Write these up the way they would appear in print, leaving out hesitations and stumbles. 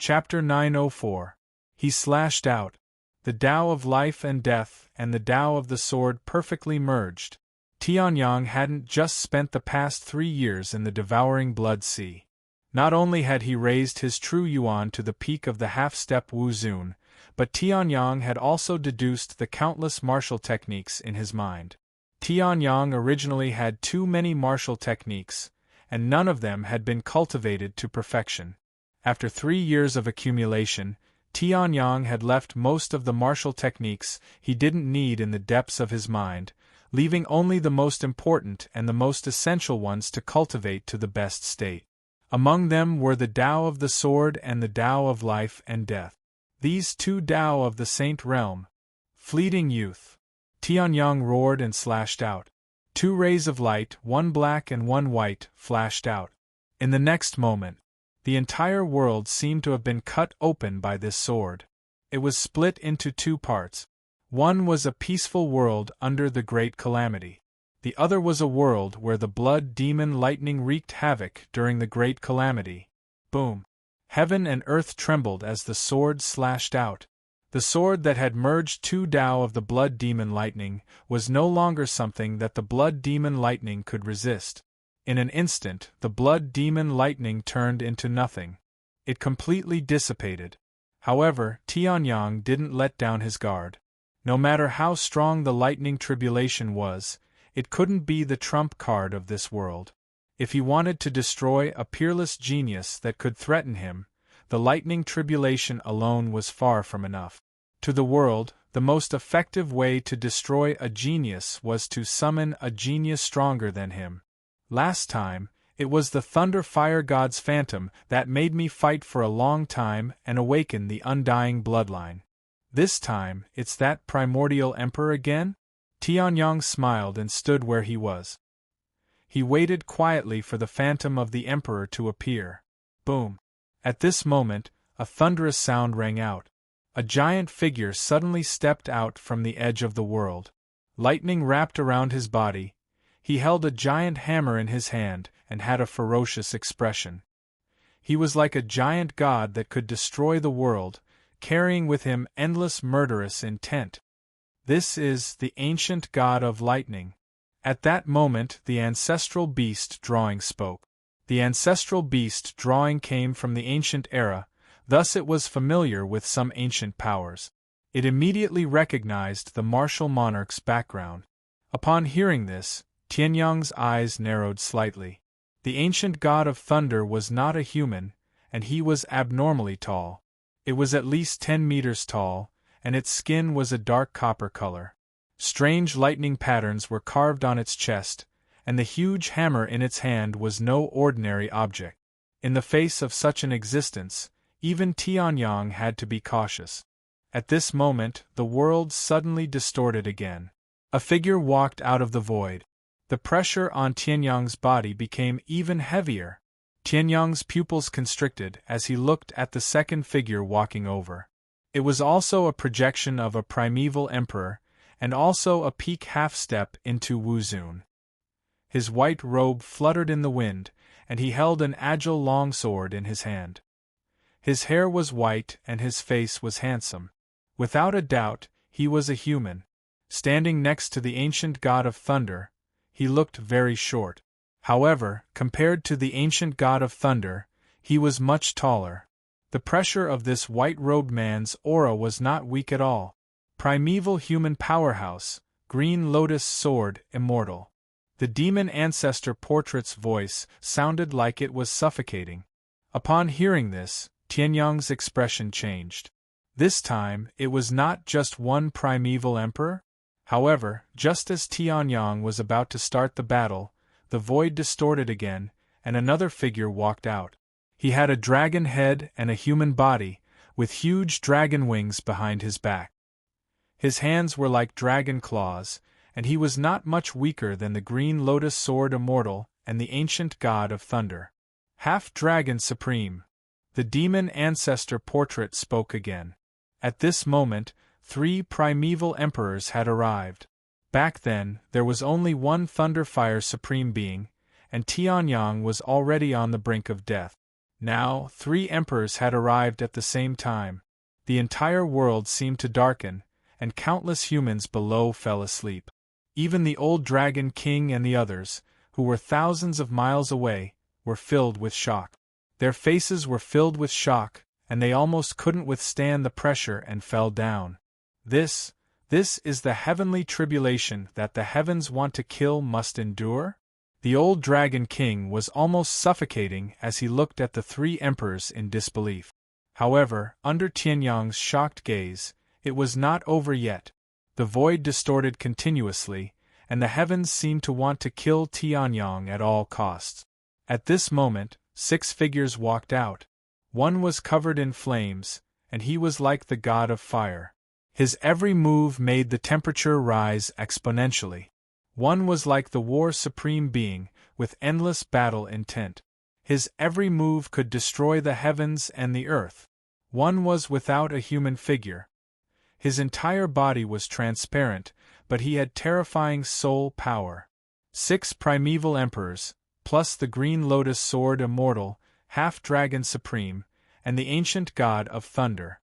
Chapter 904. He slashed out. The Tao of life and death and the Tao of the sword perfectly merged. Tianyang hadn't just spent the past 3 years in the devouring blood sea. Not only had he raised his true yuan to the peak of the half-step Wuzun, but Tianyang had also deduced the countless martial techniques in his mind. Tianyang originally had too many martial techniques, and none of them had been cultivated to perfection. After 3 years of accumulation, Tianyang had left most of the martial techniques he didn't need in the depths of his mind, leaving only the most important and the most essential ones to cultivate to the best state. Among them were the Tao of the sword and the Tao of life and death. These 2 Tao of the saint realm. Fleeting youth. Tianyang roared and slashed out. 2 rays of light, one black and one white, flashed out. In the next moment, the entire world seemed to have been cut open by this sword. It was split into 2 parts. One was a peaceful world under the great calamity. The other was a world where the blood demon lightning wreaked havoc during the great calamity. Boom! Heaven and earth trembled as the sword slashed out. The sword that had merged 2 Tao of the blood demon lightning was no longer something that the blood demon lightning could resist. In an instant, the blood demon lightning turned into nothing. It completely dissipated. However, Tianyang didn't let down his guard. No matter how strong the lightning tribulation was, it couldn't be the trump card of this world. If he wanted to destroy a peerless genius that could threaten him, the lightning tribulation alone was far from enough. To the world, the most effective way to destroy a genius was to summon a genius stronger than him. Last time, it was the Thunder Fire God's phantom that made me fight for a long time and awaken the undying bloodline. This time, it's that primordial emperor again? Tianyang smiled and stood where he was. He waited quietly for the phantom of the emperor to appear. Boom! At this moment, a thunderous sound rang out. A giant figure suddenly stepped out from the edge of the world. Lightning wrapped around his body. He held a giant hammer in his hand and had a ferocious expression. He was like a giant god that could destroy the world, carrying with him endless murderous intent. This is the ancient god of lightning. At that moment the ancestral beast drawing spoke. The ancestral beast drawing came from the ancient era, thus it was familiar with some ancient powers. It immediately recognized the martial monarch's background. Upon hearing this, Tianyang's eyes narrowed slightly. The ancient god of thunder was not a human, and he was abnormally tall. It was at least 10 meters tall, and its skin was a dark copper color. Strange lightning patterns were carved on its chest, and the huge hammer in its hand was no ordinary object. In the face of such an existence, even Tianyang had to be cautious. At this moment, the world suddenly distorted again. A figure walked out of the void. The pressure on Tianyang's body became even heavier. Tianyang's pupils constricted as he looked at the second figure walking over. It was also a projection of a primeval emperor, and also a peak half-step into Wuzun. His white robe fluttered in the wind, and he held an agile longsword in his hand. His hair was white and his face was handsome. Without a doubt, he was a human. Standing next to the ancient god of thunder, he looked very short. However, compared to the ancient god of thunder, he was much taller. The pressure of this white-robed man's aura was not weak at all. Primeval human powerhouse, green lotus sword, immortal. The demon ancestor portrait's voice sounded like it was suffocating. Upon hearing this, Tianyang's expression changed. This time, it was not just one primeval emperor. However, just as Tianyang was about to start the battle, the void distorted again, and another figure walked out. He had a dragon head and a human body, with huge dragon wings behind his back. His hands were like dragon claws, and he was not much weaker than the green lotus sword immortal and the ancient god of thunder. Half-dragon supreme. The demon ancestor portrait spoke again. At this moment, 3 primeval emperors had arrived. Back then, there was only one Thunderfire Supreme Being, and Tianyang was already on the brink of death. Now, 3 emperors had arrived at the same time. The entire world seemed to darken, and countless humans below fell asleep. Even the old Dragon King and the others, who were thousands of miles away, were filled with shock. Their faces were filled with shock, and they almost couldn't withstand the pressure and fell down. This is the heavenly tribulation that the heavens want to kill must endure? The old Dragon King was almost suffocating as he looked at the 3 emperors in disbelief. However, under Tianyang's shocked gaze, it was not over yet. The void distorted continuously, and the heavens seemed to want to kill Tianyang at all costs. At this moment, 6 figures walked out. One was covered in flames, and he was like the god of fire. His every move made the temperature rise exponentially. One was like the war supreme being, with endless battle intent. His every move could destroy the heavens and the earth. One was without a human figure. His entire body was transparent, but he had terrifying soul power. 6 primeval emperors, plus the green lotus sword immortal, half-dragon supreme, and the ancient god of thunder.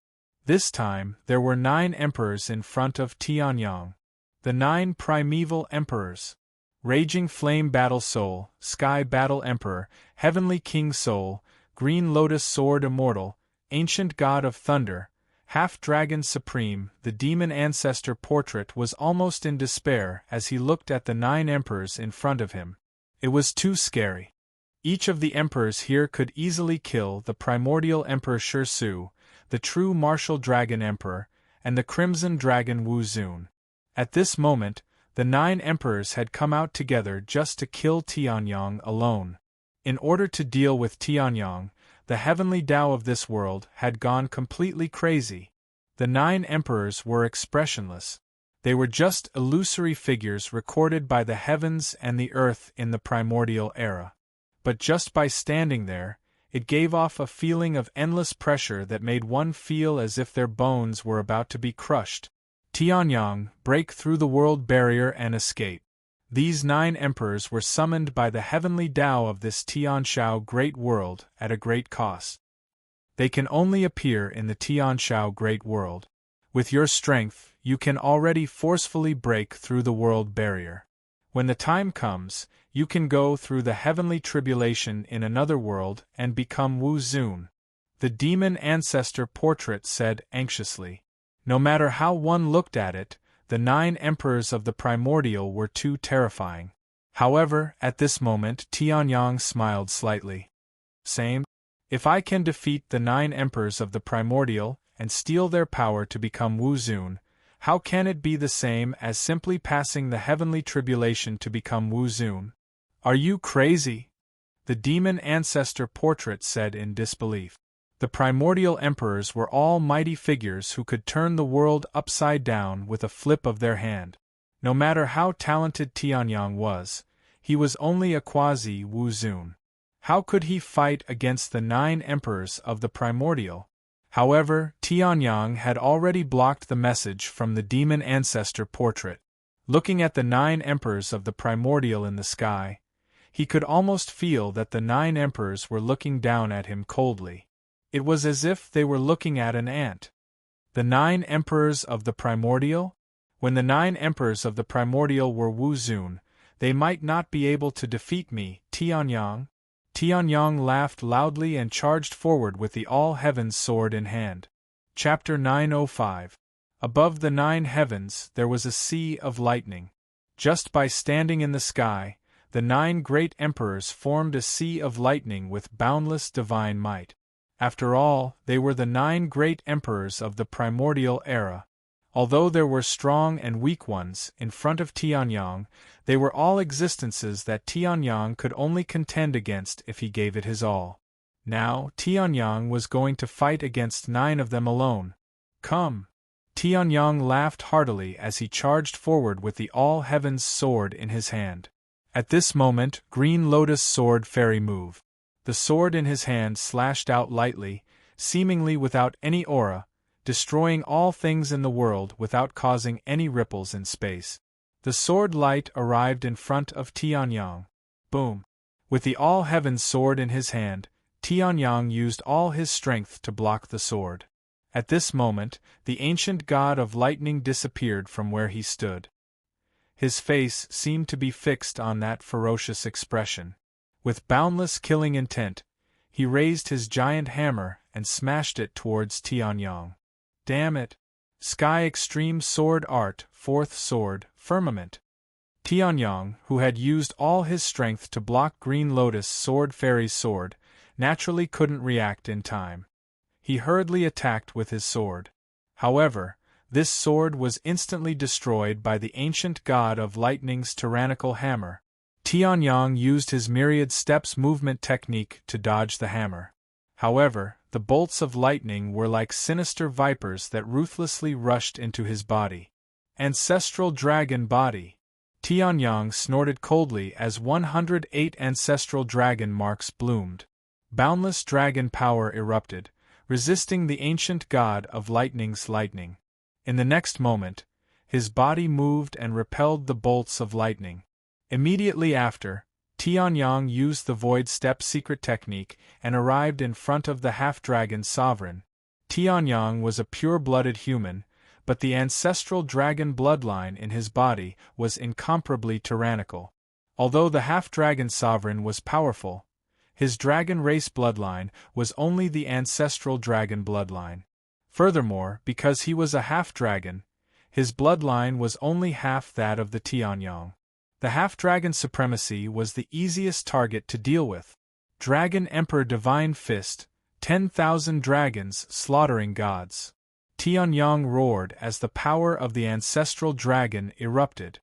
This time, there were 9 emperors in front of Tianyang. The 9 primeval emperors. Raging Flame Battle Soul, Sky Battle Emperor, Heavenly King Soul, Green Lotus Sword Immortal, Ancient God of Thunder, Half-Dragon Supreme. The demon ancestor portrait was almost in despair as he looked at the 9 emperors in front of him. It was too scary. Each of the emperors here could easily kill the primordial Emperor Shirsu, the true martial dragon emperor, and the crimson dragon Wu Zun. At this moment, the 9 emperors had come out together just to kill Tianyang alone. In order to deal with Tianyang, the heavenly Tao of this world had gone completely crazy. The 9 emperors were expressionless. They were just illusory figures recorded by the heavens and the earth in the primordial era. But just by standing there, it gave off a feeling of endless pressure that made one feel as if their bones were about to be crushed. Tianyang, break through the world barrier and escape. These 9 emperors were summoned by the heavenly Tao of this Tianshao great world at a great cost. They can only appear in the Tianshao great world. With your strength, you can already forcefully break through the world barrier. When the time comes, you can go through the heavenly tribulation in another world and become Wu Zun. The demon ancestor portrait said anxiously. No matter how one looked at it, the 9 emperors of the primordial were too terrifying. However, at this moment Tianyang smiled slightly. Same. If I can defeat the 9 emperors of the primordial and steal their power to become Wu Zun, how can it be the same as simply passing the heavenly tribulation to become Wu Zun? Are you crazy? The demon ancestor portrait said in disbelief. The primordial emperors were all mighty figures who could turn the world upside down with a flip of their hand. No matter how talented Tianyang was, he was only a quasi-Wu Zun. How could he fight against the 9 emperors of the primordial? However, Tianyang had already blocked the message from the demon ancestor portrait. Looking at the 9 emperors of the primordial in the sky, he could almost feel that the 9 emperors were looking down at him coldly. It was as if they were looking at an ant. The 9 emperors of the primordial? When the 9 emperors of the primordial were Wu Zun, they might not be able to defeat me, Tianyang. Tianyang laughed loudly and charged forward with the all-heavens sword in hand. Chapter 905. Above the 9 heavens there was a sea of lightning. Just by standing in the sky, the 9 great emperors formed a sea of lightning with boundless divine might. After all, they were the 9 great emperors of the primordial era. Although there were strong and weak ones in front of Tianyang, they were all existences that Tianyang could only contend against if he gave it his all. Now, Tianyang was going to fight against 9 of them alone. Come! Tianyang laughed heartily as he charged forward with the all-heavens sword in his hand. At this moment, Green Lotus Sword Fairy moved. The sword in his hand slashed out lightly, seemingly without any aura, destroying all things in the world without causing any ripples in space. The sword light arrived in front of Tianyang. Boom! With the all-heavens sword in his hand, Tianyang used all his strength to block the sword. At this moment, the ancient god of lightning disappeared from where he stood. His face seemed to be fixed on that ferocious expression. With boundless killing intent, he raised his giant hammer and smashed it towards Tianyang. Damn it! Sky Extreme Sword Art, 4th Sword, Firmament. Tianyang, who had used all his strength to block Green Lotus Sword Fairy's sword, naturally couldn't react in time. He hurriedly attacked with his sword. However, this sword was instantly destroyed by the ancient god of lightning's tyrannical hammer. Tianyang used his myriad steps movement technique to dodge the hammer. However, the bolts of lightning were like sinister vipers that ruthlessly rushed into his body. Ancestral Dragon Body. Tianyang snorted coldly as 108 ancestral dragon marks bloomed. Boundless dragon power erupted, resisting the ancient god of lightning's lightning. In the next moment, his body moved and repelled the bolts of lightning. Immediately after, Tianyang used the Void Step secret technique and arrived in front of the half-dragon sovereign. Tianyang was a pure-blooded human, but the ancestral dragon bloodline in his body was incomparably tyrannical. Although the half-dragon sovereign was powerful, his dragon race bloodline was only the ancestral dragon bloodline. Furthermore, because he was a half-dragon, his bloodline was only half that of the Tianyang. The half-dragon supremacy was the easiest target to deal with. Dragon Emperor Divine Fist, 10,000 dragons slaughtering gods. Tianyang roared as the power of the ancestral dragon erupted.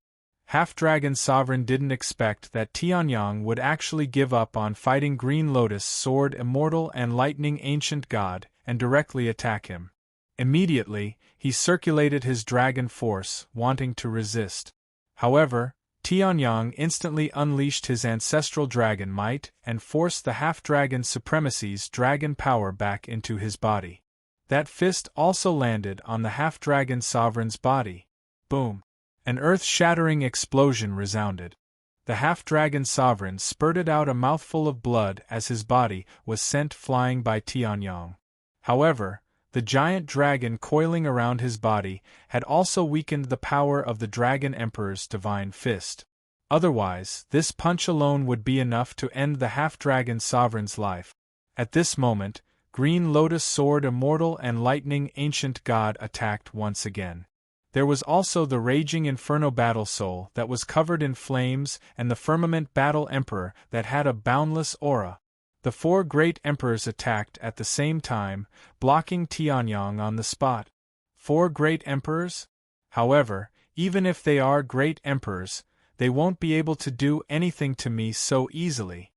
Half-Dragon Sovereign didn't expect that Tianyang would actually give up on fighting Green Lotus Sword Immortal and Lightning Ancient God and directly attack him. Immediately, he circulated his dragon force, wanting to resist. However, Tianyang instantly unleashed his ancestral dragon might and forced the half-dragon supremacy's dragon power back into his body. That fist also landed on the half-dragon sovereign's body. Boom! An earth-shattering explosion resounded. The half-dragon sovereign spurted out a mouthful of blood as his body was sent flying by Tianyang. However, the giant dragon coiling around his body had also weakened the power of the Dragon Emperor's divine fist. Otherwise, this punch alone would be enough to end the half-dragon sovereign's life. At this moment, Green Lotus Sword Immortal and Lightning Ancient God attacked once again. There was also the Raging Inferno Battle Soul that was covered in flames and the Firmament Battle Emperor that had a boundless aura. The four great emperors attacked at the same time, blocking Tianyang on the spot. Four great emperors? However, even if they are great emperors, they won't be able to do anything to me so easily.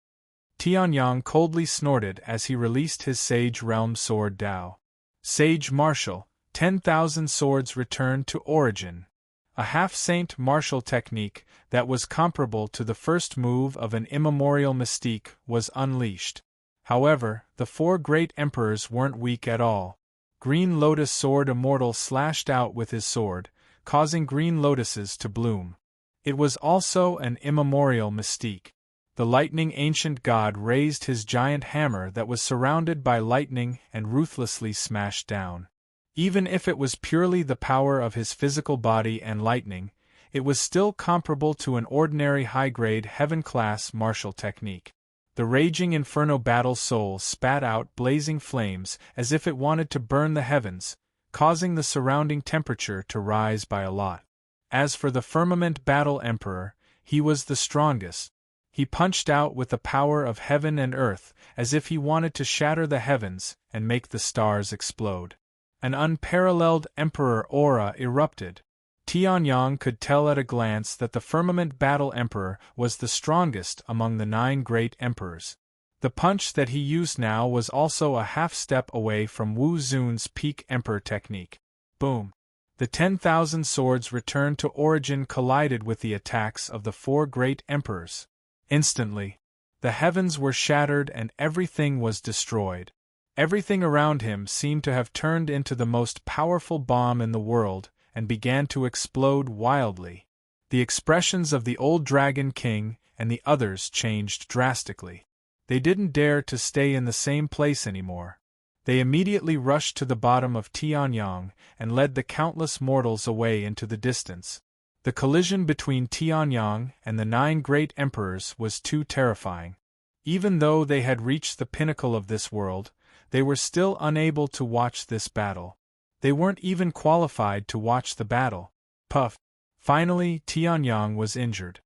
Tianyang coldly snorted as he released his Sage Realm Sword Dao. Sage Martial, 10,000 swords returned to origin. A half-saint martial technique that was comparable to the first move of an immemorial mystique was unleashed. However, the four great emperors weren't weak at all. Green Lotus Sword Immortal slashed out with his sword, causing green lotuses to bloom. It was also an immemorial mystique. The lightning ancient god raised his giant hammer that was surrounded by lightning and ruthlessly smashed down. Even if it was purely the power of his physical body and lightning, it was still comparable to an ordinary high-grade heaven-class martial technique. The Raging Inferno Battle Soul spat out blazing flames as if it wanted to burn the heavens, causing the surrounding temperature to rise by a lot. As for the Firmament Battle Emperor, he was the strongest. He punched out with the power of heaven and earth as if he wanted to shatter the heavens and make the stars explode. An unparalleled Emperor aura erupted. Tianyang could tell at a glance that the Firmament Battle Emperor was the strongest among the 9 great emperors. The punch that he used now was also a half-step away from Wu Zun's Peak Emperor technique. Boom! The 10,000 swords returned to origin collided with the attacks of the 4 great emperors. Instantly, the heavens were shattered and everything was destroyed. Everything around him seemed to have turned into the most powerful bomb in the world and began to explode wildly. The expressions of the old Dragon King and the others changed drastically. They didn't dare to stay in the same place anymore. They immediately rushed to the bottom of Tianyang and led the countless mortals away into the distance. The collision between Tianyang and the 9 great emperors was too terrifying. Even though they had reached the pinnacle of this world, they were still unable to watch this battle. They weren't even qualified to watch the battle. Puff. Finally, Tianyang was injured.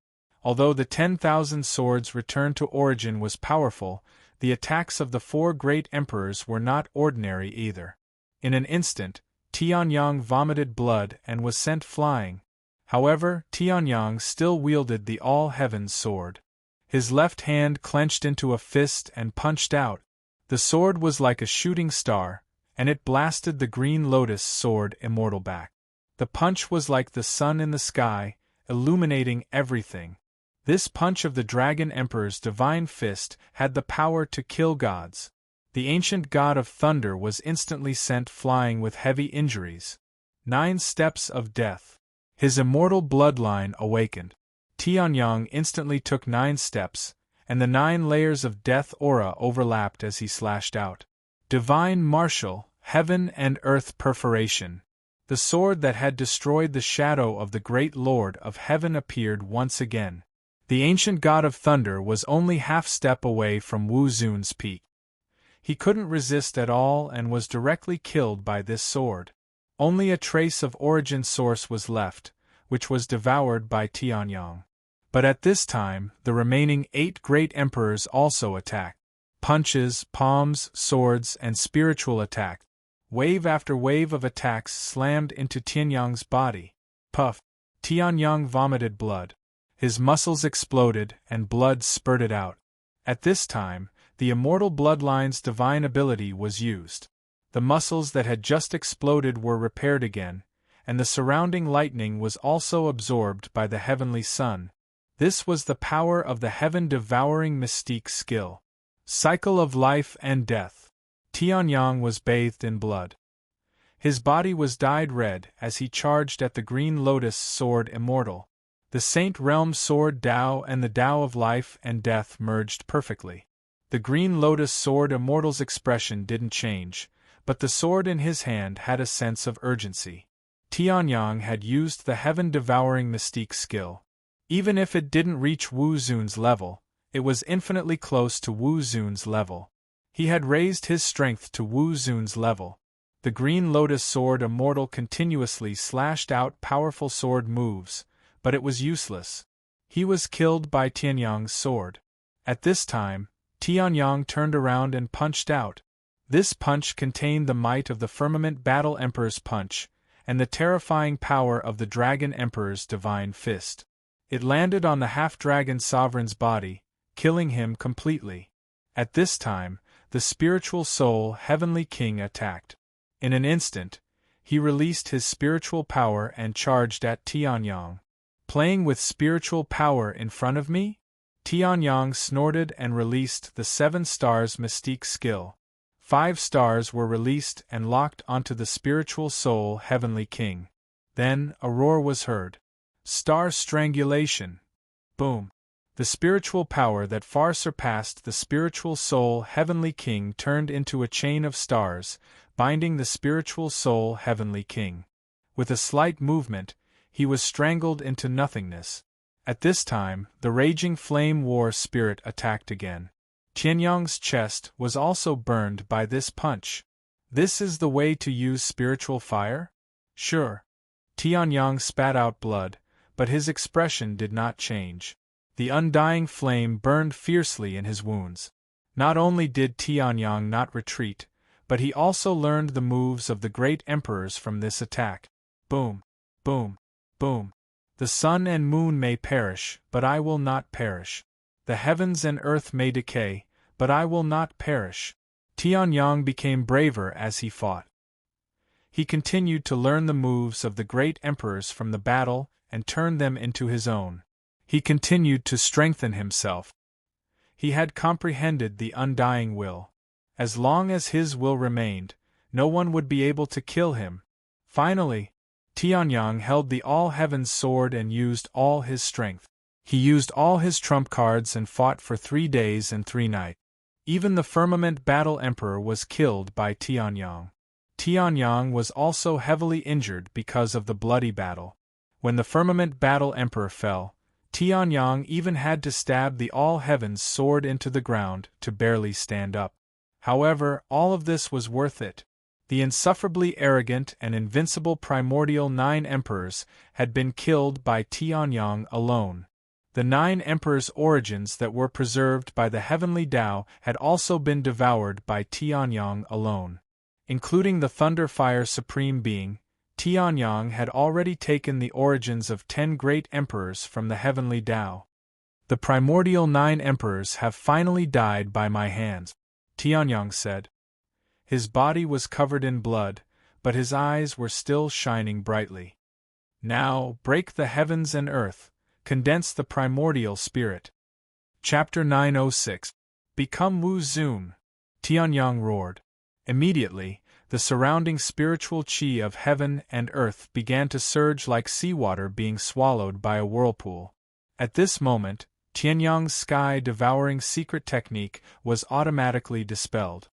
Although the 10,000 swords returned to origin was powerful, the attacks of the 4 great emperors were not ordinary either. In an instant, Tianyang vomited blood and was sent flying. However, Tianyang still wielded the all-heavens sword. His left hand clenched into a fist and punched out. The sword was like a shooting star, and it blasted the green lotus sword immortal back. The punch was like the sun in the sky, illuminating everything. This punch of the Dragon Emperor's divine fist had the power to kill gods. The ancient god of thunder was instantly sent flying with heavy injuries. 9 steps of death. His immortal bloodline awakened. Tianyang instantly took 9 steps, and the 9 layers of death aura overlapped as he slashed out. Divine martial, heaven and earth perforation. The sword that had destroyed the shadow of the great Lord of Heaven appeared once again. The ancient god of thunder was only half-step away from Wu Zun's peak. He couldn't resist at all and was directly killed by this sword. Only a trace of origin source was left, which was devoured by Tianyang. But at this time, the remaining 8 great emperors also attacked. Punches, palms, swords, and spiritual attack. Wave after wave of attacks slammed into Tianyang's body. Puff. Tianyang vomited blood. His muscles exploded and blood spurted out. At this time, the immortal bloodline's divine ability was used. The muscles that had just exploded were repaired again, and the surrounding lightning was also absorbed by the heavenly sun. This was the power of the heaven-devouring mystique skill. Cycle of life and death. Tianyang was bathed in blood. His body was dyed red as he charged at the green lotus sword immortal. The Saint Realm sword Tao and the Tao of life and death merged perfectly. The green lotus sword immortal's expression didn't change, but the sword in his hand had a sense of urgency. Tianyang had used the heaven-devouring mystique skill. Even if it didn't reach Wu Zun's level, it was infinitely close to Wu Zun's level. He had raised his strength to Wu Zun's level. The green lotus sword immortal continuously slashed out powerful sword moves, but it was useless. He was killed by Tianyang's sword. At this time, Tianyang turned around and punched out. This punch contained the might of the Firmament Battle Emperor's punch, and the terrifying power of the Dragon Emperor's divine fist. It landed on the half-dragon sovereign's body, killing him completely. At this time, the spiritual soul Heavenly King attacked. In an instant, he released his spiritual power and charged at Tianyang. Playing with spiritual power in front of me? Tianyang snorted and released the 7 stars mystique skill. 5 stars were released and locked onto the spiritual soul Heavenly King. Then, a roar was heard. Star strangulation. Boom. The spiritual power that far surpassed the spiritual soul Heavenly King turned into a chain of stars, binding the spiritual soul Heavenly King. With a slight movement, he was strangled into nothingness. At this time, the raging flame war spirit attacked again. Tianyang's chest was also burned by this punch. This is the way to use spiritual fire? Sure. Tianyang spat out blood, but his expression did not change. The undying flame burned fiercely in his wounds. Not only did Tianyang not retreat, but he also learned the moves of the great emperors from this attack. Boom, boom, boom. The sun and moon may perish, but I will not perish. The heavens and earth may decay, but I will not perish. Tianyang became braver as he fought. He continued to learn the moves of the great emperors from the battle and turned them into his own. He continued to strengthen himself. He had comprehended the undying will. As long as his will remained, no one would be able to kill him. Finally, Tianyang held the all-heavens sword and used all his strength. He used all his trump cards and fought for 3 days and 3 nights. Even the Firmament Battle Emperor was killed by Tianyang. Tianyang was also heavily injured because of the bloody battle. When the Firmament Battle Emperor fell, Tianyang even had to stab the All-Heavens sword into the ground to barely stand up. However, all of this was worth it. The insufferably arrogant and invincible primordial 9 emperors had been killed by Tianyang alone. The 9 emperors' origins that were preserved by the heavenly Tao had also been devoured by Tianyang alone. Including the Thunder-Fire Supreme Being, Tianyang had already taken the origins of 10 great emperors from the heavenly Tao. The primordial 9 emperors have finally died by my hands, Tianyang said. His body was covered in blood, but his eyes were still shining brightly. Now, break the heavens and earth, condense the primordial spirit. Chapter 906. Become Wu Zun, Tianyang roared. Immediately, the surrounding spiritual qi of heaven and earth began to surge like seawater being swallowed by a whirlpool. At this moment, Tianyang's sky-devouring secret technique was automatically dispelled.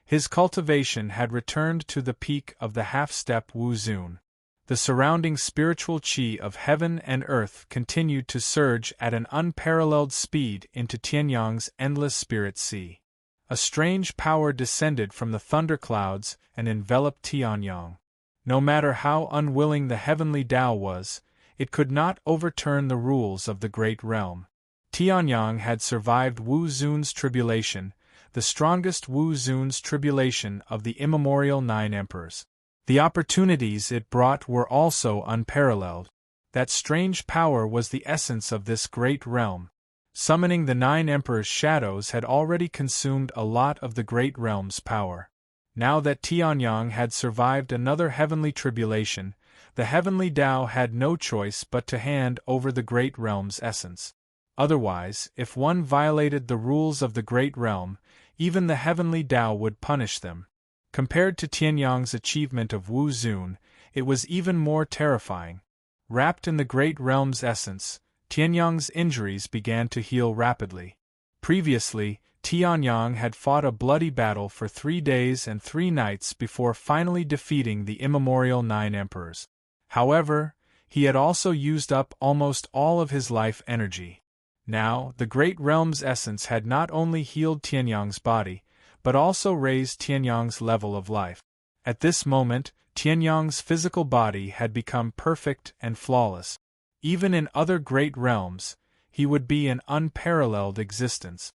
His cultivation had returned to the peak of the half-step Wu Zun. The surrounding spiritual qi of heaven and earth continued to surge at an unparalleled speed into Tianyang's endless spirit sea. A strange power descended from the thunderclouds and enveloped Tianyang. No matter how unwilling the heavenly Tao was, it could not overturn the rules of the great realm. Tianyang had survived Wu Zun's tribulation, the strongest Wu Zun's tribulation of the immemorial 9 emperors. The opportunities it brought were also unparalleled. That strange power was the essence of this great realm. Summoning the 9 emperors' shadows had already consumed a lot of the great realm's power. Now that Tianyang had survived another heavenly tribulation, the heavenly Tao had no choice but to hand over the great realm's essence. Otherwise, if one violated the rules of the great realm, even the heavenly Tao would punish them. Compared to Tianyang's achievement of Wu Zun, it was even more terrifying. Wrapped in the great realm's essence, Tianyang's injuries began to heal rapidly. Previously, Tianyang had fought a bloody battle for 3 days and 3 nights before finally defeating the immemorial 9 emperors. However, he had also used up almost all of his life energy. Now, the great realm's essence had not only healed Tianyang's body, but also raised Tianyang's level of life. At this moment, Tianyang's physical body had become perfect and flawless. Even in other great realms, he would be an unparalleled existence.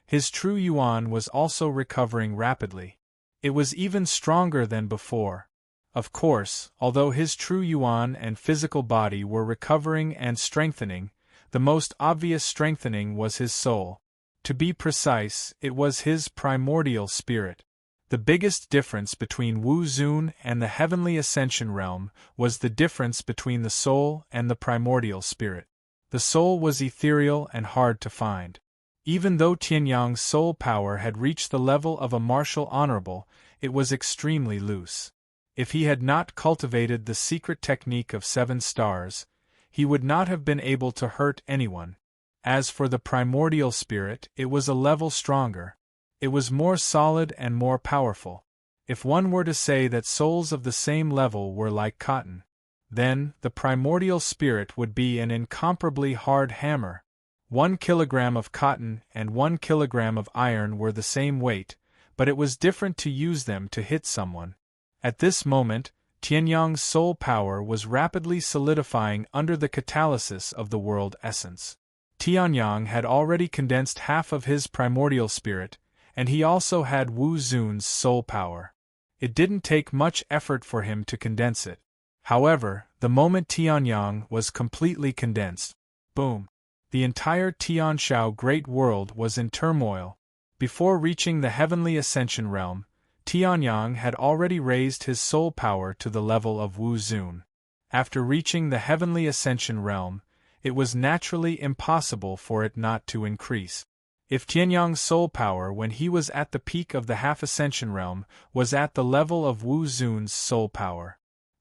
His true yuan was also recovering rapidly. It was even stronger than before. Of course, although his true yuan and physical body were recovering and strengthening, the most obvious strengthening was his soul. To be precise, it was his primordial spirit. The biggest difference between Wu Zun and the heavenly ascension realm was the difference between the soul and the primordial spirit. The soul was ethereal and hard to find. Even though Tianyang's soul power had reached the level of a martial honorable, it was extremely loose. If he had not cultivated the secret technique of 7 stars, he would not have been able to hurt anyone. As for the primordial spirit, it was a level stronger. It was more solid and more powerful. If one were to say that souls of the same level were like cotton, then the primordial spirit would be an incomparably hard hammer. 1 kilogram of cotton and 1 kilogram of iron were the same weight, but it was different to use them to hit someone. At this moment, Tianyang's soul power was rapidly solidifying under the catalysis of the world essence. Tianyang had already condensed half of his primordial spirit, and he also had Wu Zun's soul power. It didn't take much effort for him to condense it. However, the moment Tianyang was completely condensed, boom! The entire Tianshao Great World was in turmoil. Before reaching the heavenly ascension realm, Tianyang had already raised his soul power to the level of Wu Zun. After reaching the heavenly ascension realm, it was naturally impossible for it not to increase. If Tianyang's soul power when he was at the peak of the half-ascension realm was at the level of Wu Zun's soul power,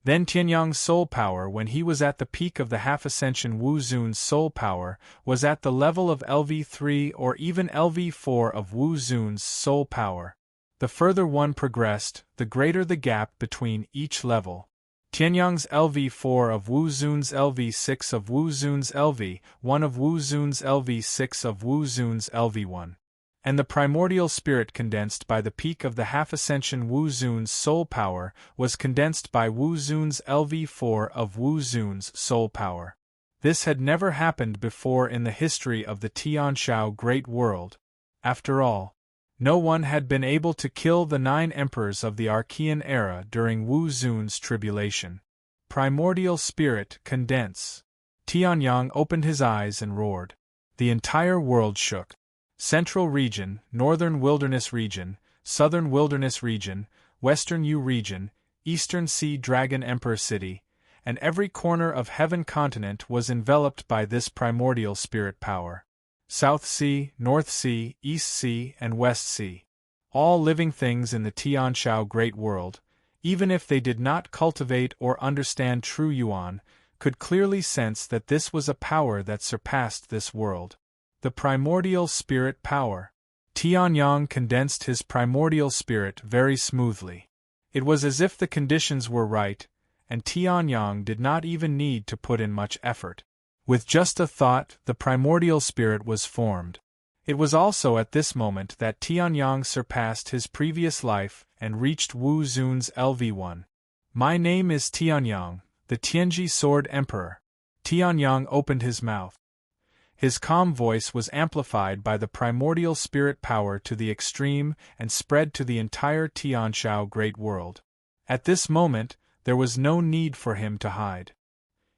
Then Tianyang's soul power, when he was at the peak of the half-ascension, Wu Xun's soul power was at the level of LV3 or even LV4 of Wu Xun's soul power. The further one progressed, the greater the gap between each level. Tianyang's LV4 of Wu Xun's LV6 of Wu Xun's LV1 of Wu Xun's LV6 of Wu Xun's LV1. And the primordial spirit condensed by the peak of the half-ascension Wu Xun's soul power was condensed by Wu Xun's LV4 of Wu Xun's soul power. This had never happened before in the history of the Tianshao Great World. After all, no one had been able to kill the 9 emperors of the Archean era during Wu Xun's tribulation. Primordial spirit condense. Tianyang opened his eyes and roared. The entire world shook. Central region, Northern Wilderness region, Southern Wilderness region, Western Yu region, Eastern Sea Dragon Emperor City, and every corner of Heaven continent was enveloped by this primordial spirit power. South Sea, North Sea, East Sea, and West Sea. All living things in the Tianshao Great World, even if they did not cultivate or understand true Yuan, could clearly sense that this was a power that surpassed this world. The primordial spirit power. Tianyang condensed his primordial spirit very smoothly. It was as if the conditions were right, and Tianyang did not even need to put in much effort. With just a thought, the primordial spirit was formed. It was also at this moment that Tianyang surpassed his previous life and reached Wu Xun's LV1. My name is Tianyang, the Tianji Sword Emperor. Tianyang opened his mouth. His calm voice was amplified by the primordial spirit power to the extreme and spread to the entire Tianshao Great World. At this moment, there was no need for him to hide.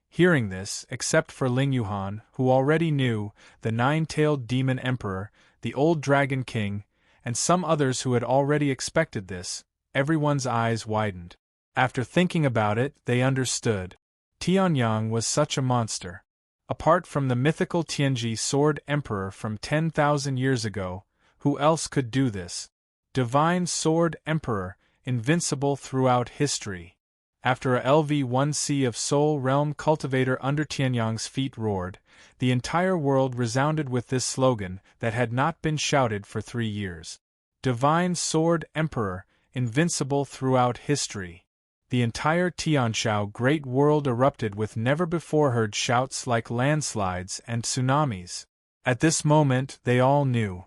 Hearing this, except for Ling Yuhan, who already knew, the 9-tailed demon emperor, the old dragon king, and some others who had already expected this, everyone's eyes widened. After thinking about it, they understood. Tianyang was such a monster. Apart from the mythical Tianji Sword Emperor from 10,000 years ago, who else could do this? Divine Sword Emperor, invincible throughout history. After a LV1C of Soul Realm cultivator under Tianyang's feet roared, the entire world resounded with this slogan that had not been shouted for 3 years. Divine Sword Emperor, invincible throughout history. The entire Tianshao Great World erupted with never-before-heard shouts like landslides and tsunamis. At this moment, they all knew.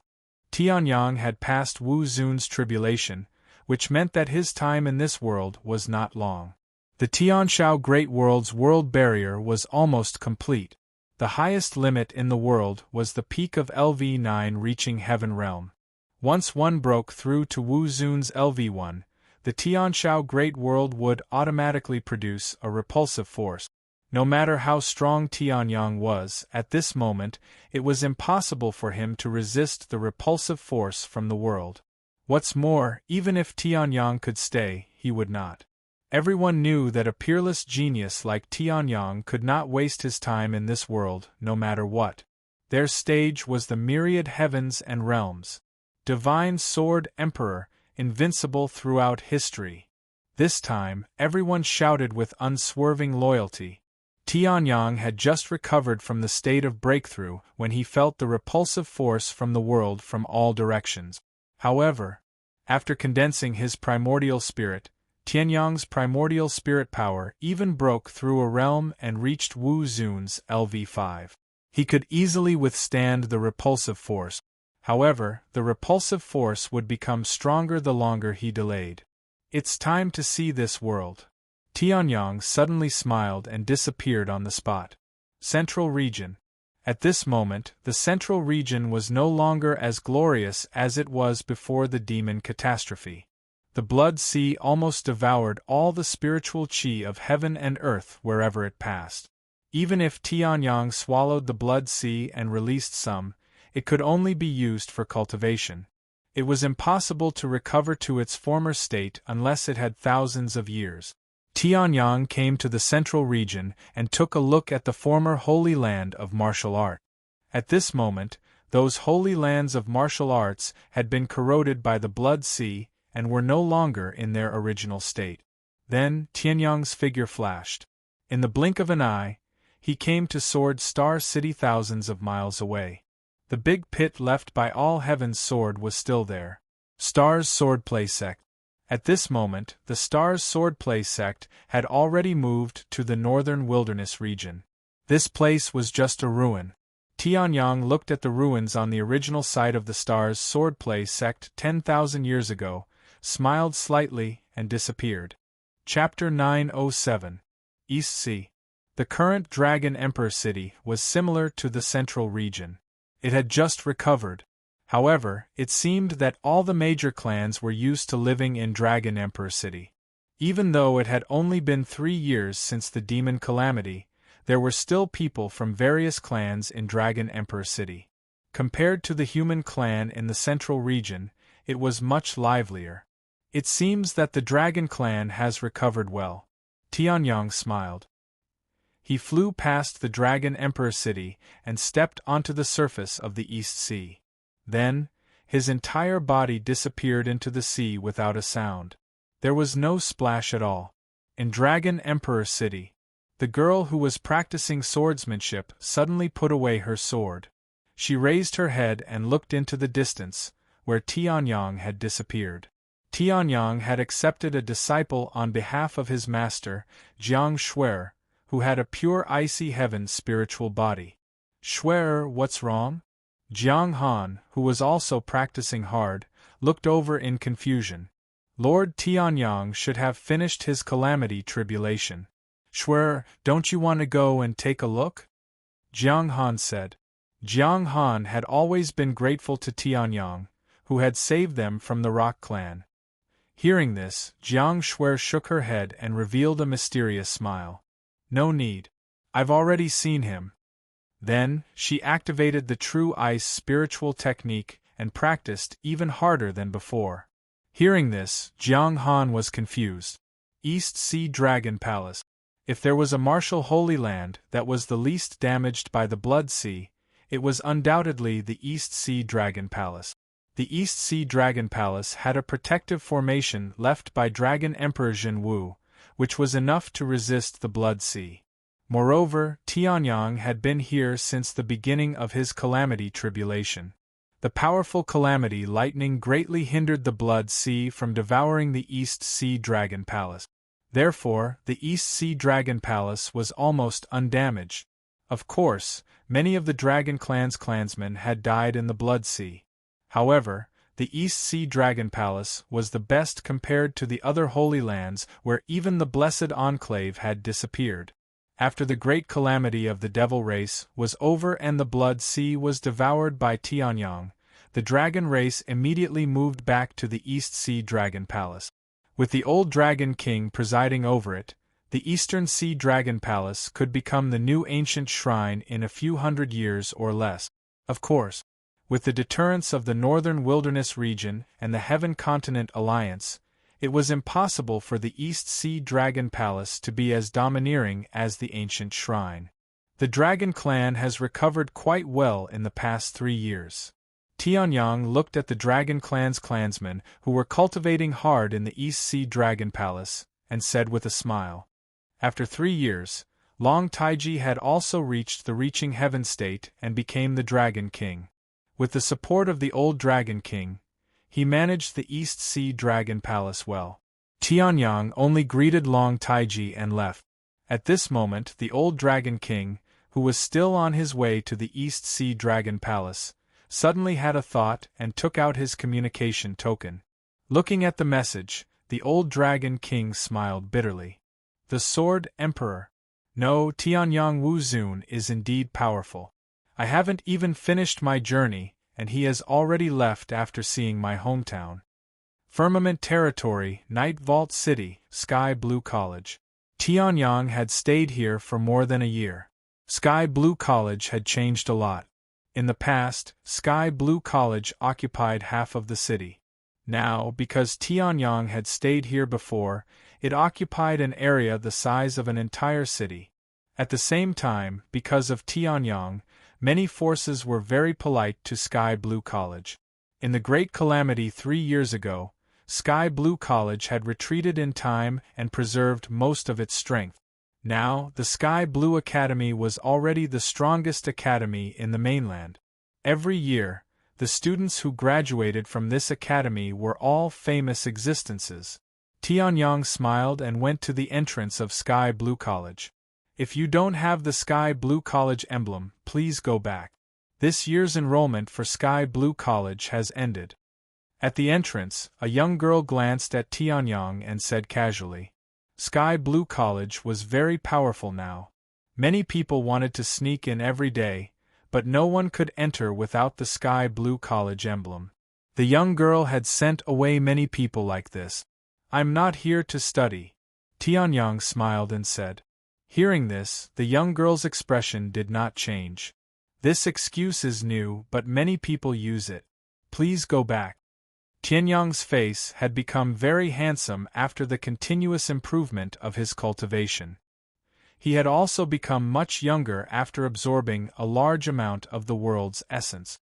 Tianyang had passed Wu Xun's tribulation, which meant that his time in this world was not long. The Tianshao Great World's world barrier was almost complete. The highest limit in the world was the peak of LV9 reaching Heaven Realm. Once one broke through to Wu Xun's LV1, the Tianshao Great World would automatically produce a repulsive force. No matter how strong Tianyang was, at this moment, it was impossible for him to resist the repulsive force from the world. What's more, even if Tianyang could stay, he would not. Everyone knew that a peerless genius like Tianyang could not waste his time in this world, no matter what. Their stage was the myriad heavens and realms. Divine Sword Emperor, invincible throughout history. This time, everyone shouted with unswerving loyalty. Tianyang had just recovered from the state of breakthrough when he felt the repulsive force from the world from all directions. However, after condensing his primordial spirit, Tianyang's primordial spirit power even broke through a realm and reached Wu Xun's LV5. He could easily withstand the repulsive force. However, the repulsive force would become stronger the longer he delayed. It's time to see this world. Tianyang suddenly smiled and disappeared on the spot. Central Region. At this moment, the Central Region was no longer as glorious as it was before the demon catastrophe. The Blood Sea almost devoured all the spiritual qi of heaven and earth wherever it passed. Even if Tianyang swallowed the Blood Sea and released some, it could only be used for cultivation. It was impossible to recover to its former state unless it had thousands of years. Tianyang came to the Central Region and took a look at the former Holy Land of martial art. At this moment, those holy lands of martial arts had been corroded by the Blood Sea and were no longer in their original state. Then, Tianyang's figure flashed. In the blink of an eye, he came to Sword Star City thousands of miles away. The big pit left by All Heaven's sword was still there. Star's Swordplay Sect. At this moment, the Star's Swordplay Sect had already moved to the northern wilderness region. This place was just a ruin. Tianyang looked at the ruins on the original site of the Star's Swordplay Sect 10,000 years ago, smiled slightly, and disappeared. Chapter 907. East Sea. The current Dragon Emperor City was similar to the central region. It had just recovered. However, it seemed that all the major clans were used to living in Dragon Emperor City. Even though it had only been 3 years since the demon calamity, there were still people from various clans in Dragon Emperor City. Compared to the human clan in the central region, it was much livelier. It seems that the Dragon clan has recovered well. Tianyang smiled. He flew past the Dragon Emperor City and stepped onto the surface of the East Sea. Then, his entire body disappeared into the sea without a sound. There was no splash at all. In Dragon Emperor City, the girl who was practicing swordsmanship suddenly put away her sword. She raised her head and looked into the distance, where Tianyang had disappeared. Tianyang had accepted a disciple on behalf of his master, Jiang Shuer, who had a pure icy heaven spiritual body. Shuer, what's wrong? Jiang Han, who was also practicing hard, looked over in confusion. Lord Tianyang should have finished his calamity tribulation. Shuer, don't you want to go and take a look? Jiang Han said. Jiang Han had always been grateful to Tianyang, who had saved them from the Rock Clan. Hearing this, Jiang Shuer shook her head and revealed a mysterious smile. No need. I've already seen him. Then, she activated the True Ice spiritual technique and practiced even harder than before. Hearing this, Jiang Han was confused. East Sea Dragon Palace. If there was a martial Holy Land that was the least damaged by the Blood Sea, it was undoubtedly the East Sea Dragon Palace. The East Sea Dragon Palace had a protective formation left by Dragon Emperor Jinwu, which was enough to resist the Blood Sea. Moreover, Tianyang had been here since the beginning of his calamity tribulation. The powerful calamity lightning greatly hindered the Blood Sea from devouring the East Sea Dragon Palace. Therefore, the East Sea Dragon Palace was almost undamaged. Of course, many of the Dragon Clan's clansmen had died in the Blood Sea. However, the East Sea Dragon Palace was the best compared to the other Holy Lands where even the Blessed Enclave had disappeared. After the great calamity of the Devil race was over and the Blood Sea was devoured by Tianyang, the Dragon race immediately moved back to the East Sea Dragon Palace. With the old Dragon King presiding over it, the Eastern Sea Dragon Palace could become the new ancient shrine in a few hundred years or less. Of course, with the deterrence of the Northern Wilderness region and the Heaven Continent Alliance, it was impossible for the East Sea Dragon Palace to be as domineering as the ancient shrine. The Dragon Clan has recovered quite well in the past 3 years. Tianyang looked at the Dragon Clan's clansmen who were cultivating hard in the East Sea Dragon Palace, and said with a smile. After 3 years, Long Taiji had also reached the reaching heaven state and became the Dragon King. With the support of the old Dragon King, he managed the East Sea Dragon Palace well. Tianyang only greeted Long Taiji and left. At this moment the old Dragon King, who was still on his way to the East Sea Dragon Palace, suddenly had a thought and took out his communication token. Looking at the message, the old Dragon King smiled bitterly. The Sword Emperor. No, Tianyang Wuzun is indeed powerful. I haven't even finished my journey, and he has already left after seeing my hometown. Firmament Territory, Night Vault City, Sky Blue College. Tianyang had stayed here for more than a year. Sky Blue College had changed a lot. In the past, Sky Blue College occupied half of the city. Now, because Tianyang had stayed here before, it occupied an area the size of an entire city. At the same time, because of Tianyang, many forces were very polite to Sky Blue College. In the Great Calamity 3 years ago, Sky Blue College had retreated in time and preserved most of its strength. Now, the Sky Blue Academy was already the strongest academy in the mainland. Every year, the students who graduated from this academy were all famous existences. Tianyang smiled and went to the entrance of Sky Blue College. If you don't have the Sky Blue College emblem, please go back. This year's enrollment for Sky Blue College has ended. At the entrance, a young girl glanced at Tianyang and said casually, Sky Blue College was very powerful now. Many people wanted to sneak in every day, but no one could enter without the Sky Blue College emblem. The young girl had sent away many people like this. I'm not here to study. Tianyang smiled and said. Hearing this, the young girl's expression did not change. This excuse is new, but many people use it. Please go back. Tianyang's face had become very handsome after the continuous improvement of his cultivation. He had also become much younger after absorbing a large amount of the world's essence.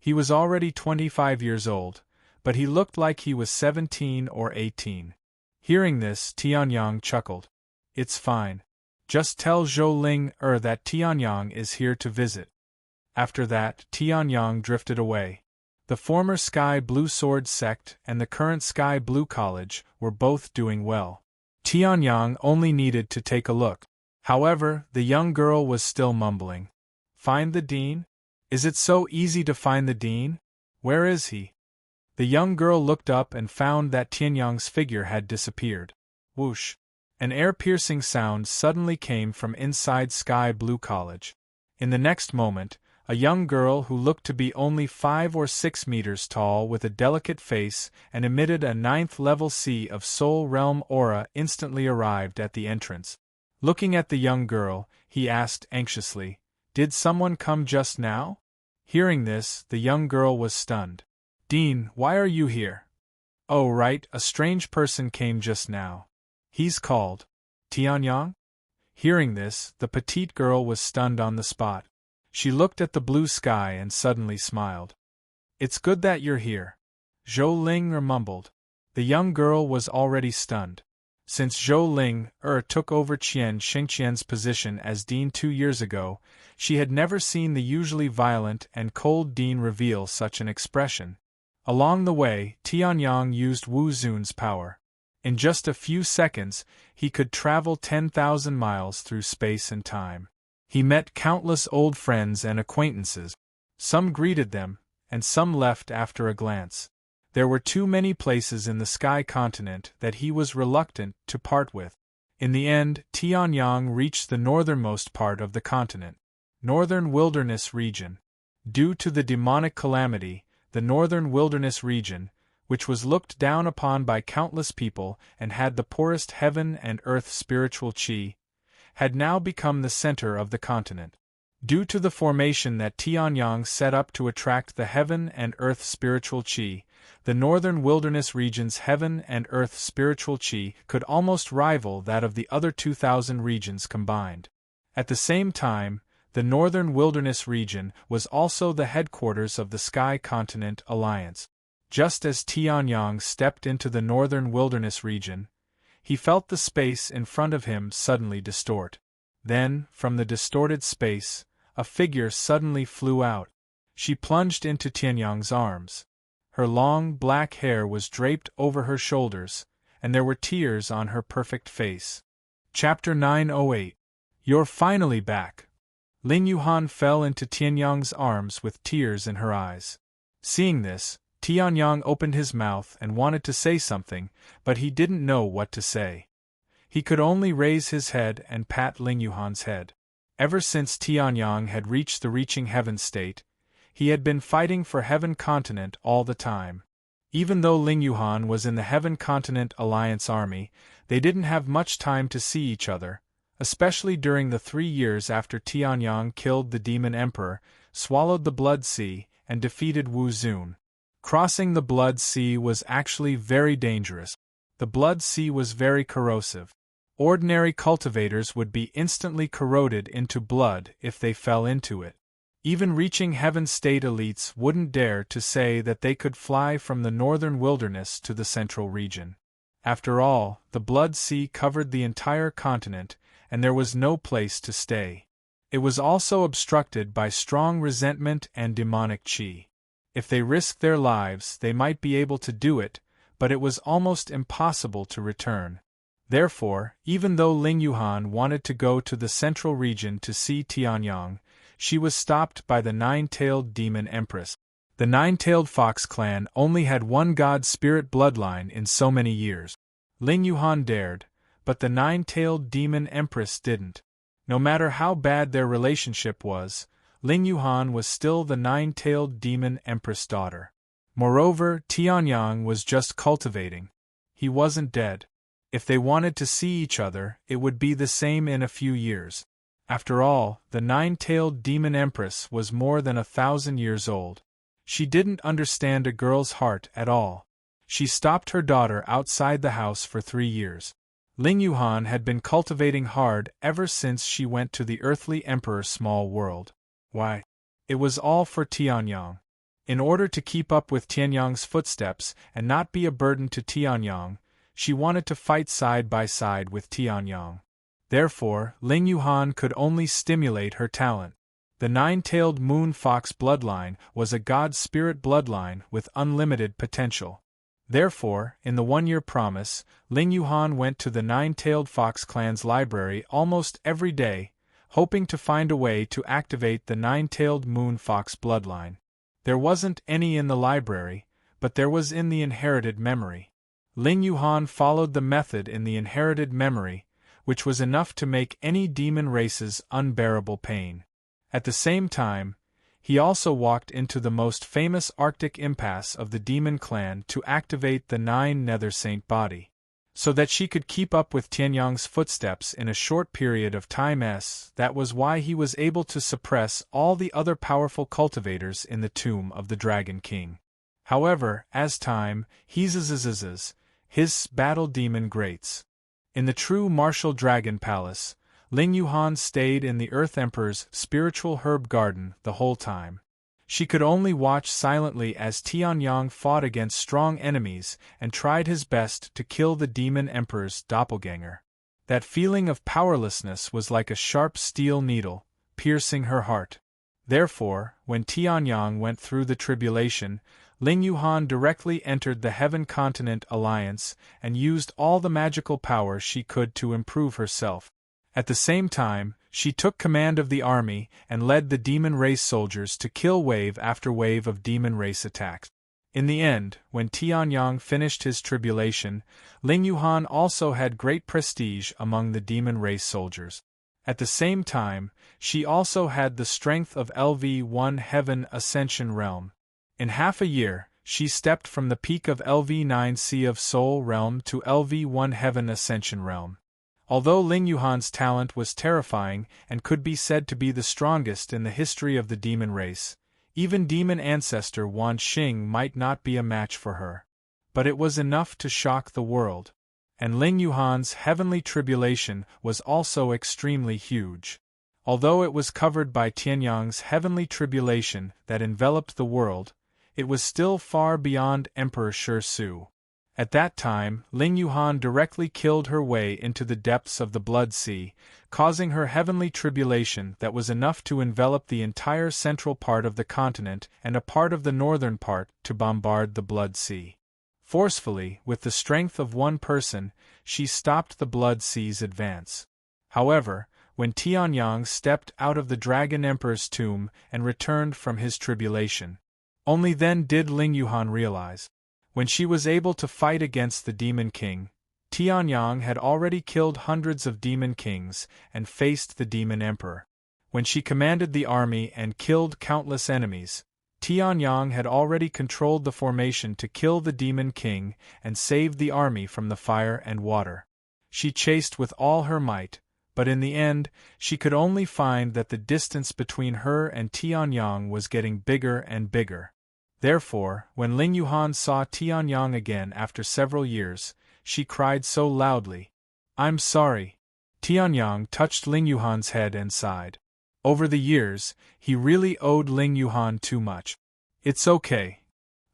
He was already 25 years old, but he looked like he was 17 or 18. Hearing this, Tianyang chuckled. It's fine. Just tell Zhou Ling that Tianyang is here to visit. After that, Tianyang drifted away. The former Sky Blue Sword sect and the current Sky Blue College were both doing well. Tianyang only needed to take a look. However, the young girl was still mumbling. Find the dean? Is it so easy to find the dean? Where is he? The young girl looked up and found that Tianyang's figure had disappeared. Whoosh! An air-piercing sound suddenly came from inside Sky Blue College. In the next moment, a young girl who looked to be only 5 or 6 meters tall with a delicate face and emitted a 9th level C of Soul Realm aura instantly arrived at the entrance. Looking at the young girl, he asked anxiously, Did someone come just now? Hearing this, the young girl was stunned. Dean, why are you here? Oh right, a strange person came just now. He's called Tianyang? Hearing this, the petite girl was stunned on the spot. She looked at the blue sky and suddenly smiled. It's good that you're here. Zhou Ling mumbled. The young girl was already stunned. Since Zhou Ling took over Qian Xingqian's position as dean 2 years ago, she had never seen the usually violent and cold dean reveal such an expression. Along the way, Tianyang used Wu Zun's power. In just a few seconds, he could travel 10,000 miles through space and time. He met countless old friends and acquaintances. Some greeted them, and some left after a glance. There were too many places in the Sky Continent that he was reluctant to part with. In the end, Tianyang reached the northernmost part of the continent, Northern Wilderness Region. Due to the demonic calamity, the Northern Wilderness Region, which was looked down upon by countless people and had the poorest heaven and earth spiritual qi, had now become the center of the continent. Due to the formation that Tianyang set up to attract the heaven and earth spiritual qi, the Northern Wilderness Region's heaven and earth spiritual qi could almost rival that of the other 2,000 regions combined. At the same time, the Northern Wilderness Region was also the headquarters of the Sky Continent Alliance. Just as Tianyang stepped into the Northern Wilderness Region, he felt the space in front of him suddenly distort. Then, from the distorted space, a figure suddenly flew out. She plunged into Tianyang's arms. Her long, black hair was draped over her shoulders, and there were tears on her perfect face. Chapter 908. You're finally back. Ling Yuhan fell into Tianyang's arms with tears in her eyes. Seeing this, Tianyang opened his mouth and wanted to say something, but he didn't know what to say. He could only raise his head and pat Ling Yuhan's head. Ever since Tianyang had reached the reaching heaven state, he had been fighting for Heaven Continent all the time. Even though Ling Yuhan was in the Heaven Continent Alliance army, they didn't have much time to see each other, especially during the 3 years after Tianyang killed the Demon Emperor, swallowed the Blood Sea, and defeated Wu Zun. Crossing the Blood Sea was actually very dangerous. The Blood Sea was very corrosive. Ordinary cultivators would be instantly corroded into blood if they fell into it. Even reaching heaven state elites wouldn't dare to say that they could fly from the northern wilderness to the central region. After all, the Blood Sea covered the entire continent, and there was no place to stay. It was also obstructed by strong resentment and demonic qi. If they risked their lives, they might be able to do it, but it was almost impossible to return. Therefore, even though Ling Yuhan wanted to go to the central region to see Tianyang, she was stopped by the nine-tailed demon empress. The nine-tailed fox clan only had one god spirit bloodline in so many years. Ling Yuhan dared, but the nine-tailed demon empress didn't. No matter how bad their relationship was, Ling Yuhan was still the nine-tailed demon empress daughter. Moreover, Tianyang was just cultivating. He wasn't dead. If they wanted to see each other, it would be the same in a few years. After all, the nine-tailed demon empress was more than 1,000 years old. She didn't understand a girl's heart at all. She stopped her daughter outside the house for 3 years. Ling Yuhan had been cultivating hard ever since she went to the earthly emperor's small world. Why? It was all for Tianyang. In order to keep up with Tianyang's footsteps and not be a burden to Tianyang, she wanted to fight side by side with Tianyang. Therefore, Ling Yuhan could only stimulate her talent. The nine-tailed moon fox bloodline was a god spirit bloodline with unlimited potential. Therefore, in the one-year promise, Ling Yuhan went to the nine-tailed fox clan's library almost every day, hoping to find a way to activate the nine-tailed moon fox bloodline. There wasn't any in the library, but there was in the inherited memory. Ling Yuhan followed the method in the inherited memory, which was enough to make any demon race's unbearable pain. At the same time, he also walked into the most famous Arctic impasse of the demon clan to activate the nine Nether Saint body, so that she could keep up with Tianyang's footsteps in a short period of time. That was why he was able to suppress all the other powerful cultivators in the tomb of the Dragon King. However, as time, his battle demon greats. In the true martial dragon palace, Ling Yuhan stayed in the Earth Emperor's spiritual herb garden the whole time. She could only watch silently as Tianyang fought against strong enemies and tried his best to kill the demon emperor's doppelganger. That feeling of powerlessness was like a sharp steel needle, piercing her heart. Therefore, when Tianyang went through the tribulation, Ling Yuhan directly entered the Heaven Continent Alliance and used all the magical power she could to improve herself. At the same time, she took command of the army and led the demon race soldiers to kill wave after wave of demon race attacks. In the end, when Tianyang finished his tribulation, Ling Yuhan also had great prestige among the demon race soldiers. At the same time, she also had the strength of LV1 Heaven Ascension Realm. In half a year, she stepped from the peak of LV9 Sea of Soul Realm to LV1 Heaven Ascension Realm. Although Ling Yuhan's talent was terrifying and could be said to be the strongest in the history of the demon race, even demon ancestor Wan Xing might not be a match for her. But it was enough to shock the world. And Ling Yuhan's heavenly tribulation was also extremely huge. Although it was covered by Tianyang's heavenly tribulation that enveloped the world, it was still far beyond Emperor Shi Su. At that time, Ling Yuhan directly killed her way into the depths of the Blood Sea, causing her heavenly tribulation that was enough to envelop the entire central part of the continent and a part of the northern part to bombard the Blood Sea. Forcefully, with the strength of one person, she stopped the Blood Sea's advance. However, when Tianyang stepped out of the Dragon Emperor's tomb and returned from his tribulation, only then did Ling Yuhan realize. When she was able to fight against the Demon King, Tianyang had already killed hundreds of Demon Kings and faced the Demon Emperor. When she commanded the army and killed countless enemies, Tianyang had already controlled the formation to kill the Demon King and saved the army from the fire and water. She chased with all her might, but in the end, she could only find that the distance between her and Tianyang was getting bigger and bigger. Therefore, when Ling Yuhan saw Tianyang again after several years, she cried so loudly, "I'm sorry." Tianyang touched Ling Yuhan's head and sighed. Over the years, he really owed Ling Yuhan too much. It's okay.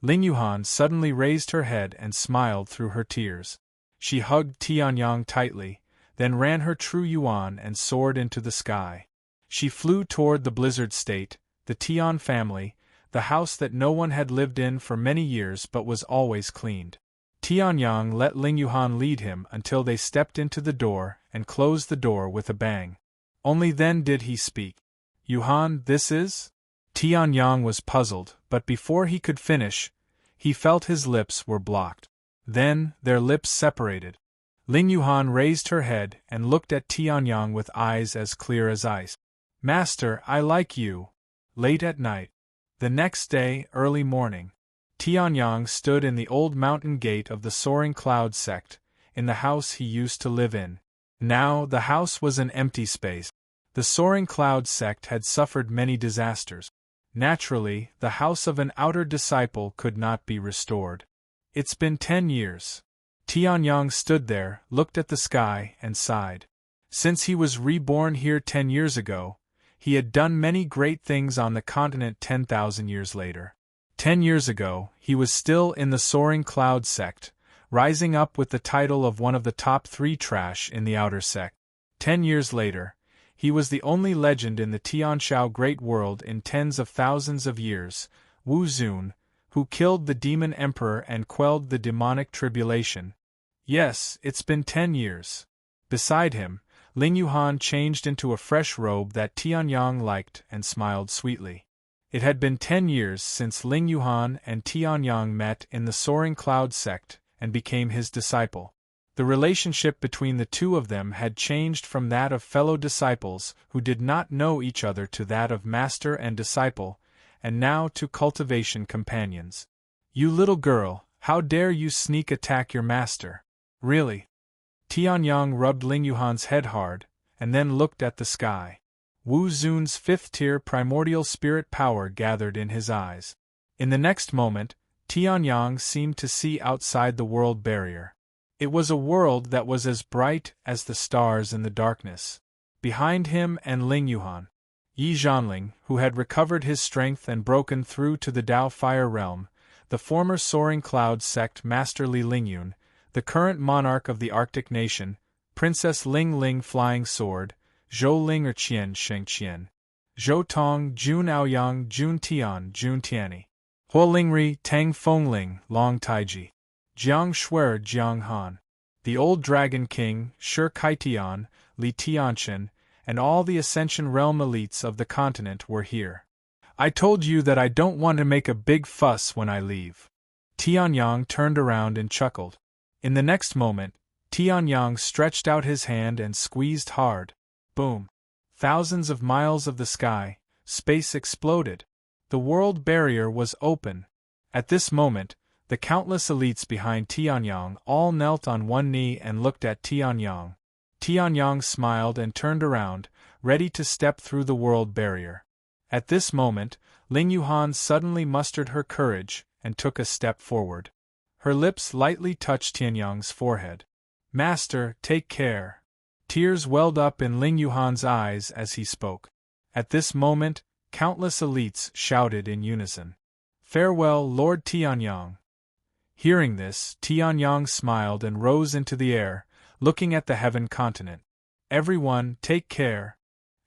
Ling Yuhan suddenly raised her head and smiled through her tears. She hugged Tianyang tightly, then ran her true yuan and soared into the sky. She flew toward the Blizzard State, the Tian family, the house that no one had lived in for many years but was always cleaned. Tianyang let Ling Yuhan lead him until they stepped into the door and closed the door with a bang. Only then did he speak. Yuhan, this is? Tianyang was puzzled, but before he could finish, he felt his lips were blocked. Then, their lips separated. Ling Yuhan raised her head and looked at Tianyang with eyes as clear as ice. Master, I like you. Late at night. The next day, early morning, Tianyang stood in the old mountain gate of the Soaring Cloud sect, in the house he used to live in. Now, the house was an empty space. The Soaring Cloud sect had suffered many disasters. Naturally, the house of an outer disciple could not be restored. It's been 10 years. Tianyang stood there, looked at the sky, and sighed. Since he was reborn here 10 years ago, he had done many great things on the continent 10,000 years later. 10 years ago, he was still in the Soaring Cloud sect, rising up with the title of one of the top 3 trash in the outer sect. 10 years later, he was the only legend in the Tianshao Great World in tens of thousands of years, Wu Zun, who killed the demon emperor and quelled the demonic tribulation. Yes, it's been 10 years. Beside him, Ling Yuhan changed into a fresh robe that Tianyang liked and smiled sweetly. It had been 10 years since Ling Yuhan and Tianyang met in the Soaring Cloud sect and became his disciple. The relationship between the two of them had changed from that of fellow disciples who did not know each other to that of master and disciple, and now to cultivation companions. You little girl, how dare you sneak attack your master? Really? Tianyang rubbed Ling Yuhan's head hard, and then looked at the sky. Wu Zun's 5th-tier primordial spirit power gathered in his eyes. In the next moment, Tianyang seemed to see outside the world barrier. It was a world that was as bright as the stars in the darkness. Behind him and Ling Yuhan, Yi Zhanling, who had recovered his strength and broken through to the Dao Fire Realm, the former Soaring Cloud sect Master Li Lingyun, the current monarch of the Arctic nation, Princess Ling Ling Flying Sword, Zhou Ling Erqian Sheng Qian, Zhou Tong Jun Aoyang Jun Tian Jun Tianyi, Huo Lingri Tang Fengling Long Taiji, Jiang Shuer Jiang Han, the old Dragon King, Shi Kaitian, Li Tianchen, and all the Ascension Realm elites of the continent were here. I told you that I don't want to make a big fuss when I leave. Tianyang turned around and chuckled. In the next moment, Tianyang stretched out his hand and squeezed hard. Boom! Thousands of miles of the sky, space exploded. The world barrier was open. At this moment, the countless elites behind Tianyang all knelt on one knee and looked at Tianyang. Tianyang smiled and turned around, ready to step through the world barrier. At this moment, Ling Yuhan suddenly mustered her courage and took a step forward. Her lips lightly touched Tianyang's forehead. Master, take care. Tears welled up in Ling Yuhan's eyes as he spoke. At this moment, countless elites shouted in unison. Farewell, Lord Tianyang. Hearing this, Tianyang smiled and rose into the air, looking at the heaven continent. Everyone, take care.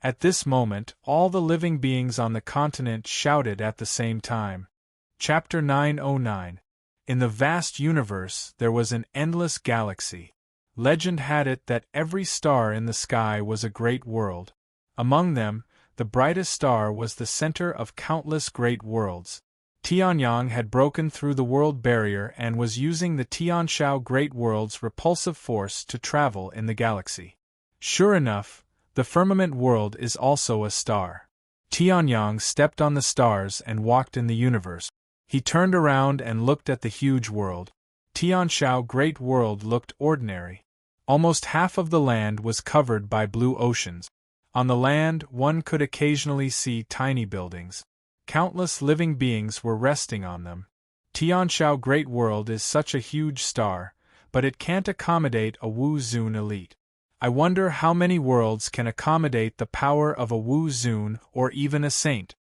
At this moment, all the living beings on the continent shouted at the same time. Chapter 909. In the vast universe there was an endless galaxy. Legend had it that every star in the sky was a great world. Among them, the brightest star was the center of countless great worlds. Tianyang had broken through the world barrier and was using the Tianshao Great World's repulsive force to travel in the galaxy. Sure enough, the firmament world is also a star. Tianyang stepped on the stars and walked in the universe. He turned around and looked at the huge world. Tianshao Great World looked ordinary. Almost half of the land was covered by blue oceans. On the land, one could occasionally see tiny buildings. Countless living beings were resting on them. Tianshao Great World is such a huge star, but it can't accommodate a Wu Zun elite. I wonder how many worlds can accommodate the power of a Wu Zun or even a saint.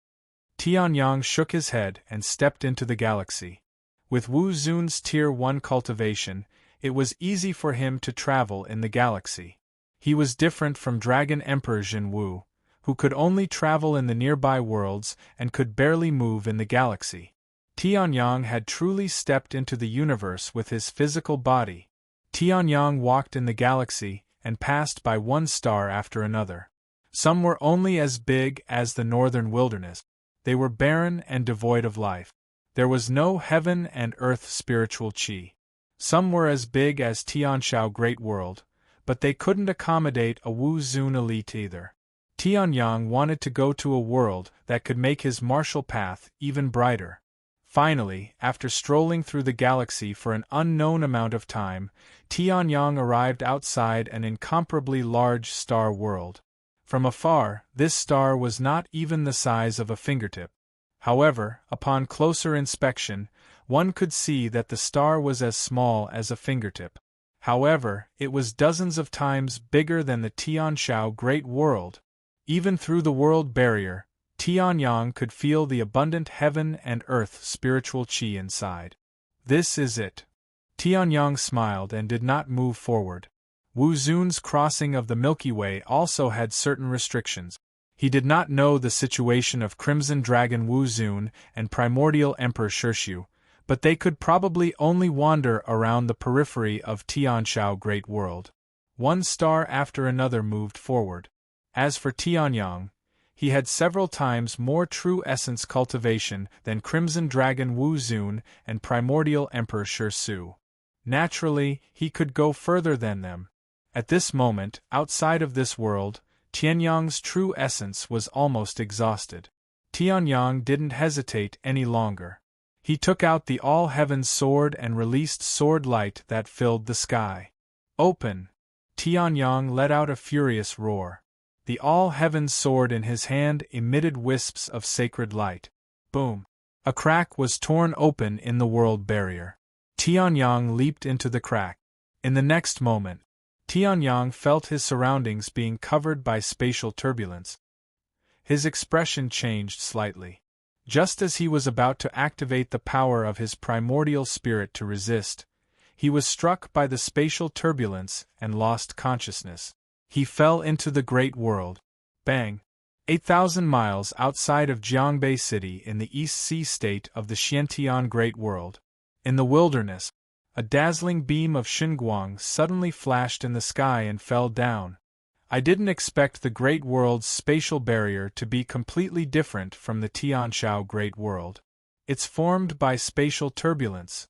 Tianyang shook his head and stepped into the galaxy. With Wu Zun's Tier 1 cultivation, it was easy for him to travel in the galaxy. He was different from Dragon Emperor Jin Wu, who could only travel in the nearby worlds and could barely move in the galaxy. Tianyang had truly stepped into the universe with his physical body. Tianyang walked in the galaxy and passed by one star after another. Some were only as big as the northern wilderness. They were barren and devoid of life. There was no heaven and earth spiritual chi. Some were as big as Tianshao Great World, but they couldn't accommodate a Wu Zun elite either. Tianyang wanted to go to a world that could make his martial path even brighter. Finally, after strolling through the galaxy for an unknown amount of time, Tianyang arrived outside an incomparably large star world. From afar, this star was not even the size of a fingertip. However, upon closer inspection, one could see that the star was as small as a fingertip. However, it was dozens of times bigger than the Tianshao Great World. Even through the world barrier, Tianyang could feel the abundant heaven and earth spiritual chi inside. This is it. Tianyang smiled and did not move forward. Wu Zun's crossing of the Milky Way also had certain restrictions. He did not know the situation of Crimson Dragon Wu Zun and Primordial Emperor Shirshu, but they could probably only wander around the periphery of Tianshao Great World. One star after another moved forward. As for Tianyang, he had several times more true essence cultivation than Crimson Dragon Wu Zun and Primordial Emperor Shirshu. Naturally, he could go further than them. At this moment, outside of this world, Tianyang's true essence was almost exhausted. Tianyang didn't hesitate any longer. He took out the All-Heaven Sword and released sword light that filled the sky. Open! Tianyang let out a furious roar. The All-Heaven Sword in his hand emitted wisps of sacred light. Boom! A crack was torn open in the world barrier. Tianyang leaped into the crack. In the next moment, Tianyang felt his surroundings being covered by spatial turbulence. His expression changed slightly. Just as he was about to activate the power of his primordial spirit to resist, he was struck by the spatial turbulence and lost consciousness. He fell into the Great World. Bang! 8,000 miles outside of Jiangbei City in the East Sea state of the Xiantian Great World. In the wilderness, a dazzling beam of Xinguang suddenly flashed in the sky and fell down. I didn't expect the Great World's spatial barrier to be completely different from the Tianshao Great World. It's formed by spatial turbulence.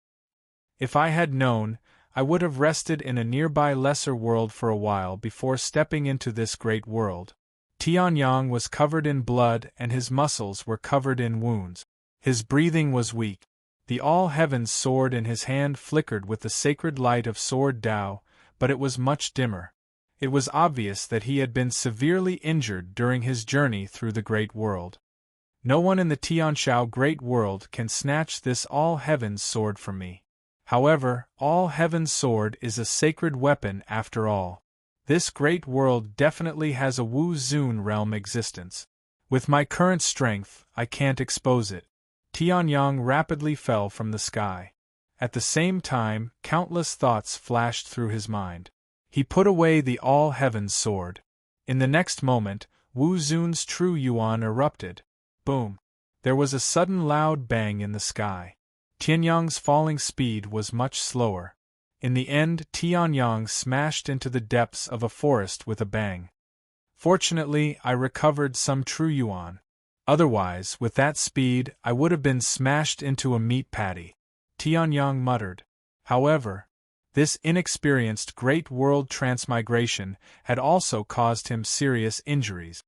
If I had known, I would have rested in a nearby lesser world for a while before stepping into this great world. Tianyang was covered in blood and his muscles were covered in wounds. His breathing was weak. The All-Heaven's sword in his hand flickered with the sacred light of Sword Tao, but it was much dimmer. It was obvious that he had been severely injured during his journey through the Great World. No one in the Tianshao Great World can snatch this All-Heaven's sword from me. However, All-Heaven's sword is a sacred weapon after all. This great world definitely has a Wu Zun realm existence. With my current strength, I can't expose it. Tianyang rapidly fell from the sky. At the same time, countless thoughts flashed through his mind. He put away the All-Heaven's sword. In the next moment, Wu Zun's true yuan erupted. Boom! There was a sudden loud bang in the sky. Tianyang's falling speed was much slower. In the end, Tianyang smashed into the depths of a forest with a bang. Fortunately, I recovered some true yuan. Otherwise, with that speed, I would have been smashed into a meat patty. Tianyang muttered. However, this inexperienced great world transmigration had also caused him serious injuries.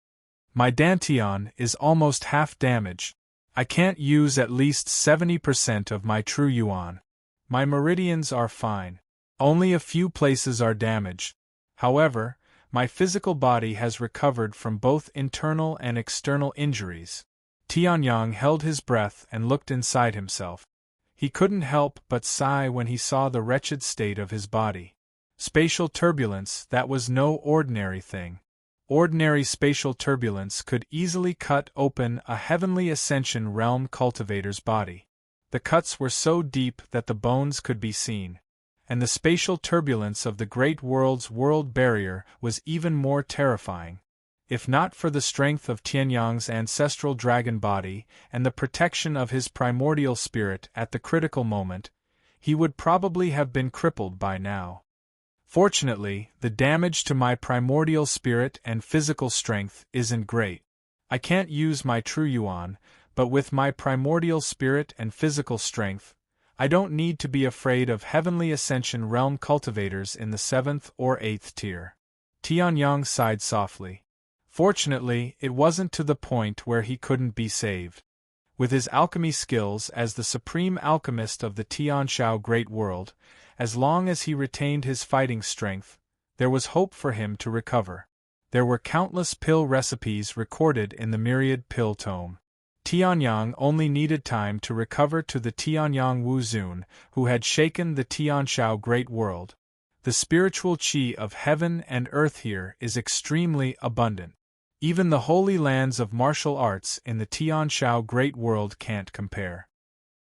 My dantian is almost half damaged. I can't use at least 70% of my true yuan. My meridians are fine. Only a few places are damaged. However, my physical body has recovered from both internal and external injuries. Tianyang held his breath and looked inside himself. He couldn't help but sigh when he saw the wretched state of his body. Spatial turbulence, that was no ordinary thing. Ordinary spatial turbulence could easily cut open a heavenly ascension realm cultivator's body. The cuts were so deep that the bones could be seen. And the spatial turbulence of the great world's world barrier was even more terrifying. If not for the strength of Tianyang's ancestral dragon body and the protection of his primordial spirit at the critical moment, he would probably have been crippled by now. Fortunately, the damage to my primordial spirit and physical strength isn't great. I can't use my true yuan, but with my primordial spirit and physical strength, I don't need to be afraid of heavenly ascension realm cultivators in the 7th or 8th tier. Tianyang sighed softly. Fortunately, it wasn't to the point where he couldn't be saved. With his alchemy skills as the supreme alchemist of the Tianshao Great World, as long as he retained his fighting strength, there was hope for him to recover. There were countless pill recipes recorded in the myriad pill tome. Tianyang only needed time to recover to the Tianyang Wuzun, who had shaken the Tianshao Great World. The spiritual qi of heaven and earth here is extremely abundant. Even the holy lands of martial arts in the Tianshao Great World can't compare.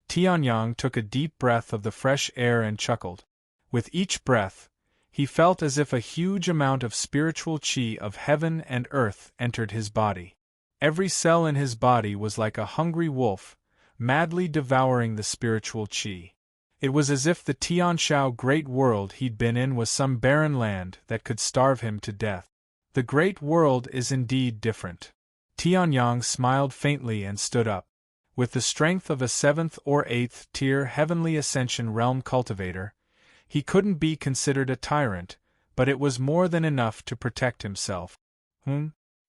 Tianyang took a deep breath of the fresh air and chuckled. With each breath, he felt as if a huge amount of spiritual qi of heaven and earth entered his body. Every cell in his body was like a hungry wolf, madly devouring the spiritual qi. It was as if the Tianshao Great World he'd been in was some barren land that could starve him to death. The Great World is indeed different. Tianyang smiled faintly and stood up. With the strength of a 7th or 8th tier heavenly ascension realm cultivator, he couldn't be considered a tyrant, but it was more than enough to protect himself.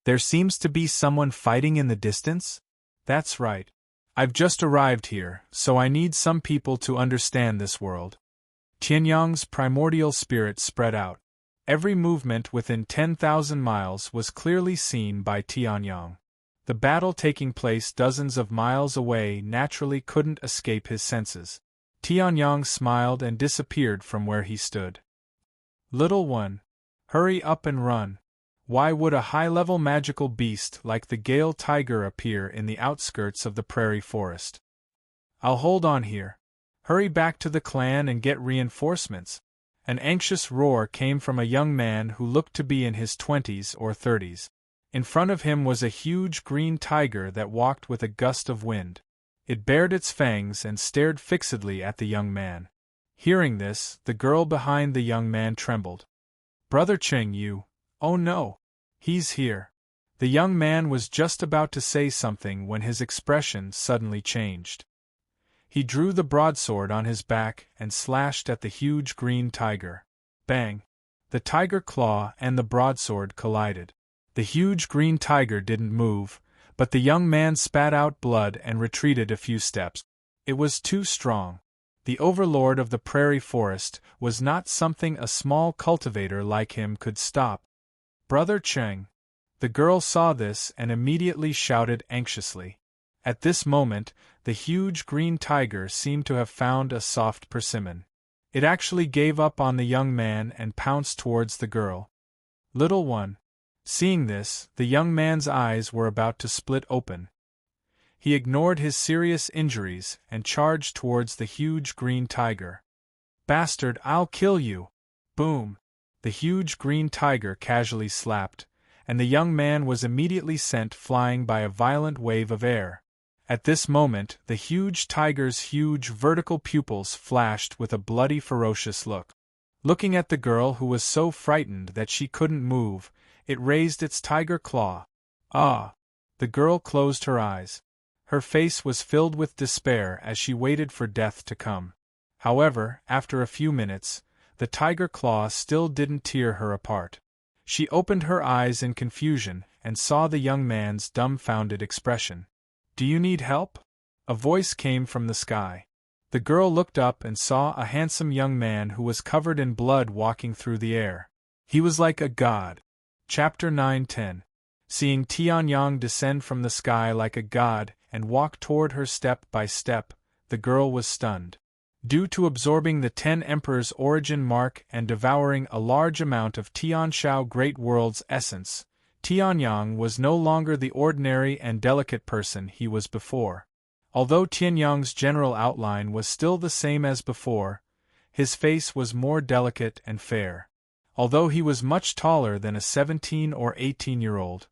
There seems to be someone fighting in the distance? That's right. I've just arrived here, so I need some people to understand this world. Tianyang's primordial spirit spread out. Every movement within 10,000 miles was clearly seen by Tianyang. The battle taking place dozens of miles away naturally couldn't escape his senses. Tianyang smiled and disappeared from where he stood. Little one, hurry up and run. Why would a high-level magical beast like the Gale Tiger appear in the outskirts of the prairie forest? I'll hold on here. Hurry back to the clan and get reinforcements. An anxious roar came from a young man who looked to be in his 20s or 30s. In front of him was a huge green tiger that walked with a gust of wind. It bared its fangs and stared fixedly at the young man. Hearing this, the girl behind the young man trembled. Brother Cheng Yu, oh no! He's here. The young man was just about to say something when his expression suddenly changed. He drew the broadsword on his back and slashed at the huge green tiger. Bang! The tiger claw and the broadsword collided. The huge green tiger didn't move, but the young man spat out blood and retreated a few steps. It was too strong. The overlord of the prairie forest was not something a small cultivator like him could stop. Brother Cheng. The girl saw this and immediately shouted anxiously. At this moment, the huge green tiger seemed to have found a soft persimmon. It actually gave up on the young man and pounced towards the girl. Little one. Seeing this, the young man's eyes were about to split open. He ignored his serious injuries and charged towards the huge green tiger. Bastard, I'll kill you! Boom! The huge green tiger casually slapped, and the young man was immediately sent flying by a violent wave of air. At this moment, the huge tiger's huge vertical pupils flashed with a bloody ferocious look. Looking at the girl who was so frightened that she couldn't move, it raised its tiger claw. Ah! The girl closed her eyes. Her face was filled with despair as she waited for death to come. However, after a few minutes, the tiger claw still didn't tear her apart. She opened her eyes in confusion and saw the young man's dumbfounded expression. Do you need help? A voice came from the sky. The girl looked up and saw a handsome young man who was covered in blood walking through the air. He was like a god. Chapter 9-10. Seeing Tianyang descend from the sky like a god and walk toward her step by step, the girl was stunned. Due to absorbing the 10 Emperor's origin mark and devouring a large amount of Tianshao Great World's essence, Tianyang was no longer the ordinary and delicate person he was before. Although Tianyang's general outline was still the same as before, his face was more delicate and fair. Although he was much taller than a 17 or 18-year-old,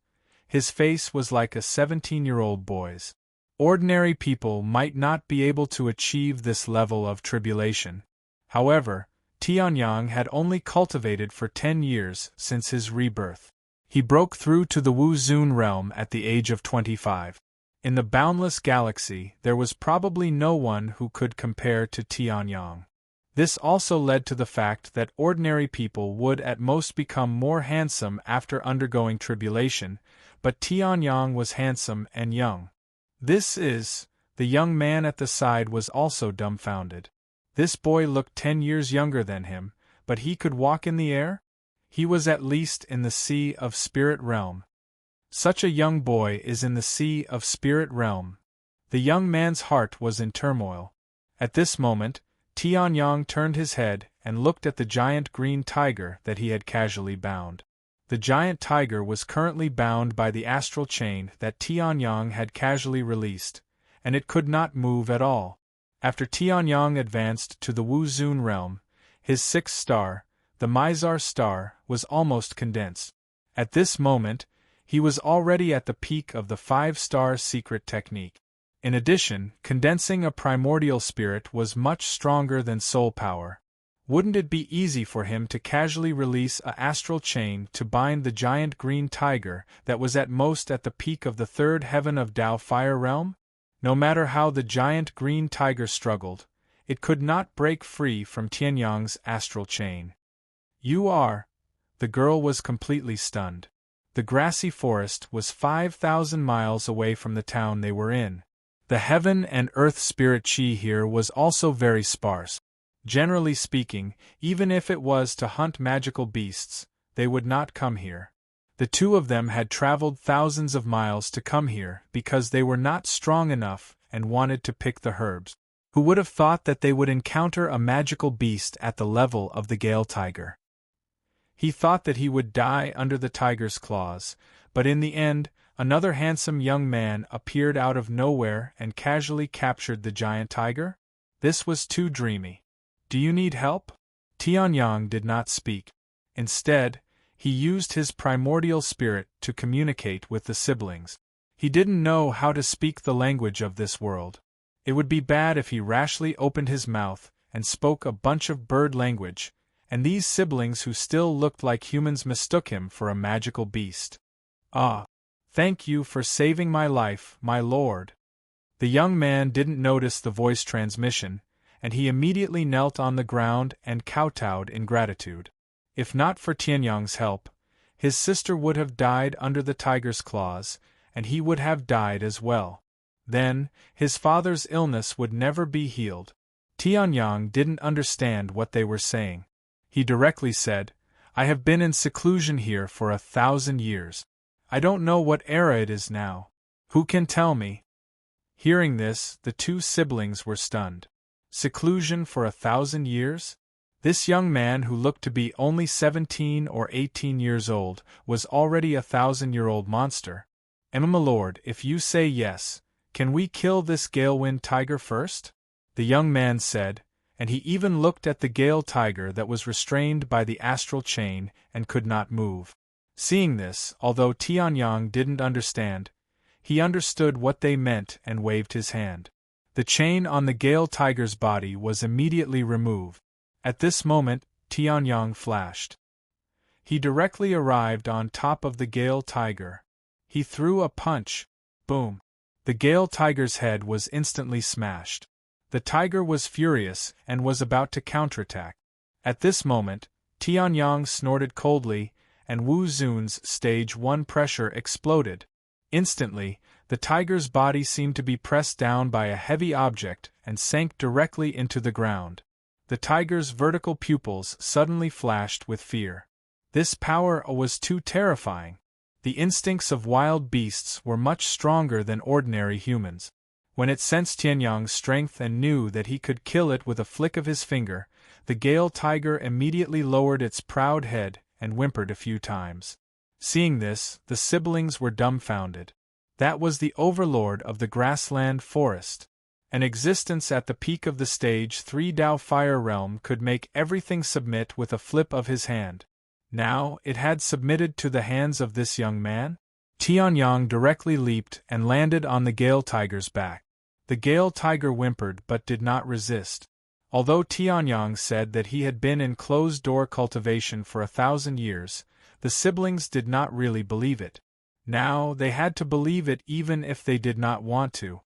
his face was like a 17-year-old boy's. Ordinary people might not be able to achieve this level of tribulation. However, Tianyang had only cultivated for 10 years since his rebirth. He broke through to the Wu Zun realm at the age of 25. In the boundless galaxy, there was probably no one who could compare to Tianyang. This also led to the fact that ordinary people would at most become more handsome after undergoing tribulation, but Tianyang was handsome and young. The young man at the side was also dumbfounded. This boy looked 10 years younger than him, but he could walk in the air? He was at least in the Sea of Spirit Realm. Such a young boy is in the Sea of Spirit Realm. The young man's heart was in turmoil. At this moment, Tianyang turned his head and looked at the giant green tiger that he had casually bound. The giant tiger was currently bound by the astral chain that Tianyang had casually released, and it could not move at all. After Tianyang advanced to the Wu Zun realm, his sixth star, the Mizar star, was almost condensed. At this moment, he was already at the peak of the 5-star secret technique. In addition, condensing a primordial spirit was much stronger than soul power. Wouldn't it be easy for him to casually release a astral chain to bind the giant green tiger that was at most at the peak of the 3rd heaven of Dao Fire Realm? No matter how the giant green tiger struggled, it could not break free from Tianyang's astral chain. The girl was completely stunned. The grassy forest was 5,000 miles away from the town they were in. The heaven and earth spirit chi here was also very sparse. Generally speaking, even if it was to hunt magical beasts, they would not come here. The two of them had traveled thousands of miles to come here because they were not strong enough and wanted to pick the herbs. Who would have thought that they would encounter a magical beast at the level of the Gale Tiger? He thought that he would die under the tiger's claws, but in the end, another handsome young man appeared out of nowhere and casually captured the giant tiger? This was too dreamy. Do you need help? Tianyang did not speak. Instead, he used his primordial spirit to communicate with the siblings. He didn't know how to speak the language of this world. It would be bad if he rashly opened his mouth and spoke a bunch of bird language, and these siblings who still looked like humans mistook him for a magical beast. Ah! Thank you for saving my life, my lord. The young man didn't notice the voice transmission, and he immediately knelt on the ground and kowtowed in gratitude. If not for Tianyang's help, his sister would have died under the tiger's claws, and he would have died as well. Then, his father's illness would never be healed. Tianyang didn't understand what they were saying. He directly said, "I have been in seclusion here for 1,000 years. I don't know what era it is now. Who can tell me?" Hearing this, the two siblings were stunned. Seclusion for 1,000 years? This young man, who looked to be only 17 or 18 years old, was already a 1,000-year-old monster. "My lord, if you say yes, can we kill this Galewind tiger first?" the young man said, and he even looked at the Gale tiger that was restrained by the astral chain and could not move. Seeing this, although Tianyang didn't understand, he understood what they meant and waved his hand. The chain on the Gale tiger's body was immediately removed. At this moment, Tianyang flashed. He directly arrived on top of the Gale tiger. He threw a punch. Boom! The Gale tiger's head was instantly smashed. The tiger was furious and was about to counterattack. At this moment, Tianyang snorted coldly, and Wu Zun's stage 1 pressure exploded. Instantly, the tiger's body seemed to be pressed down by a heavy object and sank directly into the ground. The tiger's vertical pupils suddenly flashed with fear. This power was too terrifying. The instincts of wild beasts were much stronger than ordinary humans. When it sensed Tianyang's strength and knew that he could kill it with a flick of his finger, the Gale tiger immediately lowered its proud head and whimpered a few times. Seeing this, the siblings were dumbfounded. That was the overlord of the grassland forest. An existence at the peak of the stage 3 Dao Fire Realm could make everything submit with a flip of his hand. Now, it had submitted to the hands of this young man? Tianyang directly leaped and landed on the Gale tiger's back. The Gale tiger whimpered but did not resist. Although Tianyang said that he had been in closed-door cultivation for 1,000 years, the siblings did not really believe it. Now, they had to believe it even if they did not want to.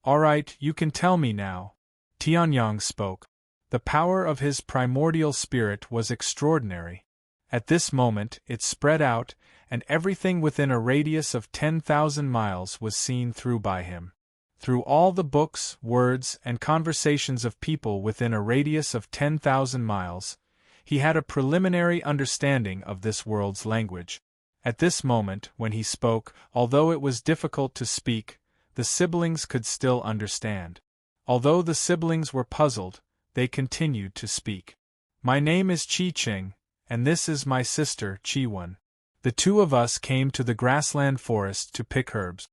"All right, you can tell me now." Tianyang spoke. The power of his primordial spirit was extraordinary. At this moment, it spread out, and everything within a radius of 10,000 miles was seen through by him. Through all the books, words, and conversations of people within a radius of 10,000 miles, he had a preliminary understanding of this world's language. At this moment, when he spoke, although it was difficult to speak, the siblings could still understand. Although the siblings were puzzled, they continued to speak. "My name is Chi-Ching, and this is my sister, Chi-Wen. The two of us came to the grassland forest to pick herbs."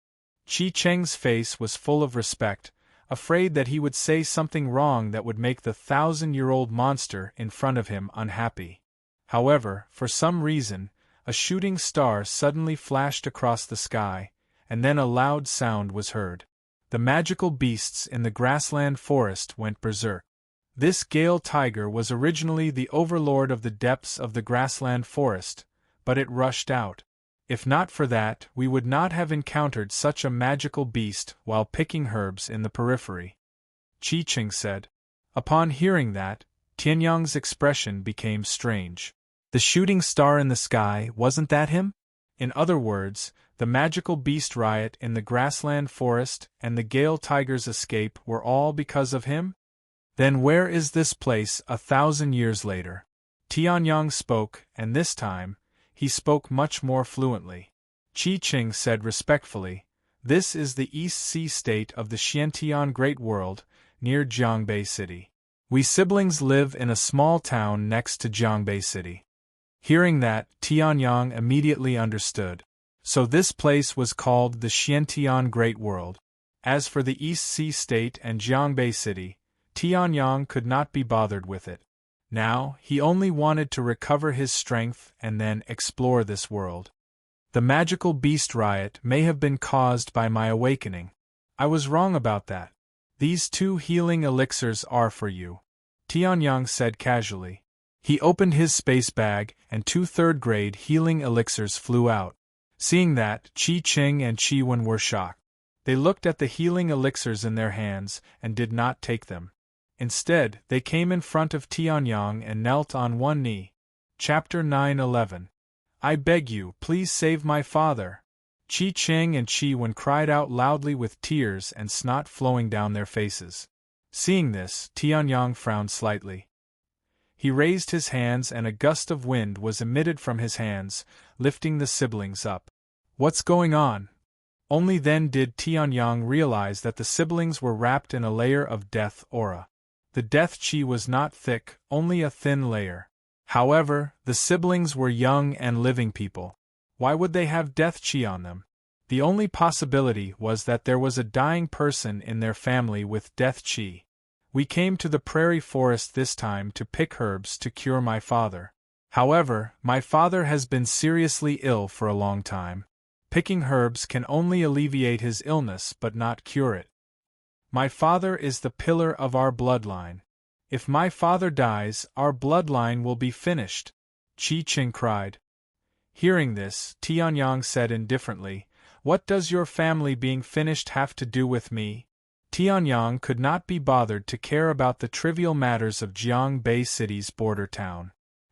Chi-Cheng's face was full of respect, afraid that he would say something wrong that would make the 1,000-year-old monster in front of him unhappy. However, for some reason, a shooting star suddenly flashed across the sky, and then a loud sound was heard. The magical beasts in the grassland forest went berserk. This Gale tiger was originally the overlord of the depths of the grassland forest, but it rushed out. If not for that, we would not have encountered such a magical beast while picking herbs in the periphery. Chi-Ching said. Upon hearing that, Tianyang's expression became strange. The shooting star in the sky, wasn't that him? In other words, the magical beast riot in the grassland forest and the Gale tiger's escape were all because of him? Then where is this place 1,000 years later? Tianyang spoke, and this time, he spoke much more fluently. Chi-Ching said respectfully, "This is the East Sea state of the Xiantian Great World, near Jiangbei City. We siblings live in a small town next to Jiangbei City." Hearing that, Tianyang immediately understood. So this place was called the Xiantian Great World. As for the East Sea state and Jiangbei City, Tianyang could not be bothered with it. Now, he only wanted to recover his strength and then explore this world. The magical beast riot may have been caused by my awakening. I was wrong about that. These 2 healing elixirs are for you, Tianyang said casually. He opened his space bag, and 2 third-grade healing elixirs flew out. Seeing that, Chi-Ching and Chi-Wen were shocked. They looked at the healing elixirs in their hands and did not take them. Instead, they came in front of Tianyang and knelt on one knee. Chapter 9:11. I beg you, please save my father. Chi-Ching and Chi-Wen cried out loudly with tears and snot flowing down their faces. Seeing this, Tianyang frowned slightly. He raised his hands and a gust of wind was emitted from his hands, lifting the siblings up. What's going on? Only then did Tianyang realize that the siblings were wrapped in a layer of death aura. The death chi was not thick, only a thin layer. However, the siblings were young and living people. Why would they have death chi on them? The only possibility was that there was a dying person in their family with death chi. We came to the prairie forest this time to pick herbs to cure my father. However, my father has been seriously ill for a long time. Picking herbs can only alleviate his illness but not cure it. My father is the pillar of our bloodline. If my father dies, our bloodline will be finished, Chi-Ching cried. Hearing this, Tianyang said indifferently, What does your family being finished have to do with me? Tianyang could not be bothered to care about the trivial matters of Jiangbei City's border town.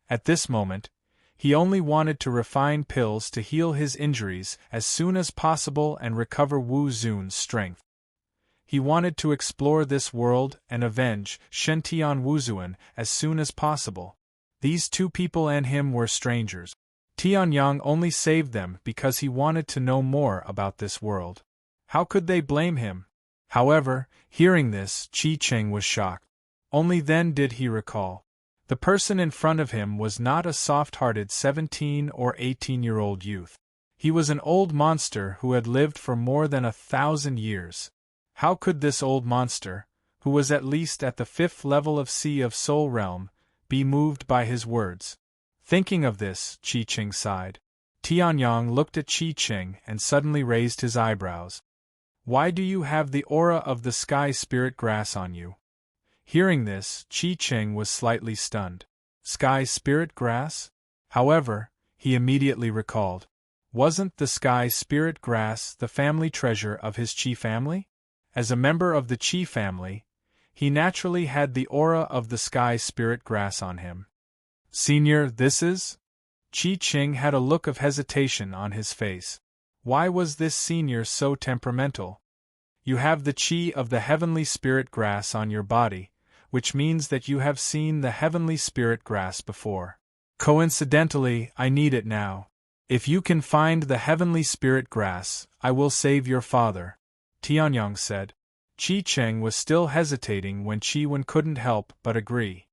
At this moment, he only wanted to refine pills to heal his injuries as soon as possible and recover Wu Zun's strength. He wanted to explore this world and avenge Shentian Wuzhuan as soon as possible. These 2 people and him were strangers. Tianyang only saved them because he wanted to know more about this world. How could they blame him? However, hearing this, Chi Cheng was shocked. Only then did he recall. The person in front of him was not a soft-hearted 17 or 18-year-old youth. He was an old monster who had lived for more than 1,000 years. How could this old monster, who was at least at the 5th level of Sea of Soul Realm, be moved by his words? Thinking of this, Chi Cheng sighed. Tianyang looked at Chi Cheng and suddenly raised his eyebrows. Why do you have the aura of the sky spirit grass on you? Hearing this, Chi Cheng was slightly stunned. Sky spirit grass? However, he immediately recalled. Wasn't the sky spirit grass the family treasure of his Chi family? As a member of the Chi family, he naturally had the aura of the sky spirit grass on him. Senior, this is? Chi Cheng had a look of hesitation on his face. Why was this senior so temperamental? You have the Chi of the heavenly spirit grass on your body, which means that you have seen the heavenly spirit grass before. Coincidentally, I need it now. If you can find the heavenly spirit grass, I will save your father, Tianyang said. Chi Cheng was still hesitating when Chi Wen couldn't help but agree.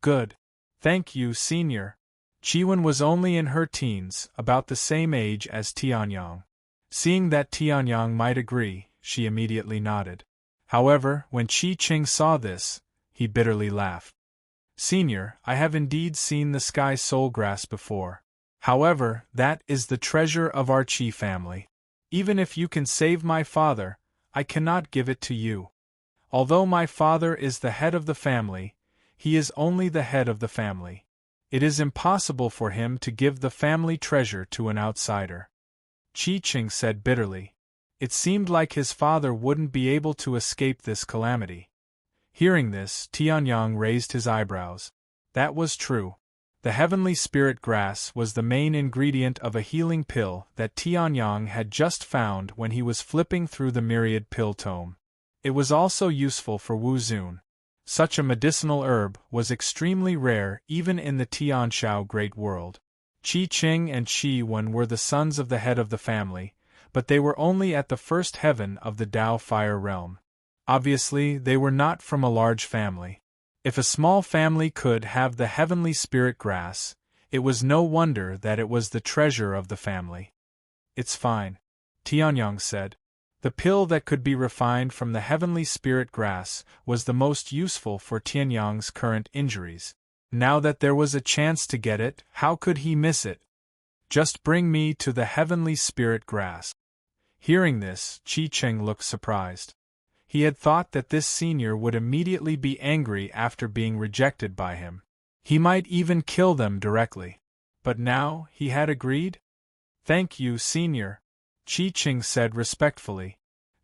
Good. Thank you, senior. Chi Wen was only in her teens, about the same age as Tianyang. Seeing that Tianyang might agree, she immediately nodded. However, when Chi Cheng saw this, he bitterly laughed. Senior, I have indeed seen the sky soul grass before. However, that is the treasure of our Chi family. Even if you can save my father, I cannot give it to you. Although my father is the head of the family, he is only the head of the family. It is impossible for him to give the family treasure to an outsider. Chi Cheng said bitterly. It seemed like his father wouldn't be able to escape this calamity. Hearing this, Tianyang raised his eyebrows. That was true. The heavenly spirit grass was the main ingredient of a healing pill that Tianyang had just found when he was flipping through the myriad pill tome. It was also useful for Wu Zun. Such a medicinal herb was extremely rare even in the Tianshao Great World. Chi Cheng and Chi Wen were the sons of the head of the family, but they were only at the first heaven of the Dao Fire Realm. Obviously, they were not from a large family. If a small family could have the heavenly spirit grass, it was no wonder that it was the treasure of the family. It's fine, Tianyang said. The pill that could be refined from the heavenly spirit grass was the most useful for Tianyang's current injuries. Now that there was a chance to get it, how could he miss it? Just bring me to the heavenly spirit grass. Hearing this, Chi Cheng looked surprised. He had thought that this senior would immediately be angry after being rejected by him. He might even kill them directly. But now, he had agreed? Thank you, senior, Chi Cheng said respectfully.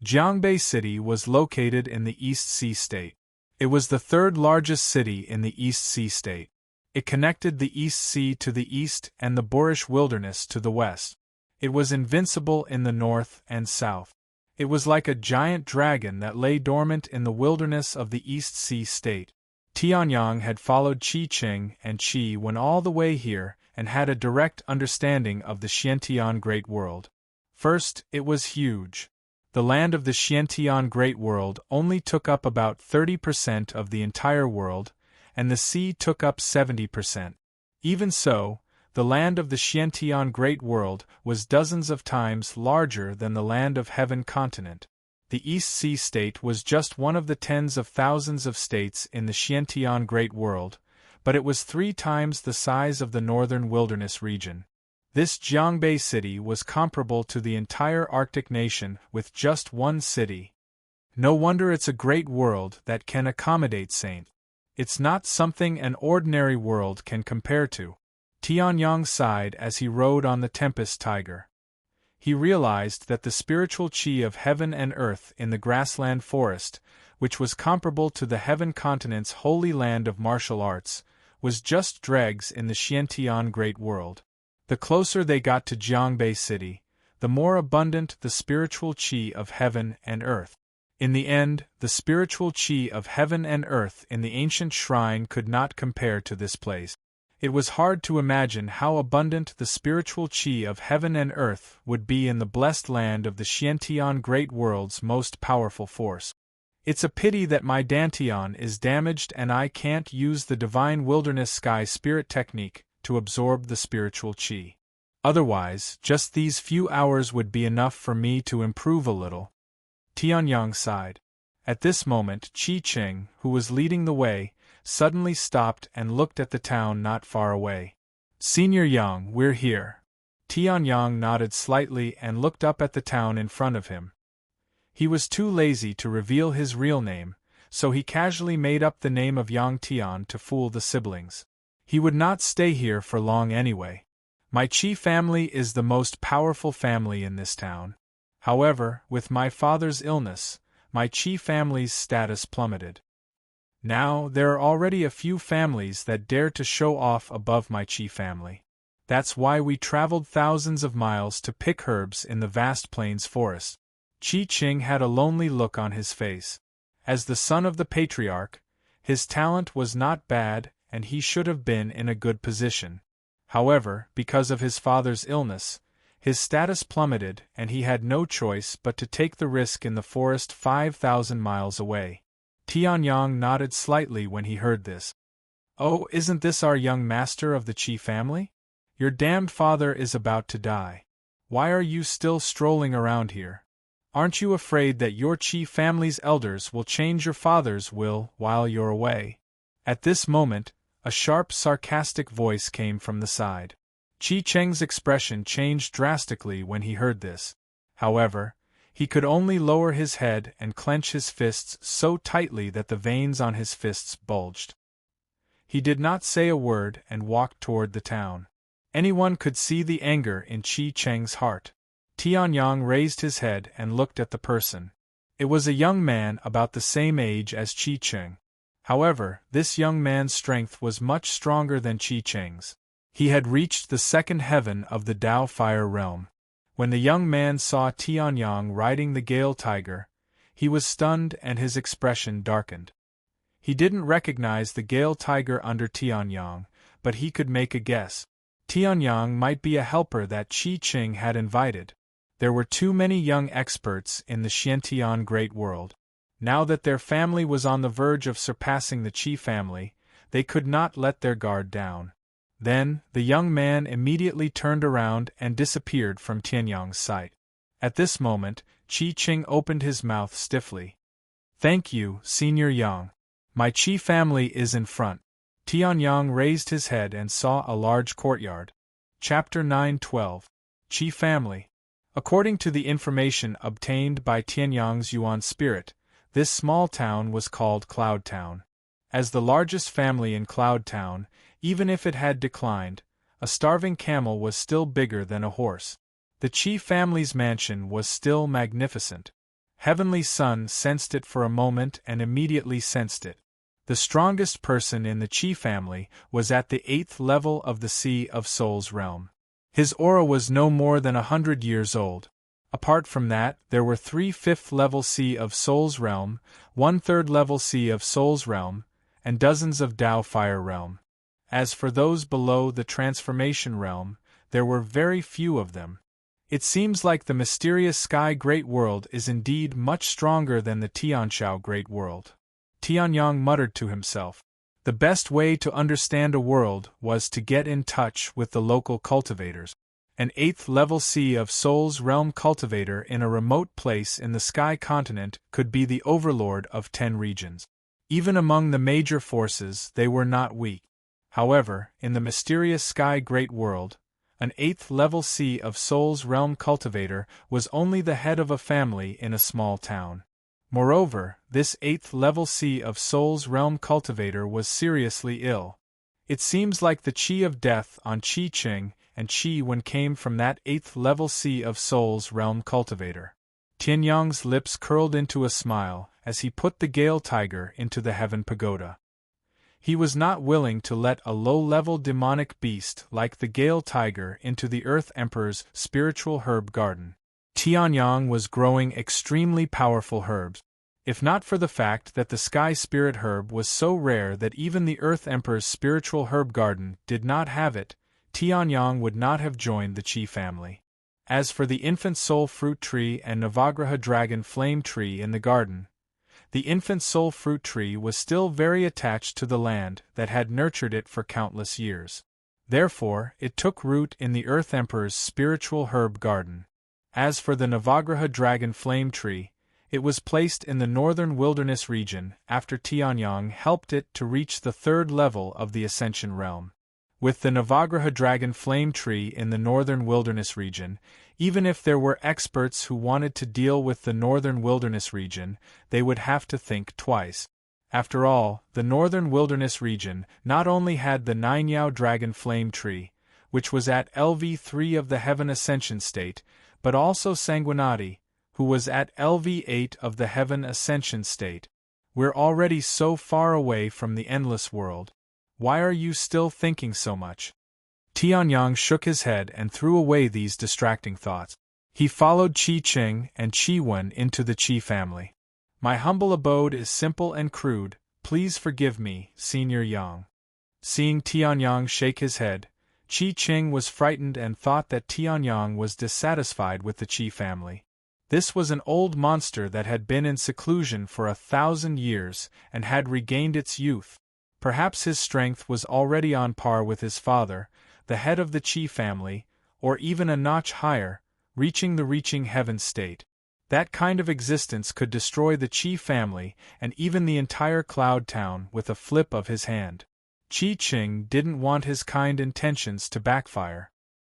Jiangbei City was located in the East Sea State. It was the third largest city in the East Sea State. It connected the East Sea to the east and the Borish Wilderness to the west. It was invincible in the north and south. It was like a giant dragon that lay dormant in the wilderness of the East Sea State. Tianyang had followed Chi Cheng and Chi Wen all the way here and had a direct understanding of the Xiantian Great World. First, it was huge. The land of the Xiantian Great World only took up about 30% of the entire world, and the sea took up 70%. Even so, the land of the Xiantian Great World was dozens of times larger than the land of Heaven continent. The East Sea State was just one of the tens of thousands of states in the Xiantian Great World, but it was 3 times the size of the northern wilderness region. This Jiangbei city was comparable to the entire Arctic nation with just one city. No wonder it's a great world that can accommodate Saint. It's not something an ordinary world can compare to. Tianyang sighed as he rode on the Tempest Tiger. He realized that the spiritual chi of heaven and earth in the grassland forest, which was comparable to the Heaven continent's holy land of martial arts, was just dregs in the Xiantian Great World. The closer they got to Jiangbei City, the more abundant the spiritual chi of heaven and earth. In the end, the spiritual chi of heaven and earth in the ancient shrine could not compare to this place. It was hard to imagine how abundant the spiritual chi of heaven and earth would be in the blessed land of the Xiantian Great World's most powerful force. It's a pity that my Dantian is damaged and I can't use the Divine Wilderness Sky Spirit technique to absorb the spiritual chi. Otherwise, just these few hours would be enough for me to improve a little. Tianyang sighed. At this moment, Qi Qing, who was leading the way, suddenly stopped and looked at the town not far away. Senior Yang, we're here. Tianyang nodded slightly and looked up at the town in front of him. He was too lazy to reveal his real name, so he casually made up the name of Yang Tian to fool the siblings. He would not stay here for long anyway. My Qi family is the most powerful family in this town. However, with my father's illness, my Qi family's status plummeted. Now, there are already a few families that dare to show off above my Qi family. That's why we traveled thousands of miles to pick herbs in the vast plains forest. Qi Qing had a lonely look on his face. As the son of the patriarch, his talent was not bad and he should have been in a good position. However, because of his father's illness, his status plummeted and he had no choice but to take the risk in the forest 5,000 miles away. Tianyang nodded slightly when he heard this. Oh, isn't this our young master of the Qi family? Your damned father is about to die. Why are you still strolling around here? Aren't you afraid that your Qi family's elders will change your father's will while you're away? At this moment, a sharp, sarcastic voice came from the side. Qi Cheng's expression changed drastically when he heard this. However, he could only lower his head and clench his fists so tightly that the veins on his fists bulged. He did not say a word and walked toward the town. Anyone could see the anger in Qi Cheng's heart. Tianyang raised his head and looked at the person. It was a young man about the same age as Qi Cheng. However, this young man's strength was much stronger than Qi Cheng's. He had reached the second heaven of the Dao Fire realm. When the young man saw Tianyang riding the Gale Tiger, he was stunned and his expression darkened. He didn't recognize the Gale Tiger under Tianyang, but he could make a guess. Tianyang might be a helper that Qi Qing had invited. There were too many young experts in the Xiantian Great World. Now that their family was on the verge of surpassing the Qi family, they could not let their guard down. Then, the young man immediately turned around and disappeared from Tianyang's sight. At this moment, Qi Qing opened his mouth stiffly. Thank you, Senior Yang. My Qi family is in front. Tianyang raised his head and saw a large courtyard. Chapter 9:12. Qi Family. According to the information obtained by Tianyang's Yuan spirit, this small town was called Cloud Town. As the largest family in Cloud Town, even if it had declined, a starving camel was still bigger than a horse. The Qi family's mansion was still magnificent. Heavenly Sun sensed it for a moment and immediately sensed it. The strongest person in the Qi family was at the 8th level of the Sea of Souls realm. His aura was no more than 100 years old. Apart from that, there were 3 5th-level Sea of Souls realm, 1 3rd-level Sea of Souls realm, and dozens of Dao Fire realm. As for those below the Transformation realm, there were very few of them. It seems like the mysterious Sky Great World is indeed much stronger than the Tianshao Great World. Tianyang muttered to himself. The best way to understand a world was to get in touch with the local cultivators. An 8th-level Sea of Souls realm cultivator in a remote place in the Sky Continent could be the overlord of 10 regions. Even among the major forces, they were not weak. However, in the mysterious Sky Great World, an 8th-level Sea of Souls realm cultivator was only the head of a family in a small town. Moreover, this 8th-level Sea of Souls realm cultivator was seriously ill. It seems like the Qi of Death on Qi Qing and Qi Wen came from that 8th-level Sea of Souls realm cultivator. Tianyang's lips curled into a smile as he put the Gale Tiger into the Heaven Pagoda. He was not willing to let a low-level demonic beast like the Gale Tiger into the Earth Emperor's spiritual herb garden. Tianyang was growing extremely powerful herbs. If not for the fact that the sky spirit herb was so rare that even the Earth Emperor's spiritual herb garden did not have it, Tianyang would not have joined the Qi family. As for the infant soul fruit tree and Navagraha dragon flame tree in the garden, the infant soul fruit tree was still very attached to the land that had nurtured it for countless years. Therefore, it took root in the Earth Emperor's spiritual herb garden. As for the Navagraha dragon flame tree, it was placed in the northern wilderness region after Tianyang helped it to reach the third level of the Ascension realm. With the Navagraha dragon flame tree in the northern wilderness region, even if there were experts who wanted to deal with the northern wilderness region, they would have to think twice. After all, the northern wilderness region not only had the Ninyao dragon flame tree, which was at LV3 of the Heaven Ascension state, but also Sanguinati, who was at LV8 of the Heaven Ascension state. We're already so far away from the endless world. Why are you still thinking so much? Tianyang shook his head and threw away these distracting thoughts. He followed Qi Qing and Qi Wen into the Qi family. My humble abode is simple and crude, please forgive me, Senior Yang. Seeing Tianyang shake his head, Qi Qing was frightened and thought that Tianyang was dissatisfied with the Qi family. This was an old monster that had been in seclusion for 1,000 years and had regained its youth. Perhaps his strength was already on par with his father, the head of the Qi family, or even a notch higher, reaching the reaching heaven state. That kind of existence could destroy the Qi family and even the entire Cloud Town with a flip of his hand. Qi Qing didn't want his kind intentions to backfire.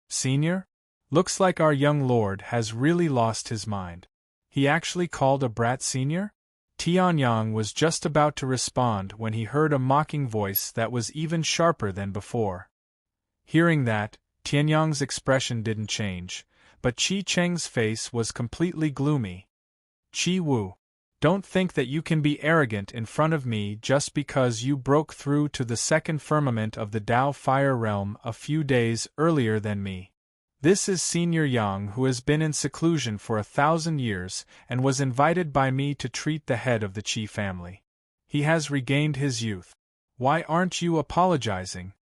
Senior? Looks like our young lord has really lost his mind. He actually called a brat senior? Tianyang was just about to respond when he heard a mocking voice that was even sharper than before. Hearing that, Tianyang's expression didn't change, but Qi Cheng's face was completely gloomy. Qi Wu, don't think that you can be arrogant in front of me just because you broke through to the second firmament of the Dao Fire realm a few days earlier than me. This is Senior Yang, who has been in seclusion for 1,000 years and was invited by me to treat the head of the Qi family. He has regained his youth. Why aren't you apologizing?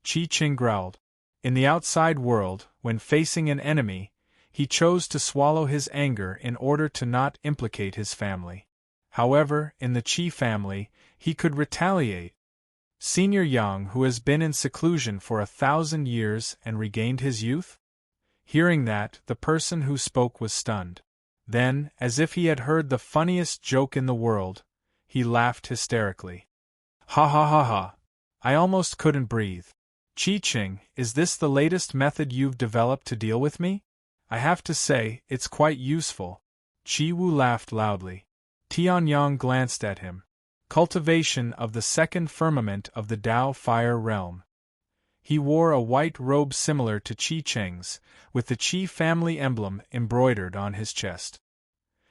Qi Qing growled. In the outside world, when facing an enemy, he chose to swallow his anger in order to not implicate his family. However, in the Qi family, he could retaliate. Senior Yang, who has been in seclusion for 1,000 years and regained his youth? Hearing that, the person who spoke was stunned. Then, as if he had heard the funniest joke in the world, he laughed hysterically. Ha ha ha ha! I almost couldn't breathe. Qi Qing, is this the latest method you've developed to deal with me? I have to say, it's quite useful. Qi Wu laughed loudly. Tianyang glanced at him. Cultivation of the second firmament of the Dao Fire realm. He wore a white robe similar to Qi Cheng's, with the Qi family emblem embroidered on his chest.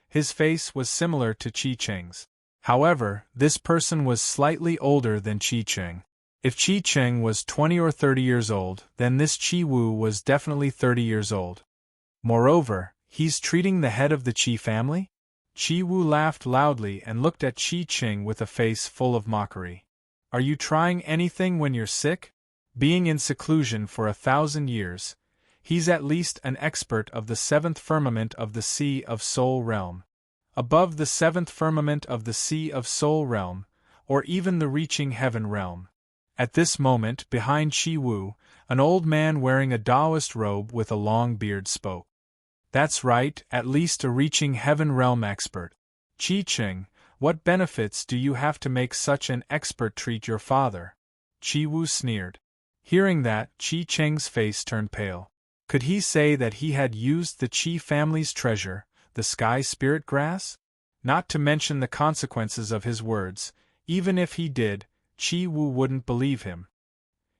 His face was similar to Qi Cheng's. However, this person was slightly older than Qi Qing. If Qi Qing was 20 or 30 years old, then this Qi Wu was definitely 30 years old. Moreover, he's treating the head of the Qi family? Qi Wu laughed loudly and looked at Qi Qing with a face full of mockery. Are you trying anything when you're sick? Being in seclusion for 1,000 years, he's at least an expert of the seventh firmament of the Sea of Soul realm. Above the seventh firmament of the Sea of Soul realm, or even the reaching heaven realm. At this moment, behind Qi Wu, an old man wearing a Taoist robe with a long beard spoke. That's right, at least a reaching heaven realm expert. Qi Qing, what benefits do you have to make such an expert treat your father? Qi Wu sneered. Hearing that, Qi Cheng's face turned pale. Could he say that he had used the Qi family's treasure, the sky spirit grass? Not to mention the consequences of his words, even if he did, Qi Wu wouldn't believe him.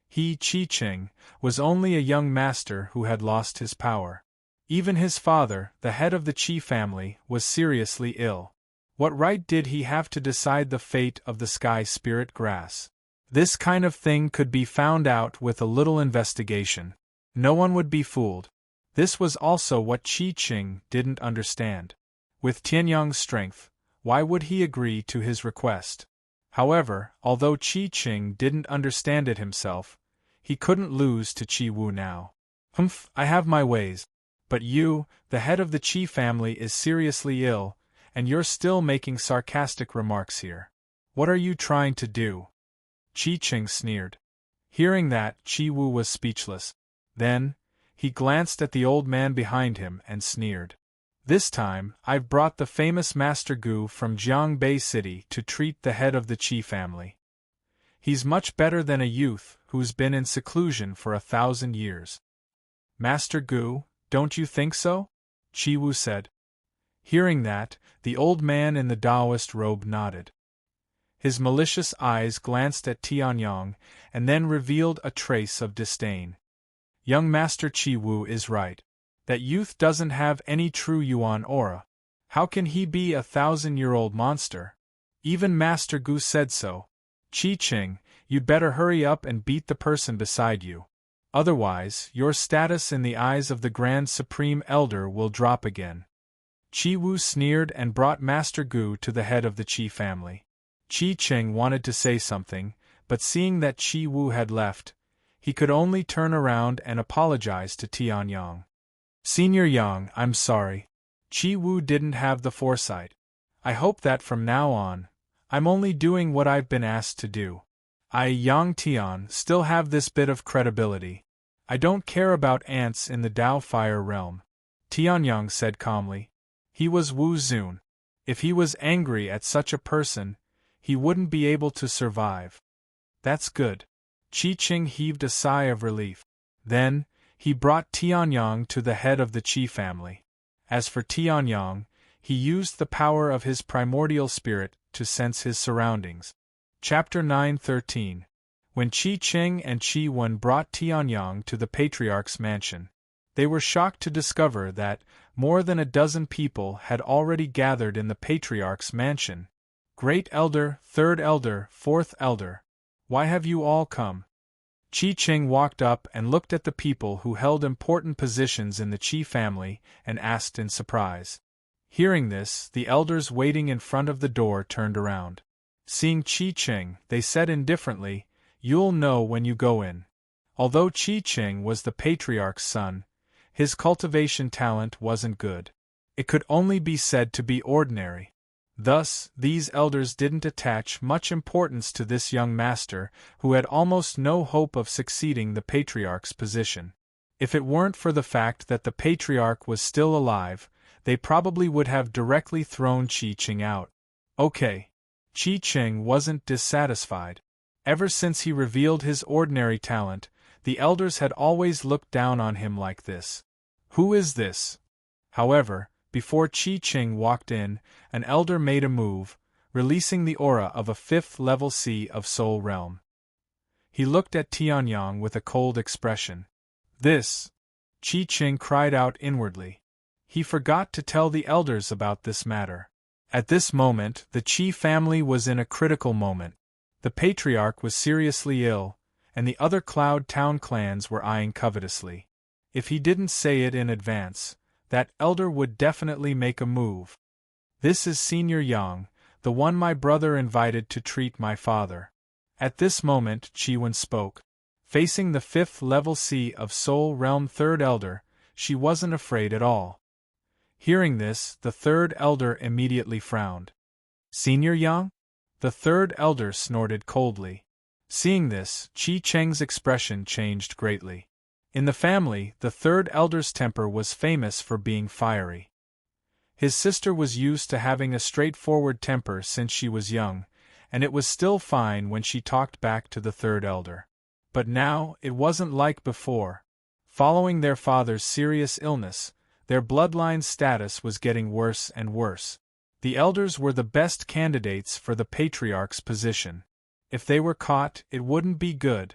He, Qi Qing, was only a young master who had lost his power. Even his father, the head of the Qi family, was seriously ill. What right did he have to decide the fate of the sky spirit grass? This kind of thing could be found out with a little investigation. No one would be fooled. This was also what Qi Qing didn't understand. With Tianyang's strength, Why would he agree to his request? However, although Qi Qing didn't understand it himself, he couldn't lose to Qi Wu now. I have my ways. But you, the head of the Qi family, is seriously ill, and you're still making sarcastic remarks here. What are you trying to do? Qi Qing sneered. Hearing that, Qi Wu was speechless. Then, he glanced at the old man behind him and sneered. This time, I've brought the famous Master Gu from Jiangbei City to treat the head of the Qi family. He's much better than a youth who's been in seclusion for 1,000 years. Master Gu, don't you think so? Qi Wu said. Hearing that, the old man in the Taoist robe nodded. His malicious eyes glanced at Tianyong and then revealed a trace of disdain. Young Master Qi Wu is right. That youth doesn't have any true Yuan aura. How can he be a 1,000-year-old monster? Even Master Gu said so. Qi Qing, you'd better hurry up and beat the person beside you. Otherwise, your status in the eyes of the Grand Supreme Elder will drop again. Qi Wu sneered and brought Master Gu to the head of the Qi family. Qi Qing wanted to say something, but seeing that Qi Wu had left, he could only turn around and apologize to Tianyong. Senior Yang, I'm sorry. Qi Wu didn't have the foresight. I hope that from now on, I'm only doing what I've been asked to do. I, Yang Tian, still have this bit of credibility. I don't care about ants in the Dao Fire realm. Tianyong said calmly. He was Wu Zun. If he was angry at such a person, he wouldn't be able to survive. That's good. Qi Qing heaved a sigh of relief. Then, he brought Tianyong to the head of the Qi family. As for Tianyong, he used the power of his primordial spirit to sense his surroundings. Chapter 9:13. When Qi Qing and Qi Wen brought Tianyong to the Patriarch's mansion, they were shocked to discover that more than a dozen people had already gathered in the Patriarch's mansion. Great Elder, Third Elder, Fourth Elder, why have you all come? Qi Qing walked up and looked at the people who held important positions in the Qi family and asked in surprise. Hearing this, the elders waiting in front of the door turned around. Seeing Qi Qing, they said indifferently, "You'll know when you go in." Although Qi Qing was the Patriarch's son, his cultivation talent wasn't good. It could only be said to be ordinary. Thus, these elders didn't attach much importance to this young master, who had almost no hope of succeeding the Patriarch's position. If it weren't for the fact that the Patriarch was still alive, they probably would have directly thrown Qi Qing out. Okay. Qi Qing wasn't dissatisfied. Ever since he revealed his ordinary talent, the elders had always looked down on him like this. Who is this? However, before Qi Qing walked in, an elder made a move, releasing the aura of a 5th-level Sea of Soul realm. He looked at Tianyong with a cold expression. This! Qi Qing cried out inwardly. He forgot to tell the elders about this matter. At this moment, the Qi family was in a critical moment. The Patriarch was seriously ill, and the other Cloud Town clans were eyeing covetously. If he didn't say it in advance, that elder would definitely make a move. This is Senior Yang, the one my brother invited to treat my father. At this moment, Qi Wen spoke. Facing the 5th-level Sea of Soul realm Third Elder, she wasn't afraid at all. Hearing this, the Third Elder immediately frowned. Senior Yang? The Third Elder snorted coldly. Seeing this, Qi Qing's expression changed greatly. In the family, the Third Elder's temper was famous for being fiery. His sister was used to having a straightforward temper since she was young, and it was still fine when she talked back to the Third Elder. But now, it wasn't like before. Following their father's serious illness, their bloodline's status was getting worse and worse. The elders were the best candidates for the Patriarch's position. If they were caught, it wouldn't be good.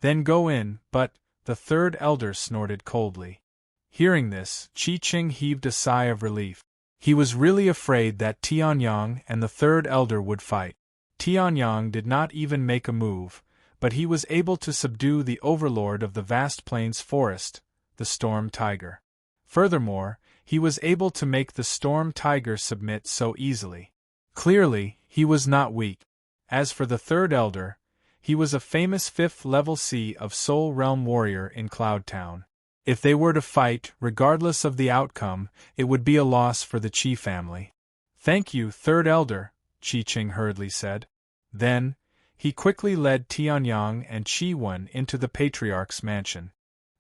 Then go in, but the Third Elder snorted coldly. Hearing this, Qi Qing heaved a sigh of relief. He was really afraid that Tianyong and the Third Elder would fight. Tianyong did not even make a move, but he was able to subdue the overlord of the vast plains forest, the Storm Tiger. Furthermore, he was able to make the Storm Tiger submit so easily. Clearly, he was not weak. As for the third elder, he was a famous 5th level C of Soul Realm warrior in Cloud Town. If they were to fight, regardless of the outcome, it would be a loss for the Qi family. "Thank you, third elder," Qi Qing hurriedly said. Then, he quickly led Tianyang and Qi Wen into the patriarch's mansion.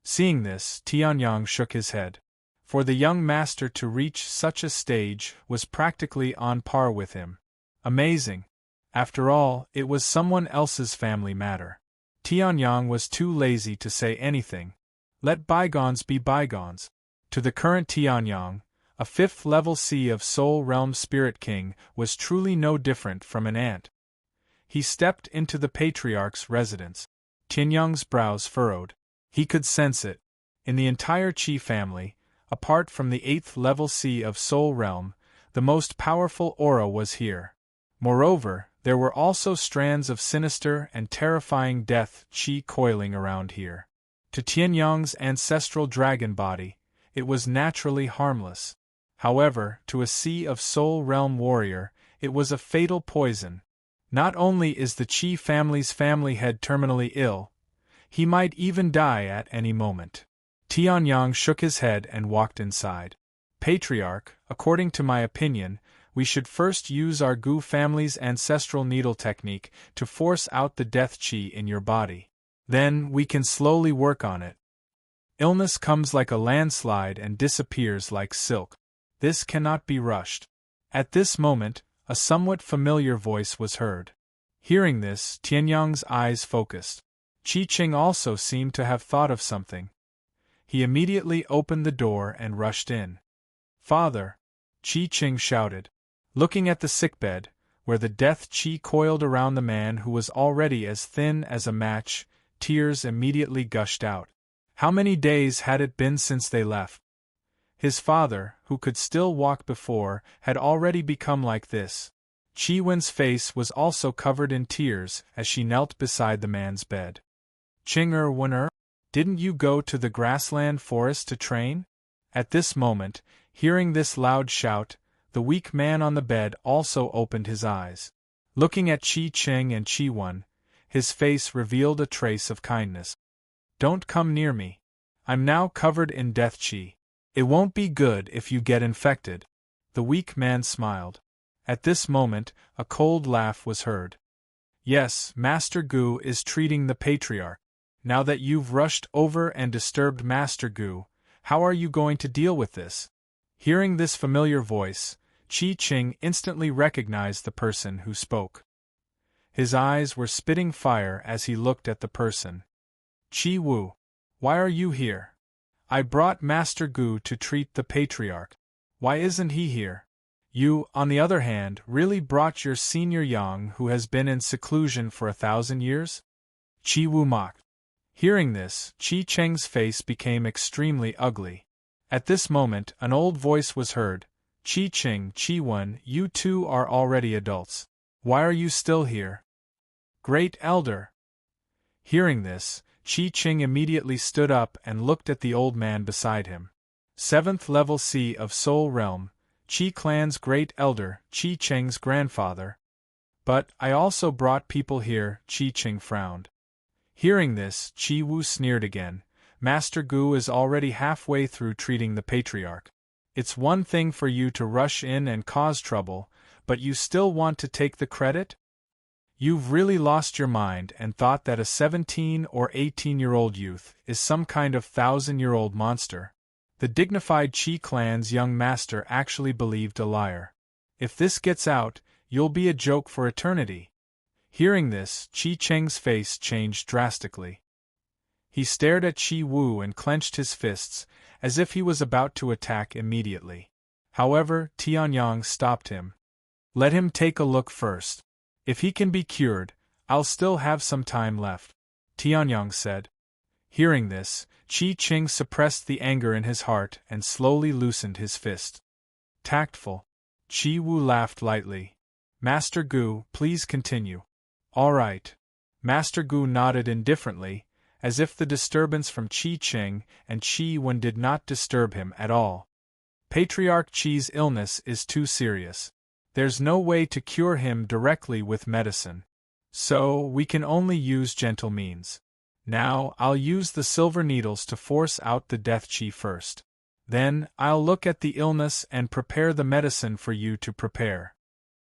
Seeing this, Tianyang shook his head. For the young master to reach such a stage was practically on par with him. Amazing. After all, it was someone else's family matter. Tianyang was too lazy to say anything. Let bygones be bygones. To the current Tianyang, a 5th level C of Soul Realm Spirit King was truly no different from an ant. He stepped into the patriarch's residence. Tianyang's brows furrowed. He could sense it. In the entire Qi family, apart from the 8th level C of Soul Realm, the most powerful aura was here. Moreover, there were also strands of sinister and terrifying death Qi coiling around here. To Tianyang's ancestral dragon body, it was naturally harmless. However, to a Sea of Soul Realm warrior, it was a fatal poison. Not only is the Qi family's family head terminally ill, he might even die at any moment. Tianyang shook his head and walked inside. Patriarch, according to my opinion, we should first use our Gu family's ancestral needle technique to force out the death Qi in your body. Then, we can slowly work on it. Illness comes like a landslide and disappears like silk. This cannot be rushed. At this moment, a somewhat familiar voice was heard. Hearing this, Tianyang's eyes focused. Qi Qing also seemed to have thought of something. He immediately opened the door and rushed in. "Father!" Qi Qing shouted. Looking at the sickbed, where the death Qi coiled around the man who was already as thin as a match, tears immediately gushed out. How many days had it been since they left? His father, who could still walk before, had already become like this. Qi Wen's face was also covered in tears as she knelt beside the man's bed. "Qing Wen, didn't you go to the grassland forest to train?" At this moment, hearing this loud shout, the weak man on the bed also opened his eyes. Looking at Qi Qing and Qi Wen, his face revealed a trace of kindness. "Don't come near me. I'm now covered in death Qi. It won't be good if you get infected." The weak man smiled. At this moment, a cold laugh was heard. "Yes, Master Gu is treating the patriarch. Now that you've rushed over and disturbed Master Gu, how are you going to deal with this?" Hearing this familiar voice, Qi Qing instantly recognized the person who spoke. His eyes were spitting fire as he looked at the person. "Qi Wu, why are you here? I brought Master Gu to treat the patriarch. Why isn't he here? You, on the other hand, really brought your senior Yang who has been in seclusion for 1,000 years?" Qi Wu mocked. Hearing this, Qi Cheng's face became extremely ugly. At this moment, an old voice was heard. "Qi Qing, Qi Wen, you two are already adults. Why are you still here?" "Great Elder!" Hearing this, Qi Qing immediately stood up and looked at the old man beside him. 7th level C of Soul Realm, Qi Clan's Great Elder, Qi Cheng's grandfather. "But I also brought people here," Qi Qing frowned. Hearing this, Qi Wu sneered again. "Master Gu is already halfway through treating the patriarch. It's one thing for you to rush in and cause trouble, but you still want to take the credit? You've really lost your mind and thought that a 17 or 18-year-old youth is some kind of 1,000-year-old monster." The dignified Qi clan's young master actually believed a liar. "If this gets out, you'll be a joke for eternity." Hearing this, Qi Cheng's face changed drastically. He stared at Qi Wu and clenched his fists, as if he was about to attack immediately. However, Tianyang stopped him. "Let him take a look first. If he can be cured, I'll still have some time left," Tianyang said. Hearing this, Qi Qing suppressed the anger in his heart and slowly loosened his fist. "Tactful." Qi Wu laughed lightly. "Master Gu, please continue." "All right." Master Gu nodded indifferently, as if the disturbance from Qi Qing and Qi Wen did not disturb him at all. "Patriarch Qi's illness is too serious. There's no way to cure him directly with medicine. So, we can only use gentle means. Now, I'll use the silver needles to force out the death chi first. Then, I'll look at the illness and prepare the medicine for you to prepare.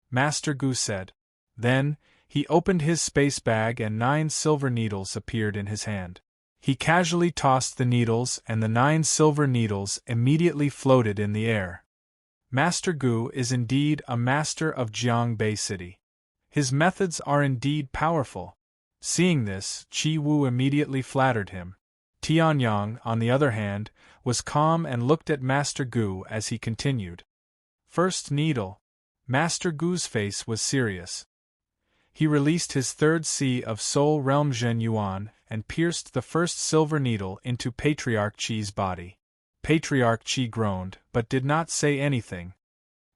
Master Gu said. Then, he opened his space bag and 9 silver needles appeared in his hand. He casually tossed the needles and the 9 silver needles immediately floated in the air. Master Gu is indeed a master of Jiangbei City. His methods are indeed powerful. Seeing this, Qi Wu immediately flattered him. Tianyang, on the other hand, was calm and looked at Master Gu as he continued. First needle. Master Gu's face was serious. He released his third C of Soul Realm Zhen Yuan and pierced the first silver needle into Patriarch Qi's body. Patriarch Qi groaned, but did not say anything.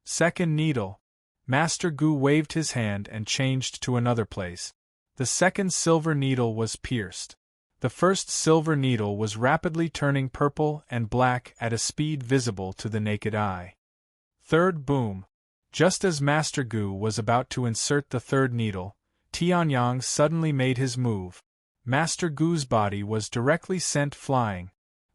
Second needle. Master Gu waved his hand and changed to another place. The second silver needle was pierced. The first silver needle was rapidly turning purple and black at a speed visible to the naked eye. Third boom. Just as Master Gu was about to insert the third needle, Tianyang suddenly made his move. Master Gu's body was directly sent flying.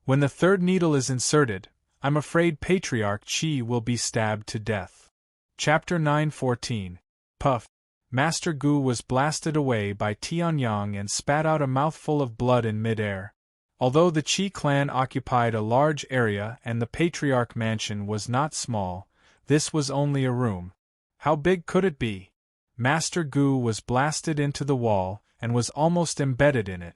When the third needle is inserted, I'm afraid Patriarch Qi will be stabbed to death. Chapter 9:14. Puff. Master Gu was blasted away by Tianyang and spat out a mouthful of blood in mid-air. Although the Qi clan occupied a large area and the Patriarch mansion was not small, this was only a room. How big could it be? Master Gu was blasted into the wall and was almost embedded in it.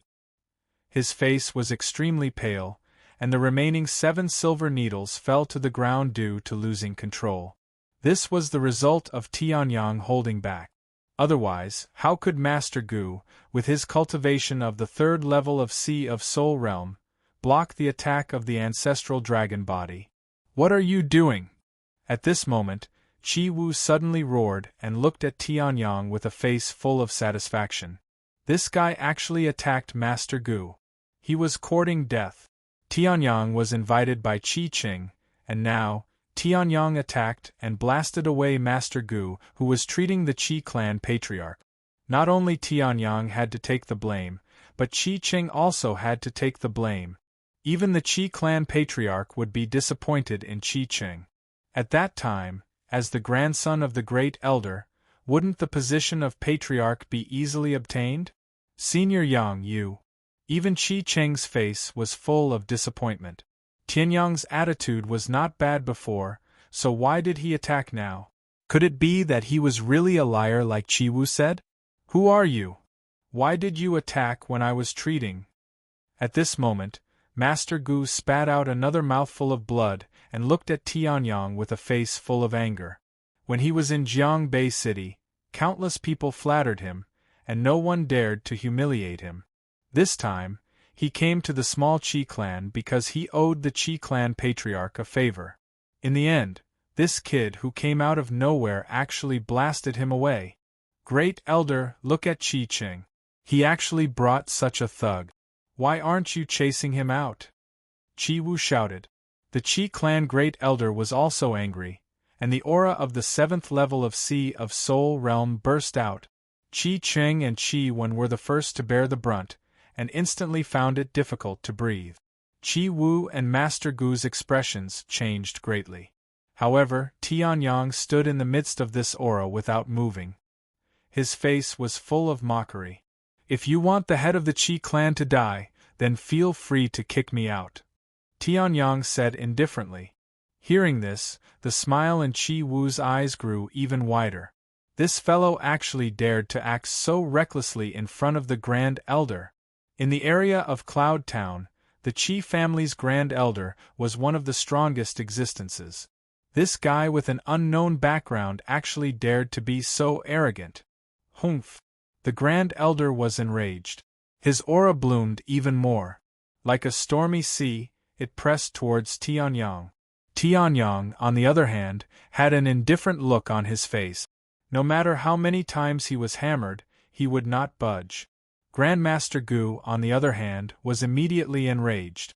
His face was extremely pale, and the remaining 7 silver needles fell to the ground due to losing control. This was the result of Tianyang holding back. Otherwise, how could Master Gu, with his cultivation of the 3rd level of Sea of Soul Realm, block the attack of the ancestral dragon body? What are you doing? At this moment, Qi Wu suddenly roared and looked at Tianyang with a face full of satisfaction. This guy actually attacked Master Gu. He was courting death. Tianyang was invited by Qi Qing, and now, Tianyang attacked and blasted away Master Gu, who was treating the Qi clan patriarch. Not only Tianyang had to take the blame, but Qi Qing also had to take the blame. Even the Qi clan patriarch would be disappointed in Qi Qing. At that time, as the grandson of the great elder, wouldn't the position of patriarch be easily obtained? Senior Yang Yu. Even Qi Qing's face was full of disappointment. Tianyang's attitude was not bad before, so why did he attack now? Could it be that he was really a liar like Qi Wu said? Who are you? Why did you attack when I was treating? At this moment, Master Gu spat out another mouthful of blood and looked at Tianyang with a face full of anger. When he was in Jiangbei City, countless people flattered him, and no one dared to humiliate him. This time, he came to the small Qi clan because he owed the Qi clan patriarch a favor. In the end, this kid who came out of nowhere actually blasted him away. Great Elder, look at Qi Qing. He actually brought such a thug. Why aren't you chasing him out? Qi Wu shouted. The Qi clan Great Elder was also angry, and the aura of the 7th level of Sea of Soul Realm burst out. Qi Qing and Qi Wen were the first to bear the brunt, and instantly found it difficult to breathe. Qi Wu and Master Gu's expressions changed greatly. However, Tianyang stood in the midst of this aura without moving. His face was full of mockery. If you want the head of the Qi clan to die, then feel free to kick me out. Tianyang said indifferently. Hearing this, the smile in Qi Wu's eyes grew even wider. This fellow actually dared to act so recklessly in front of the Grand Elder. In the area of Cloud Town, the Qi family's Grand Elder was one of the strongest existences. This guy with an unknown background actually dared to be so arrogant. Humph! The Grand Elder was enraged. His aura bloomed even more. Like a stormy sea, it pressed towards Tianyang. Tianyang, on the other hand, had an indifferent look on his face. No matter how many times he was hammered, he would not budge. Grandmaster Gu, on the other hand, was immediately enraged.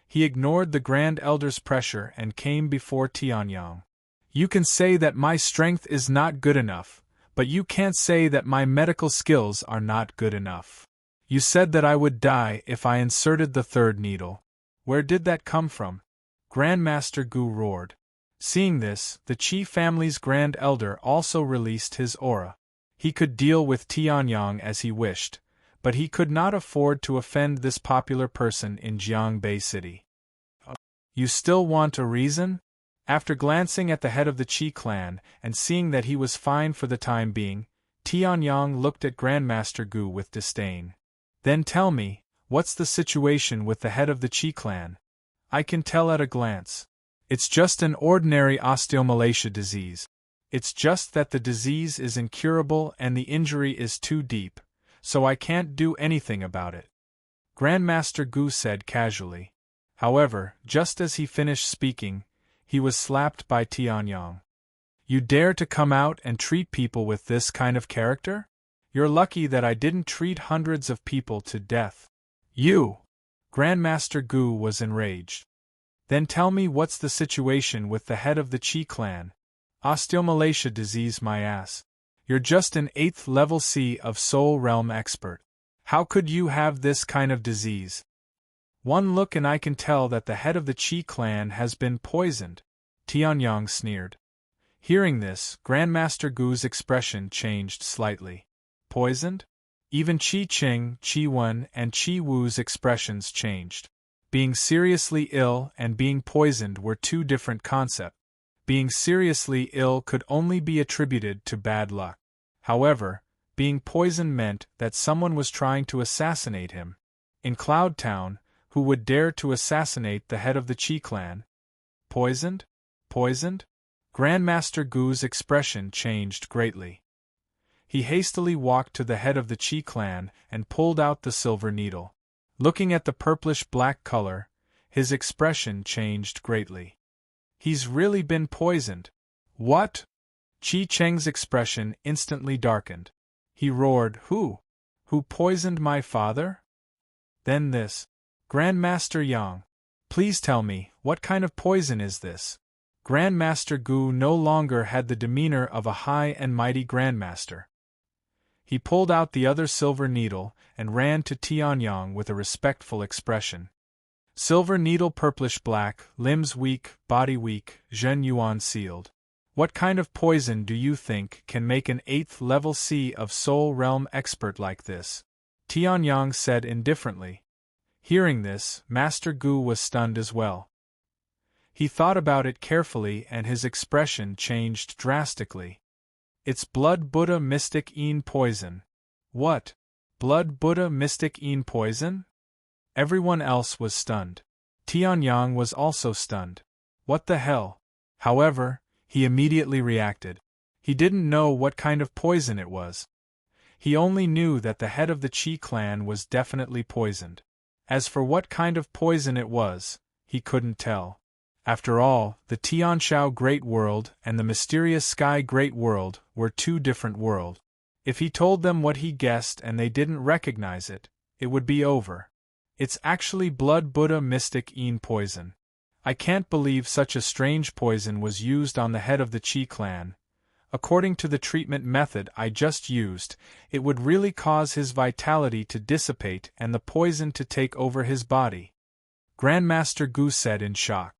He ignored the Grand Elder's pressure and came before Tianyang. You can say that my strength is not good enough, but you can't say that my medical skills are not good enough. You said that I would die if I inserted the third needle. Where did that come from? Grandmaster Gu roared. Seeing this, the Qi family's grand elder also released his aura. He could deal with Tianyang as he wished, but he could not afford to offend this popular person in Jiangbei City. You still want a reason? After glancing at the head of the Qi clan and seeing that he was fine for the time being, Tianyang looked at Grandmaster Gu with disdain. Then tell me, what's the situation with the head of the Qi clan? I can tell at a glance. It's just an ordinary osteomalacia disease. It's just that the disease is incurable and the injury is too deep, so I can't do anything about it. Grandmaster Gu said casually. However, just as he finished speaking, he was slapped by Tianyang. You dare to come out and treat people with this kind of character? You're lucky that I didn't treat hundreds of people to death. You! Grandmaster Gu was enraged. Then tell me what's the situation with the head of the Qi clan. Osteomalacia disease my ass. You're just an 8th level C of Soul Realm expert. How could you have this kind of disease? One look and I can tell that the head of the Qi clan has been poisoned, Tianyang sneered. Hearing this, Grandmaster Gu's expression changed slightly. Poisoned? Even Qi Qing, Qi Wen, and Qi Wu's expressions changed. Being seriously ill and being poisoned were two different concepts. Being seriously ill could only be attributed to bad luck. However, being poisoned meant that someone was trying to assassinate him. In Cloud Town, who would dare to assassinate the head of the Qi clan? Poisoned? Poisoned? Grandmaster Gu's expression changed greatly. He hastily walked to the head of the Qi clan and pulled out the silver needle. Looking at the purplish-black color, his expression changed greatly. He's really been poisoned. What? Qi Cheng's expression instantly darkened. He roared, Who? Who poisoned my father? Then this. Grandmaster Yang. Please tell me, what kind of poison is this? Grandmaster Gu no longer had the demeanor of a high and mighty grandmaster. He pulled out the other silver needle and ran to Tianyang with a respectful expression. Silver needle purplish-black, limbs weak, body weak, Zhen Yuan sealed. What kind of poison do you think can make an 8th level C of Soul Realm expert like this? Tianyang said indifferently. Hearing this, Master Gu was stunned as well. He thought about it carefully and his expression changed drastically. It's Blood Buddha Mystic Een poison. What? Blood Buddha Mystic Een poison? Everyone else was stunned. Tianyang was also stunned. What the hell? However, he immediately reacted. He didn't know what kind of poison it was. He only knew that the head of the Qi clan was definitely poisoned. As for what kind of poison it was, he couldn't tell. After all, the Tianshao Great World and the mysterious Sky Great World were two different worlds. If he told them what he guessed and they didn't recognize it, it would be over. It's actually Blood Buddha Mystic Een poison. I can't believe such a strange poison was used on the head of the Qi clan. According to the treatment method I just used, it would really cause his vitality to dissipate and the poison to take over his body. Grandmaster Gu said in shock.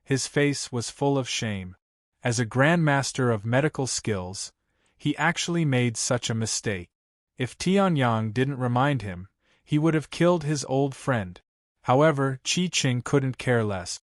His face was full of shame. As a grandmaster of medical skills, he actually made such a mistake. If Tianyang didn't remind him, he would have killed his old friend. However, Qi Qing couldn't care less.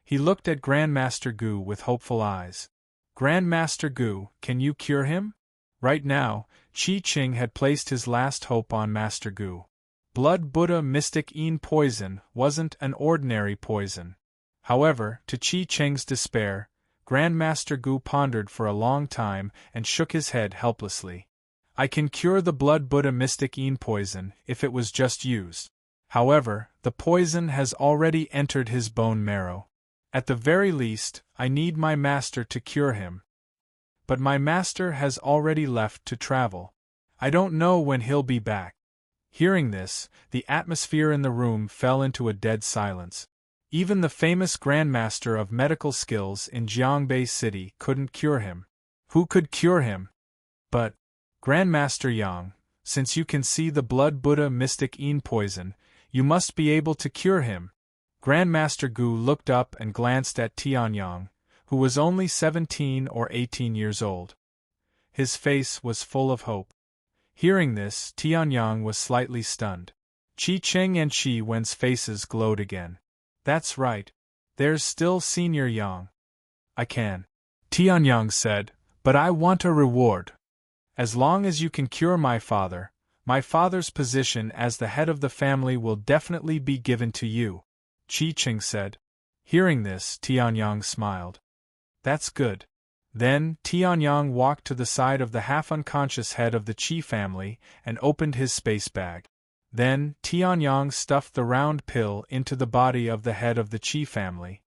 He looked at Grandmaster Gu with hopeful eyes. Grandmaster Gu, can you cure him? Right now, Qi Qing had placed his last hope on Master Gu. Blood Buddha Mystic Een poison wasn't an ordinary poison. However, to Qi Qing's despair, Grandmaster Gu pondered for a long time and shook his head helplessly. I can cure the Blood Buddha Mystic Een poison if it was just used. However, the poison has already entered his bone marrow. At the very least, I need my master to cure him. But my master has already left to travel. I don't know when he'll be back. Hearing this, the atmosphere in the room fell into a dead silence. Even the famous grandmaster of medical skills in Jiangbei City couldn't cure him. Who could cure him? But, Grandmaster Yang, since you can see the blood Buddha mystic Yin poison, you must be able to cure him. Grandmaster Gu looked up and glanced at Tianyang, who was only 17 or 18 years old. His face was full of hope. Hearing this, Tianyang was slightly stunned. Qi Cheng and Qi Wen's faces glowed again. That's right. There's still Senior Yang. I can. Tianyang said, but I want a reward. As long as you can cure my father's position as the head of the family will definitely be given to you, Qi Cheng said. Hearing this, Tianyang smiled. That's good. Then, Tianyang walked to the side of the half-unconscious head of the Qi family and opened his space bag. Then, Tianyang stuffed the round pill into the body of the head of the Qi family.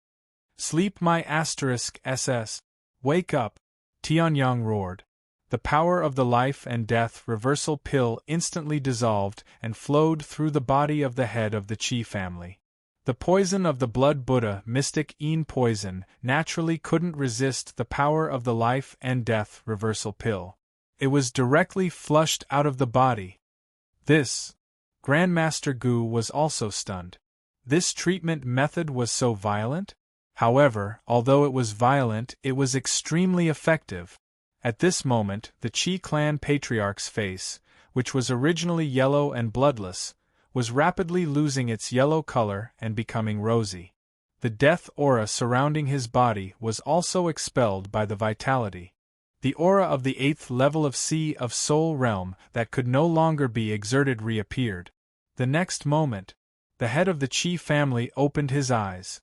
Sleep my *SS. Wake up, Tianyang roared. The power of the life and death reversal pill instantly dissolved and flowed through the body of the head of the Qi family. The poison of the blood Buddha mystic Yin poison naturally couldn't resist the power of the life and death reversal pill. It was directly flushed out of the body. This. Grandmaster Gu was also stunned. This treatment method was so violent? However, although it was violent, it was extremely effective. At this moment, the Qi clan patriarch's face, which was originally yellow and bloodless, was rapidly losing its yellow color and becoming rosy. The death aura surrounding his body was also expelled by the vitality. The aura of the 8th level of Sea of Soul realm that could no longer be exerted reappeared. The next moment, the head of the Qi family opened his eyes.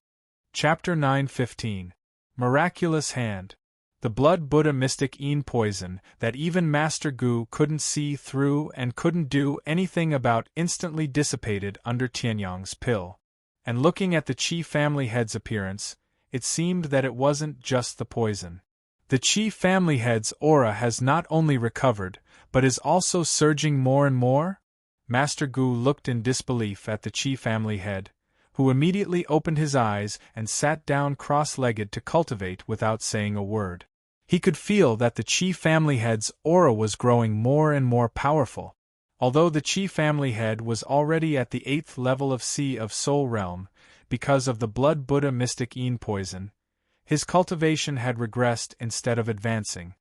Chapter 9:15. Miraculous Hand. The blood Buddha mystic Yin poison that even Master Gu couldn't see through and couldn't do anything about instantly dissipated under Tianyang's pill. And looking at the Qi family head's appearance, it seemed that it wasn't just the poison. The Qi family head's aura has not only recovered, but is also surging more and more? Master Gu looked in disbelief at the Qi family head, who immediately opened his eyes and sat down cross-legged to cultivate without saying a word. He could feel that the Qi family head's aura was growing more and more powerful. Although the Qi family head was already at the 8th level of Sea of Soul realm, because of the blood Buddha mystic Yin poison, his cultivation had regressed instead of advancing.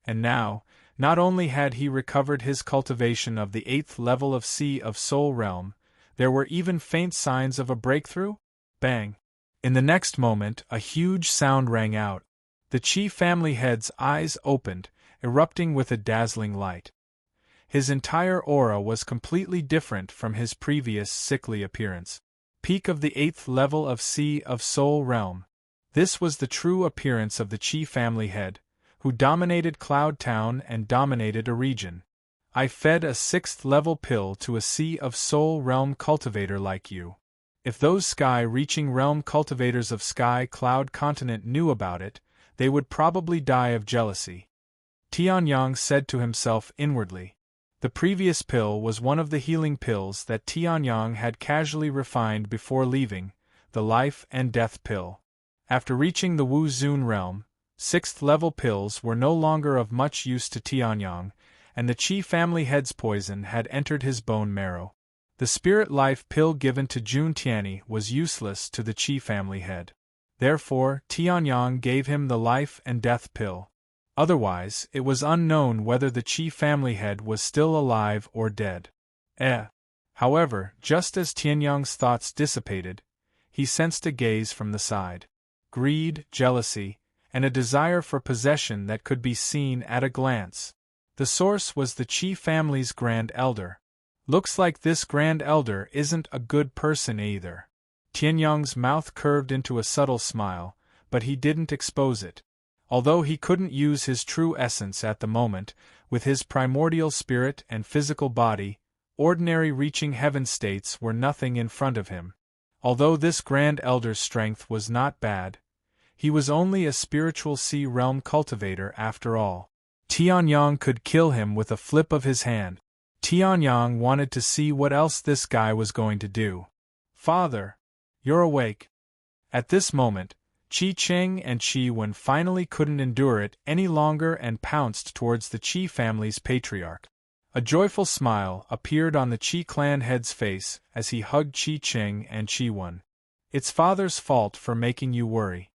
And now, not only had he recovered his cultivation of the 8th level of Sea of Soul realm, there were even faint signs of a breakthrough? Bang! In the next moment, a huge sound rang out. The Qi family head's eyes opened, erupting with a dazzling light. His entire aura was completely different from his previous sickly appearance. Peak of the 8th level of Sea of Soul realm. This was the true appearance of the Qi family head, who dominated Cloud Town and dominated a region. I fed a 6th level pill to a Sea of Soul realm cultivator like you. If those sky-reaching realm cultivators of Sky Cloud Continent knew about it, they would probably die of jealousy. Tianyang said to himself inwardly. The previous pill was one of the healing pills that Tianyang had casually refined before leaving, the life and death pill. After reaching the Wu Zun realm, 6th level pills were no longer of much use to Tianyang, and the Qi family head's poison had entered his bone marrow. The spirit life pill given to Jun Tianyi was useless to the Qi family head. Therefore, Tianyang gave him the life and death pill. Otherwise, it was unknown whether the Qi family head was still alive or dead. However, just as Tianyang's thoughts dissipated, he sensed a gaze from the side. Greed, jealousy, and a desire for possession that could be seen at a glance. The source was the Qi family's Grand Elder. Looks like this Grand Elder isn't a good person either. Tianyang's mouth curved into a subtle smile, but he didn't expose it. Although he couldn't use his true essence at the moment, with his primordial spirit and physical body, ordinary reaching heaven states were nothing in front of him. Although this Grand Elder's strength was not bad, he was only a spiritual sea realm cultivator after all. Tianyang could kill him with a flip of his hand. Tianyang wanted to see what else this guy was going to do. Father, you're awake. At this moment, Qi Cheng and Qi Wen finally couldn't endure it any longer and pounced towards the Qi family's patriarch. A joyful smile appeared on the Qi clan head's face as he hugged Qi Cheng and Qi Wen. "It's father's fault for making you worry."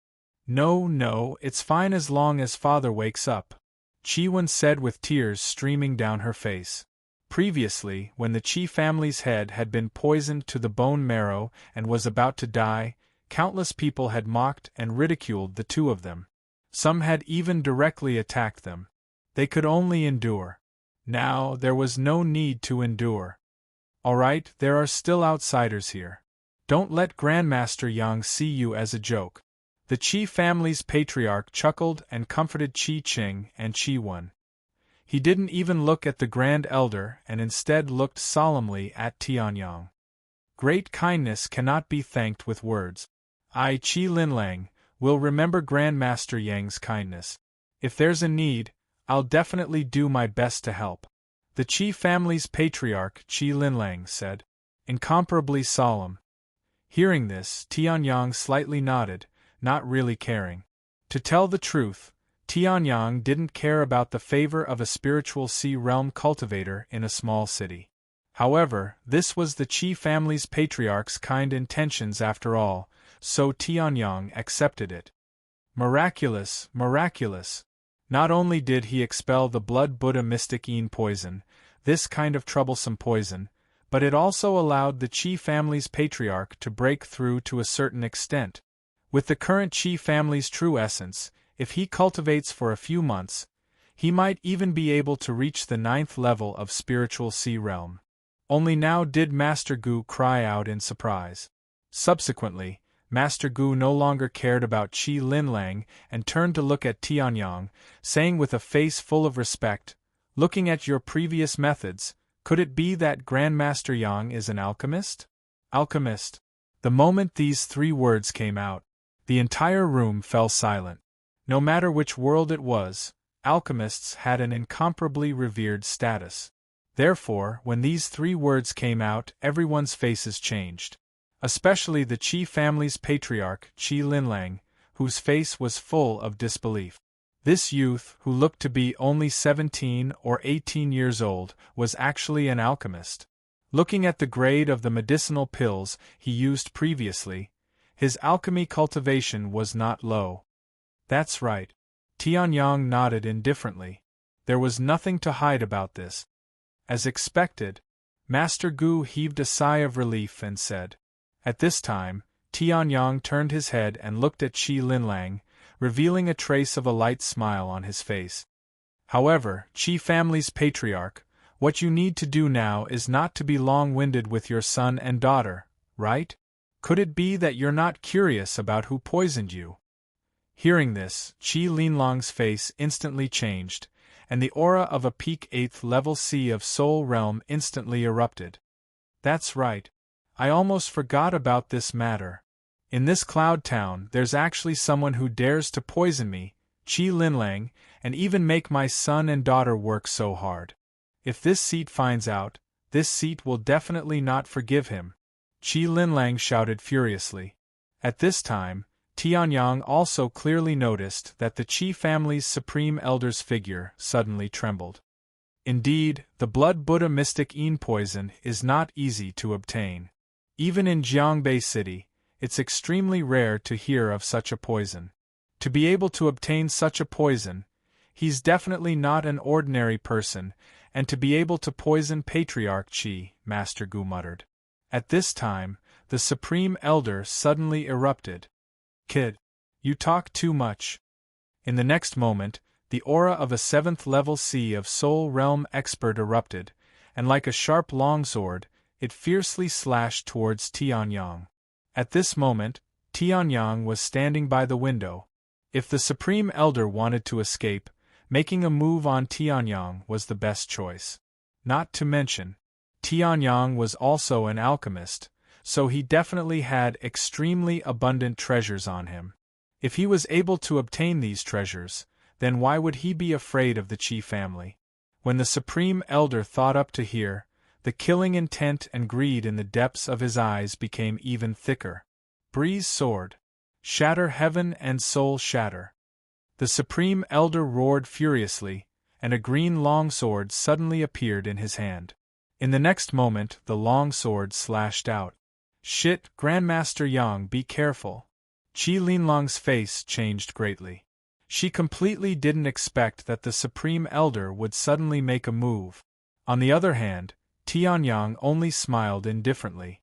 No, it's fine as long as father wakes up," Qi Wen said with tears streaming down her face. Previously, when the Qi family's head had been poisoned to the bone marrow and was about to die, countless people had mocked and ridiculed the two of them. Some had even directly attacked them. They could only endure. Now, there was no need to endure. "Alright, there are still outsiders here. Don't let Grandmaster Yang see you as a joke." The Qi family's patriarch chuckled and comforted Qi Cheng and Qi Wen. He didn't even look at the Grand Elder and instead looked solemnly at Tianyang. "Great kindness cannot be thanked with words. I, Qi Linlang, will remember Grandmaster Yang's kindness. If there's a need, I'll definitely do my best to help," the Qi family's patriarch Qi Linlang said, incomparably solemn. Hearing this, Tianyang slightly nodded, not really caring. To tell the truth, Tianyang didn't care about the favor of a spiritual sea realm cultivator in a small city. However, this was the Qi family's patriarch's kind intentions after all, so Tianyang accepted it. Miraculous, miraculous! Not only did he expel the blood Buddha mystic Yin poison, this kind of troublesome poison, but it also allowed the Qi family's patriarch to break through to a certain extent. With the current Qi family's true essence, if he cultivates for a few months, he might even be able to reach the 9th level of spiritual sea realm. Only now did Master Gu cry out in surprise. Subsequently, Master Gu no longer cared about Qi Linlang and turned to look at Tianyang, saying with a face full of respect, "Looking at your previous methods, could it be that Grandmaster Yang is an alchemist?" Alchemist. The moment these 3 words came out, the entire room fell silent. No matter which world it was, alchemists had an incomparably revered status. Therefore, when these 3 words came out, everyone's faces changed. Especially the Qi family's patriarch, Qi Linlang, whose face was full of disbelief. This youth, who looked to be only 17 or 18 years old, was actually an alchemist. Looking at the grade of the medicinal pills he used previously, his alchemy cultivation was not low. That's right. Tianyang nodded indifferently. There was nothing to hide about this. As expected, Master Gu heaved a sigh of relief and said. At this time, Tianyang turned his head and looked at Qi Linlang, revealing a trace of a light smile on his face. "However, Qi family's patriarch, what you need to do now is not to be long-winded with your son and daughter, right? Could it be that you're not curious about who poisoned you?" Hearing this, Qi Linlang's face instantly changed, and the aura of a peak 8th level sea of Soul Realm instantly erupted. "That's right. I almost forgot about this matter. In this cloud town there's actually someone who dares to poison me, Qi Linlang, and even make my son and daughter work so hard. If this seat finds out, this seat will definitely not forgive him," Qi Linlang shouted furiously. At this time, Tianyang also clearly noticed that the Qi family's supreme elder's figure suddenly trembled. Indeed, the blood Buddha mystic Yin poison is not easy to obtain. Even in Jiangbei City, it's extremely rare to hear of such a poison. To be able to obtain such a poison, he's definitely not an ordinary person, and to be able to poison Patriarch Qi, Master Gu muttered. At this time, the Supreme Elder suddenly erupted. "Kid, you talk too much." In the next moment, the aura of a 7th level sea of Soul Realm expert erupted, and like a sharp longsword, it fiercely slashed towards Tianyang. At this moment, Tianyang was standing by the window. If the Supreme Elder wanted to escape, making a move on Tianyang was the best choice. Not to mention, Tianyang was also an alchemist, so he definitely had extremely abundant treasures on him. If he was able to obtain these treasures, then why would he be afraid of the Qi family? When the Supreme Elder thought up to here, the killing intent and greed in the depths of his eyes became even thicker. Breeze sword. Shatter heaven and soul shatter. The Supreme Elder roared furiously, and a green longsword suddenly appeared in his hand. In the next moment, the longsword slashed out. Shit, Grandmaster Yang, be careful. Qi Linlong's face changed greatly. She completely didn't expect that the Supreme Elder would suddenly make a move. On the other hand, Tianyang only smiled indifferently.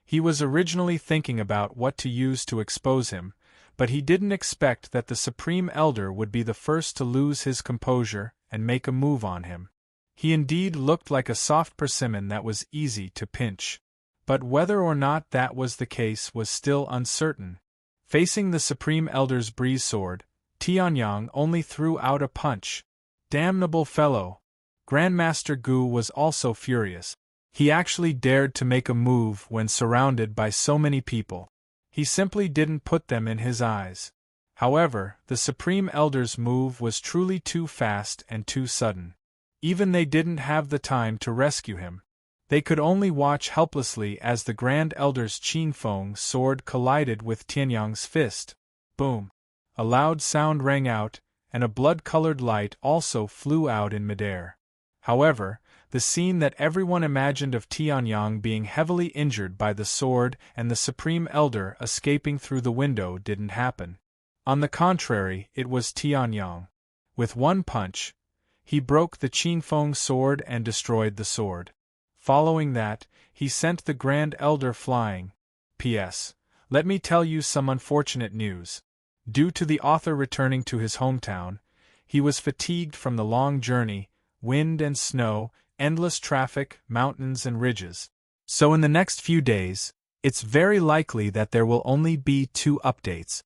He was originally thinking about what to use to expose him, but he didn't expect that the Supreme Elder would be the first to lose his composure and make a move on him. He indeed looked like a soft persimmon that was easy to pinch. But whether or not that was the case was still uncertain. Facing the Supreme Elder's breeze sword, Tianyang only threw out a punch. Damnable fellow! Grandmaster Gu was also furious. He actually dared to make a move when surrounded by so many people. He simply didn't put them in his eyes. However, the Supreme Elder's move was truly too fast and too sudden. Even they didn't have the time to rescue him. They could only watch helplessly as the Grand Elder's Qinfeng sword collided with Tianyang's fist. Boom! A loud sound rang out, and a blood-colored light also flew out in midair. However, the scene that everyone imagined of Tianyang being heavily injured by the sword and the Supreme Elder escaping through the window didn't happen. On the contrary, it was Tianyang. With one punch, he broke the Qinfeng sword and destroyed the sword. Following that, he sent the Grand Elder flying. P.S. Let me tell you some unfortunate news. Due to the author returning to his hometown, he was fatigued from the long journey, wind and snow, endless traffic, mountains and ridges. So in the next few days, it's very likely that there will only be 2 updates.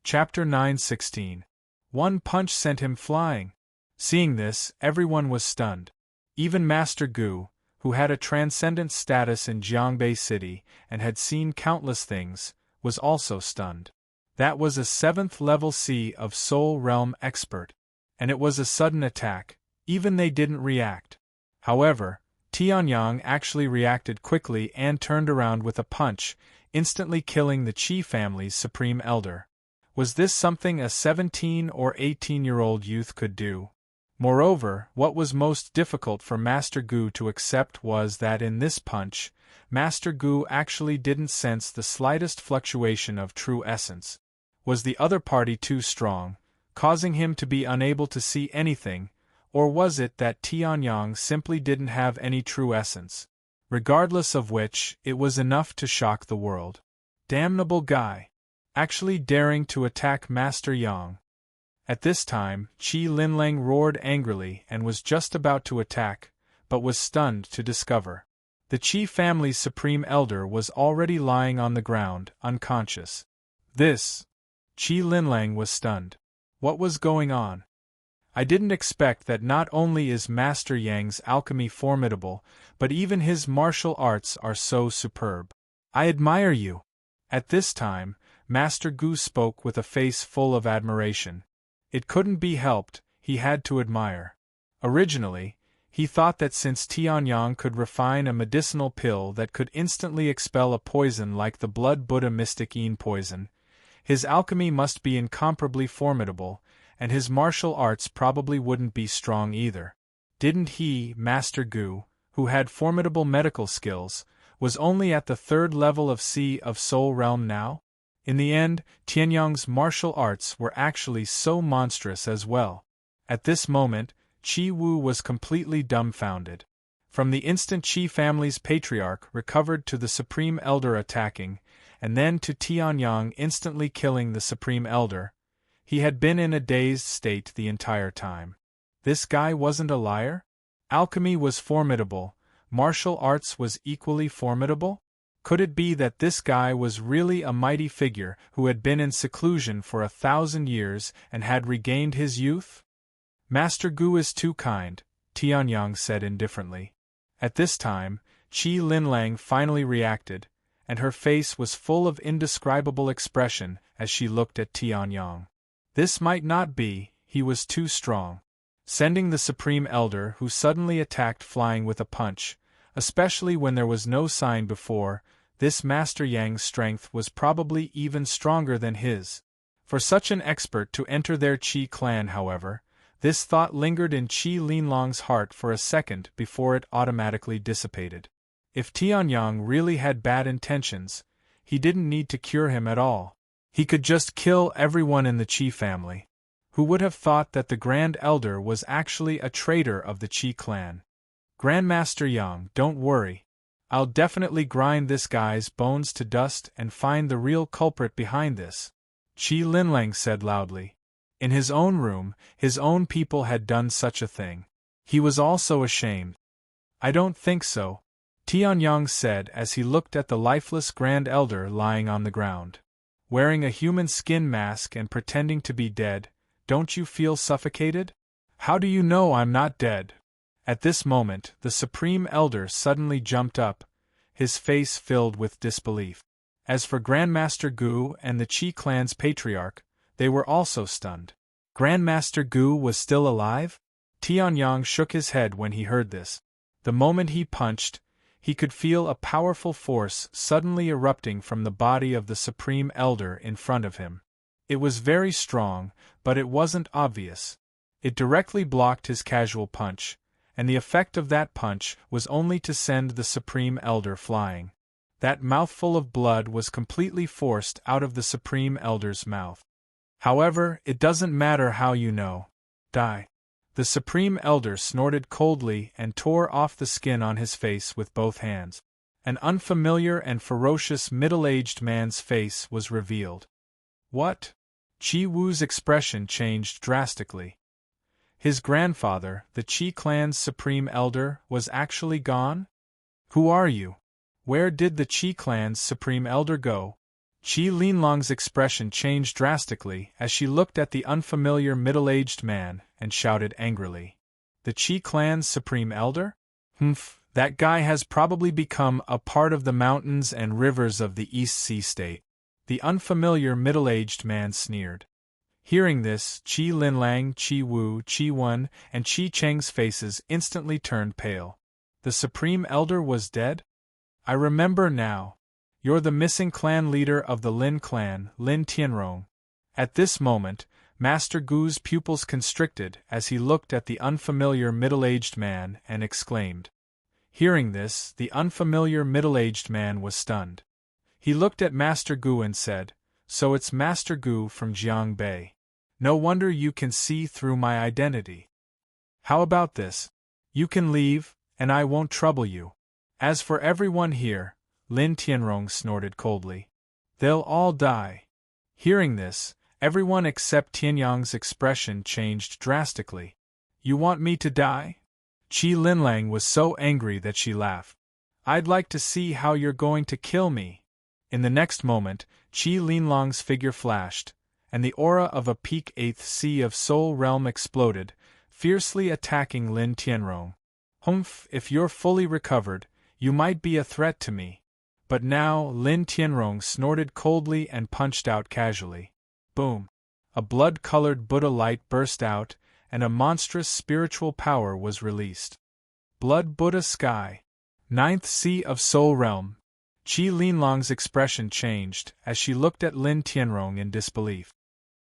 Chapter 9:16. One punch sent him flying. Seeing this, everyone was stunned. Even Master Gu, who had a transcendent status in Jiangbei City and had seen countless things, was also stunned. That was a 7th level C of Soul Realm expert. And it was a sudden attack. Even they didn't react. However, Tianyang actually reacted quickly and turned around with a punch, instantly killing the Qi family's Supreme Elder. Was this something a 17 or 18-year-old youth could do? Moreover, what was most difficult for Master Gu to accept was that in this punch, Master Gu actually didn't sense the slightest fluctuation of true essence. Was the other party too strong, causing him to be unable to see anything, or was it that Tianyang simply didn't have any true essence? Regardless of which, it was enough to shock the world. Damnable guy! Actually daring to attack Master Yang. At this time, Qi Linlang roared angrily and was just about to attack, but was stunned to discover. The Qi family's Supreme Elder was already lying on the ground, unconscious. Qi Linlang was stunned. What was going on? I didn't expect that not only is Master Yang's alchemy formidable, but even his martial arts are so superb. I admire you. At this time, Master Gu spoke with a face full of admiration. It couldn't be helped, he had to admire. Originally, he thought that since Tianyang could refine a medicinal pill that could instantly expel a poison like the Blood Buddha Mystic Yin poison, his alchemy must be incomparably formidable, and his martial arts probably wouldn't be strong either. Didn't he, Master Gu, who had formidable medical skills, was only at the 3rd level of C of Soul Realm now? In the end, Tianyang's martial arts were actually so monstrous as well. At this moment, Qi Wu was completely dumbfounded. From the instant Qi family's patriarch recovered to the Supreme Elder attacking, and then to Tianyang instantly killing the Supreme Elder, he had been in a dazed state the entire time. This guy wasn't a liar? Alchemy was formidable, martial arts was equally formidable? Could it be that this guy was really a mighty figure who had been in seclusion for 1,000 years and had regained his youth? Master Gu is too kind, Tianyang said indifferently. At this time, Qi Linlang finally reacted, and her face was full of indescribable expression as she looked at Tianyang. This might not be, he was too strong. Sending the Supreme Elder who suddenly attacked flying with a punch, especially when there was no sign before, This Master Yang's strength was probably even stronger than his. For such an expert to enter their Qi clan, however, this thought lingered in Qi Linlong's heart for a second before it automatically dissipated. If Tianyang really had bad intentions, he didn't need to cure him at all. He could just kill everyone in the Qi family. Who would have thought that the Grand Elder was actually a traitor of the Qi clan? Grandmaster Yang, don't worry. I'll definitely grind this guy's bones to dust and find the real culprit behind this, Qi Linlang said loudly. In his own room, his own people had done such a thing. He was also ashamed. I don't think so, Tianyang said as he looked at the lifeless Grand Elder lying on the ground. Wearing a human skin mask and pretending to be dead, don't you feel suffocated? How do you know I'm not dead? At this moment, the Supreme Elder suddenly jumped up, his face filled with disbelief. As for Grandmaster Gu and the Qi clan's patriarch, they were also stunned. Grandmaster Gu was still alive? Tianyang shook his head when he heard this. The moment he punched, he could feel a powerful force suddenly erupting from the body of the Supreme Elder in front of him. It was very strong, but it wasn't obvious. It directly blocked his casual punch, and the effect of that punch was only to send the Supreme Elder flying. That mouthful of blood was completely forced out of the Supreme Elder's mouth. However, it doesn't matter how you know. Die. The Supreme Elder snorted coldly and tore off the skin on his face with both hands. An unfamiliar and ferocious middle-aged man's face was revealed. What? Qi Wu's expression changed drastically. His grandfather, the Qi clan's Supreme Elder, was actually gone? Who are you? Where did the Qi clan's Supreme Elder go? Qi Linlong's expression changed drastically as she looked at the unfamiliar middle-aged man and shouted angrily. The Qi clan's Supreme Elder? Humph, that guy has probably become a part of the mountains and rivers of the East Sea State. The unfamiliar middle-aged man sneered. Hearing this, Qi Linlang, Qi Wu, Qi Wen, and Qi Cheng's faces instantly turned pale. The Supreme Elder was dead? I remember now. You're the missing clan leader of the Lin clan, Lin Tianrong. At this moment, Master Gu's pupils constricted as he looked at the unfamiliar middle-aged man and exclaimed. Hearing this, the unfamiliar middle-aged man was stunned. He looked at Master Gu and said, So it's Master Gu from Jiangbei. No wonder you can see through my identity. How about this? You can leave, and I won't trouble you. As for everyone here, Lin Tianrong snorted coldly. They'll all die. Hearing this, everyone except Tianyang's expression changed drastically. You want me to die? Qi Linlang was so angry that she laughed. I'd like to see how you're going to kill me. In the next moment, Qi Linlong's figure flashed, and the aura of a peak 8th Sea of Soul Realm exploded, fiercely attacking Lin Tianrong. Humph, if you're fully recovered, you might be a threat to me. But now, Lin Tianrong snorted coldly and punched out casually. Boom! A blood-colored Buddha light burst out, and a monstrous spiritual power was released. Blood Buddha Sky. 9th Sea of Soul Realm. Qi Linlong's expression changed as she looked at Lin Tianrong in disbelief.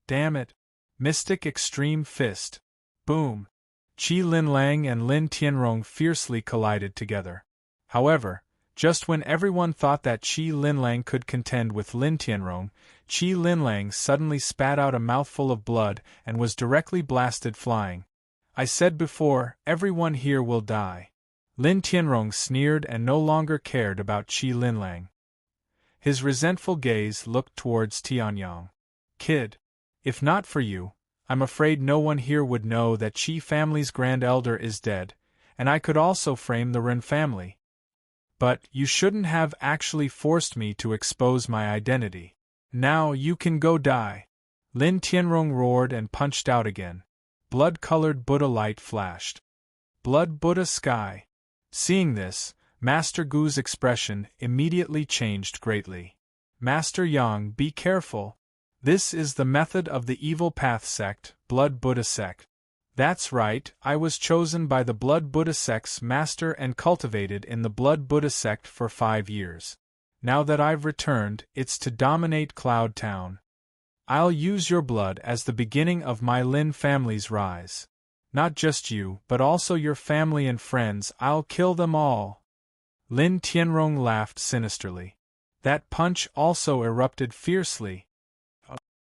Damn it! Mystic Extreme Fist. Boom! Qi Linlang and Lin Tianrong fiercely collided together. However, just when everyone thought that Qi Linlang could contend with Lin Tianrong, Qi Linlang suddenly spat out a mouthful of blood and was directly blasted flying. I said before, everyone here will die. Lin Tianrong sneered and no longer cared about Qi Linlang. His resentful gaze looked towards Tianyang. Kid, if not for you, I'm afraid no one here would know that Qi family's Grand Elder is dead, and I could also frame the Ren family. But you shouldn't have actually forced me to expose my identity. Now you can go die. Lin Tianrong roared and punched out again. Blood-colored Buddha light flashed. Blood Buddha Sky. Seeing this, Master Gu's expression immediately changed greatly. Master Yang, be careful. This is the method of the Evil Path sect, Blood Buddha sect. That's right, I was chosen by the Blood Buddha sect's master and cultivated in the Blood Buddha sect for 5 years. Now that I've returned, it's to dominate Cloud Town. I'll use your blood as the beginning of my Lin family's rise. Not just you, but also your family and friends. I'll kill them all." Lin Tianrong laughed sinisterly. That punch also erupted fiercely.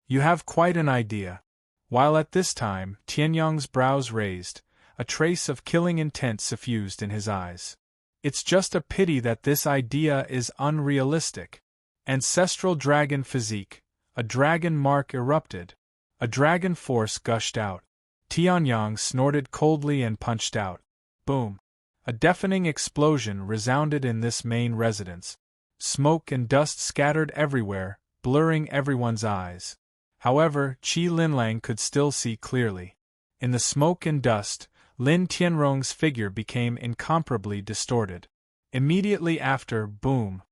"You have quite an idea." While at this time, Tianyang's brows raised, a trace of killing intent suffused in his eyes. "It's just a pity that this idea is unrealistic." Ancestral dragon physique. A dragon mark erupted. A dragon force gushed out. Tianyang snorted coldly and punched out. Boom! A deafening explosion resounded in this main residence. Smoke and dust scattered everywhere, blurring everyone's eyes. However, Qi Linlang could still see clearly. In the smoke and dust, Lin Tianrong's figure became incomparably distorted. Immediately after, boom!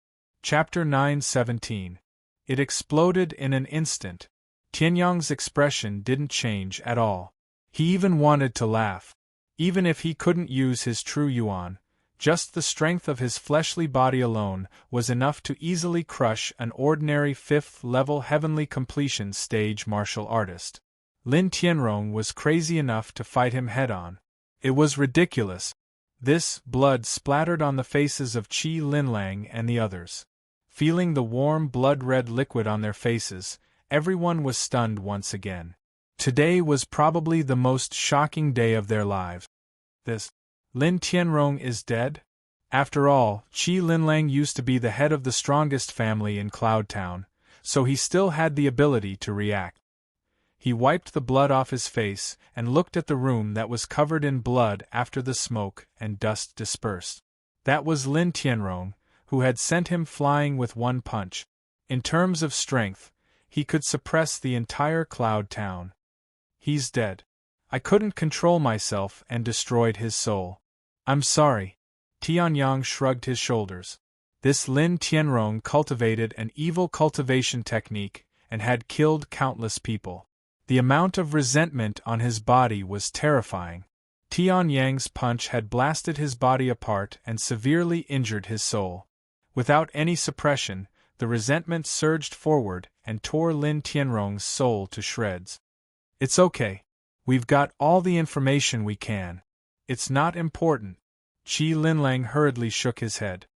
Chapter 9:17. It exploded in an instant. Tianyang's expression didn't change at all. He even wanted to laugh. Even if he couldn't use his true yuan, just the strength of his fleshly body alone was enough to easily crush an ordinary 5th-level heavenly completion stage martial artist. Lin Tianrong was crazy enough to fight him head-on. It was ridiculous. This blood splattered on the faces of Qi Linlang and the others. Feeling the warm blood-red liquid on their faces, everyone was stunned once again. Today was probably the most shocking day of their lives. This Lin Tianrong is dead? After all, Qi Linlang used to be the head of the strongest family in Cloud Town, so he still had the ability to react. He wiped the blood off his face and looked at the room that was covered in blood after the smoke and dust dispersed. That was Lin Tianrong, who had sent him flying with one punch. In terms of strength, he could suppress the entire Cloud Town. He's dead. I couldn't control myself and destroyed his soul. I'm sorry. Tianyang shrugged his shoulders. This Lin Tianrong cultivated an evil cultivation technique and had killed countless people. The amount of resentment on his body was terrifying. Tianyang's punch had blasted his body apart and severely injured his soul. Without any suppression, the resentment surged forward and tore Lin Tianrong's soul to shreds. It's okay. We've got all the information we can. It's not important. Qi Linlang hurriedly shook his head.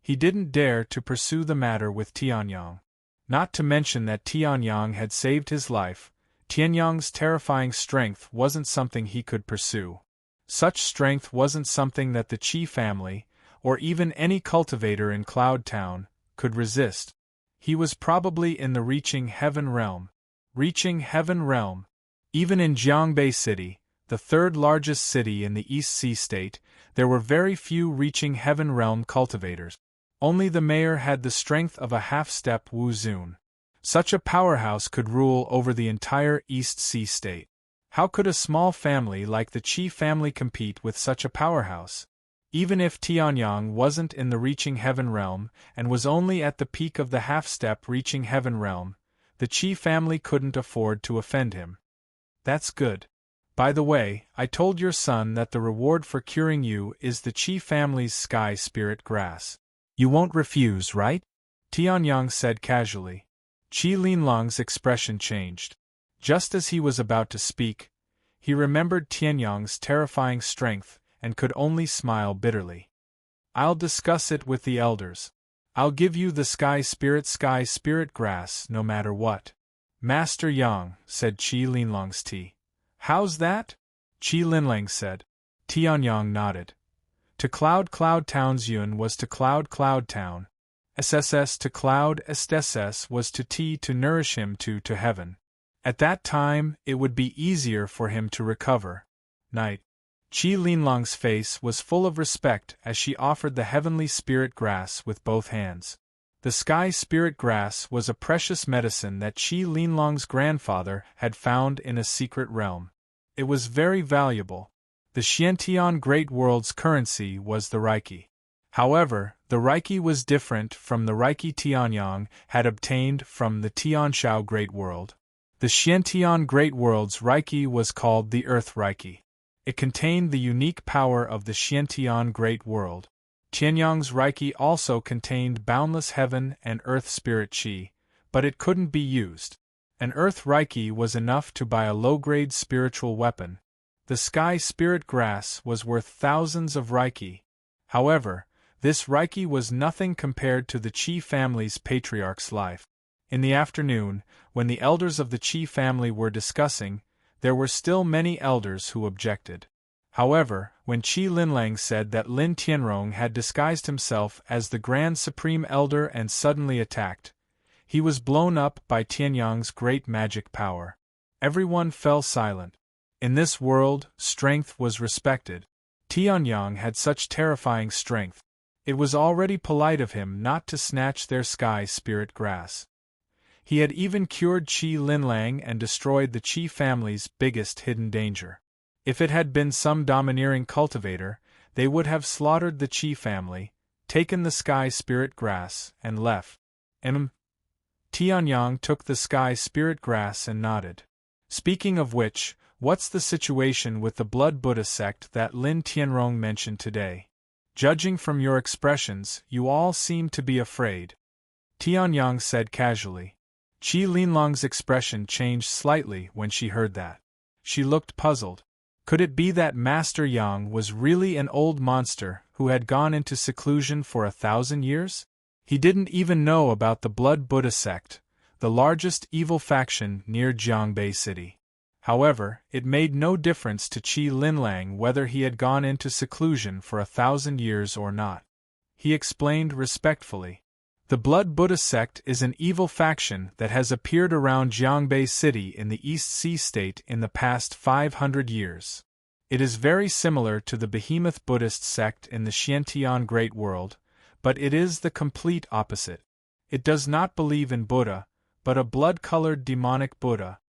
He didn't dare to pursue the matter with Tianyang. Not to mention that Tianyang had saved his life, Tianyang's terrifying strength wasn't something he could pursue. Such strength wasn't something that the Qi family, or even any cultivator in Cloud Town, could resist. He was probably in the Reaching Heaven realm. Reaching Heaven realm. Even in Jiangbei City, the third largest city in the East Sea State, there were very few Reaching Heaven realm cultivators. Only the mayor had the strength of a half-step Wu Zun. Such a powerhouse could rule over the entire East Sea State. How could a small family like the Qi family compete with such a powerhouse? Even if Tianyang wasn't in the Reaching Heaven realm and was only at the peak of the half-step Reaching Heaven realm, the Qi family couldn't afford to offend him. That's good. By the way, I told your son that the reward for curing you is the Qi family's sky spirit grass. You won't refuse, right? Tianyang said casually. Qi Linlong's expression changed. Just as he was about to speak, he remembered Tianyang's terrifying strength and could only smile bitterly. I'll discuss it with the elders. I'll give you the sky spirit grass no matter what. Master Yang, said Qi Linlong's tea. How's that? Qi Linlang said. Tianyang nodded. To Cloud Town's Yun was to Cloud Town. SSS to Cloud SSS was to tea to nourish him to heaven. At that time, it would be easier for him to recover. Night. Qi Linlong's face was full of respect as she offered the heavenly spirit grass with both hands. The sky spirit grass was a precious medicine that Qi Linlong's grandfather had found in a secret realm. It was very valuable. The Xiantian Great World's currency was the Reiki. However, the Reiki was different from the Reiki Tianyang had obtained from the Tianshao Great World. The Xiantian Great World's Reiki was called the Earth Reiki. It contained the unique power of the Xiantian Great World. Tianyang's Reiki also contained boundless heaven and earth spirit chi, but it couldn't be used. An earth Reiki was enough to buy a low-grade spiritual weapon. The sky spirit grass was worth thousands of Reiki. However, this Reiki was nothing compared to the Chi family's patriarch's life. In the afternoon, when the elders of the Chi family were discussing, there were still many elders who objected. However, when Qi Linlang said that Lin Tianrong had disguised himself as the Grand Supreme Elder and suddenly attacked, he was blown up by Tianyang's great magic power. Everyone fell silent. In this world, strength was respected. Tianyang had such terrifying strength. It was already polite of him not to snatch their sky spirit grass. He had even cured Qi Linlang and destroyed the Qi family's biggest hidden danger. If it had been some domineering cultivator, they would have slaughtered the Qi family, taken the sky spirit grass, and left. Tianyang took the sky spirit grass and nodded. Speaking of which, what's the situation with the Blood Buddha sect that Lin Tianrong mentioned today? Judging from your expressions, you all seem to be afraid. Tianyang said casually. Qi Linlong's expression changed slightly when she heard that. She looked puzzled. Could it be that Master Yang was really an old monster who had gone into seclusion for 1,000 years? He didn't even know about the Blood Buddha sect, the largest evil faction near Jiangbei City. However, it made no difference to Qi Linlang whether he had gone into seclusion for 1,000 years or not. He explained respectfully. The Blood Buddha sect is an evil faction that has appeared around Jiangbei City in the East Sea State in the past 500 years. It is very similar to the Behemoth Buddhist sect in the Xiantian Great World, but it is the complete opposite. It does not believe in Buddha, but a blood-colored demonic Buddha.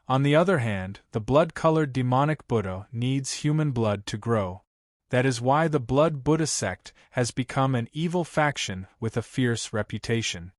On the other hand, the blood-colored demonic Buddha needs human blood to grow. That is why the Blood Buddha sect has become an evil faction with a fierce reputation.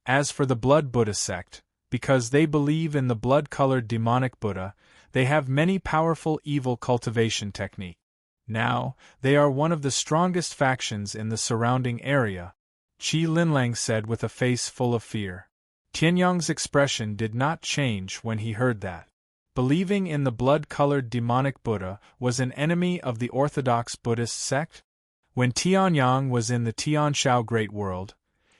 As for the Blood Buddha sect, because they believe in the blood-colored demonic Buddha, they have many powerful evil cultivation techniques. Now, they are one of the strongest factions in the surrounding area, Qi Linlang said with a face full of fear. Tianyang's expression did not change when he heard that. Believing in the blood-colored demonic Buddha was an enemy of the Orthodox Buddhist sect? When Tianyang was in the Tianshao Great World,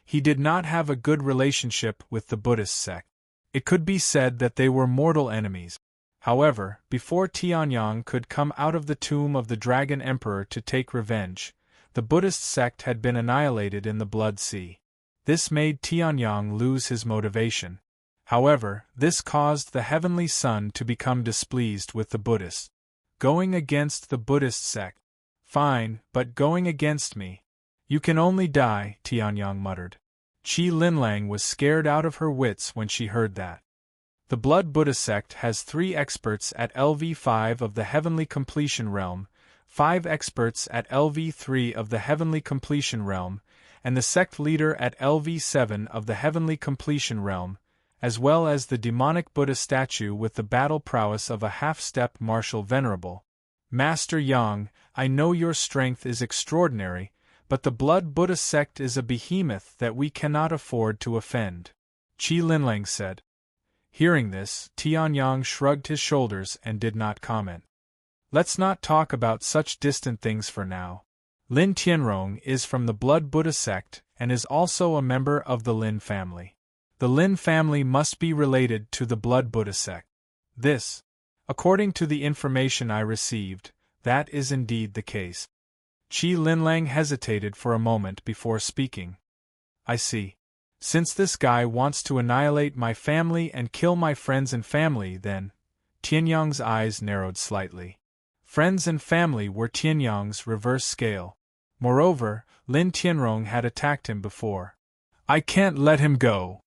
he did not have a good relationship with the Buddhist sect. It could be said that they were mortal enemies. However, before Tianyang could come out of the tomb of the Dragon Emperor to take revenge, the Buddhist sect had been annihilated in the Blood Sea. This made Tianyang lose his motivation. However, this caused the Heavenly Sun to become displeased with the Buddhists. Going against the Buddhist sect. Fine, but going against me. You can only die, Tianyang muttered. Qi Linlang was scared out of her wits when she heard that. The Blood Buddha sect has 3 experts at LV5 of the Heavenly Completion Realm, 5 experts at LV3 of the Heavenly Completion Realm, and the sect leader at LV7 of the Heavenly Completion Realm, as well as the demonic Buddha statue with the battle prowess of a half-step martial venerable. Master Yang, I know your strength is extraordinary, but the Blood Buddha sect is a behemoth that we cannot afford to offend, Qi Linlang said. Hearing this, Tianyang shrugged his shoulders and did not comment. Let's not talk about such distant things for now. Lin Tianrong is from the Blood Buddha sect and is also a member of the Lin family. The Lin family must be related to the Blood Buddha sect. This, according to the information I received, that is indeed the case. Qi Linlang hesitated for a moment before speaking. I see. Since this guy wants to annihilate my family and kill my friends and family, then, Tianyang's eyes narrowed slightly. Friends and family were Tianyang's reverse scale. Moreover, Lin Tianrong had attacked him before. I can't let him go.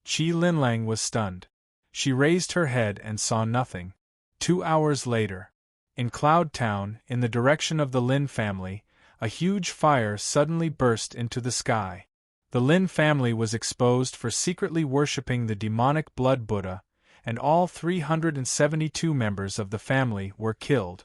Qi Linlang was stunned. She raised her head and saw nothing. 2 hours later, in Cloud Town, in the direction of the Lin family, a huge fire suddenly burst into the sky. The Lin family was exposed for secretly worshipping the demonic Blood Buddha, and all 372 members of the family were killed.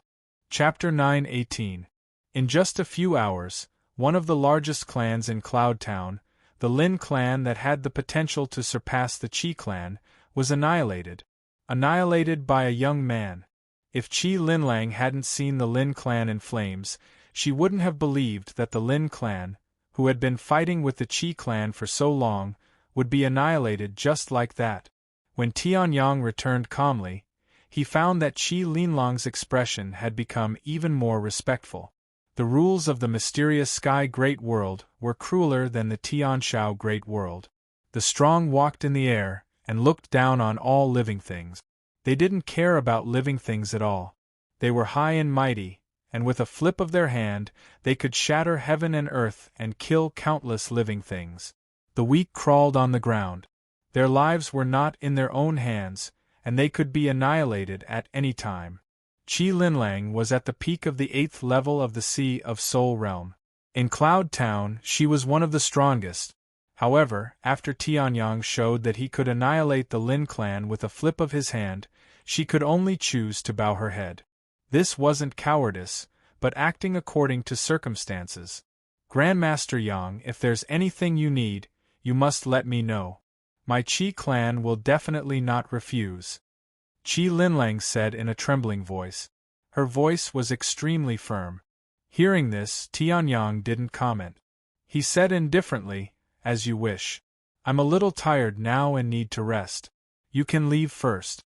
Chapter 9:18. In just a few hours, one of the largest clans in Cloud Town, the Lin clan that had the potential to surpass the Qi clan, was annihilated. Annihilated by a young man. If Qi Linlang hadn't seen the Lin clan in flames, she wouldn't have believed that the Lin clan, who had been fighting with the Qi clan for so long, would be annihilated just like that. When Tianyang returned calmly, he found that Qi Linlang's expression had become even more respectful. The rules of the mysterious Sky Great World were crueler than the Tianshao Great World. The strong walked in the air and looked down on all living things. They didn't care about living things at all. They were high and mighty, and with a flip of their hand, they could shatter heaven and earth and kill countless living things. The weak crawled on the ground. Their lives were not in their own hands, and they could be annihilated at any time. Qi Linlang was at the peak of the 8th level of the Sea of Soul realm. In Cloud Town, she was one of the strongest. However, after Tianyang showed that he could annihilate the Lin clan with a flip of his hand, she could only choose to bow her head. This wasn't cowardice, but acting according to circumstances. Grandmaster Yang, if there's anything you need, you must let me know. My Qi clan will definitely not refuse. Qi Linlang said in a trembling voice. Her voice was extremely firm. Hearing this, Tianyang didn't comment. He said indifferently, as you wish. I'm a little tired now and need to rest. You can leave first.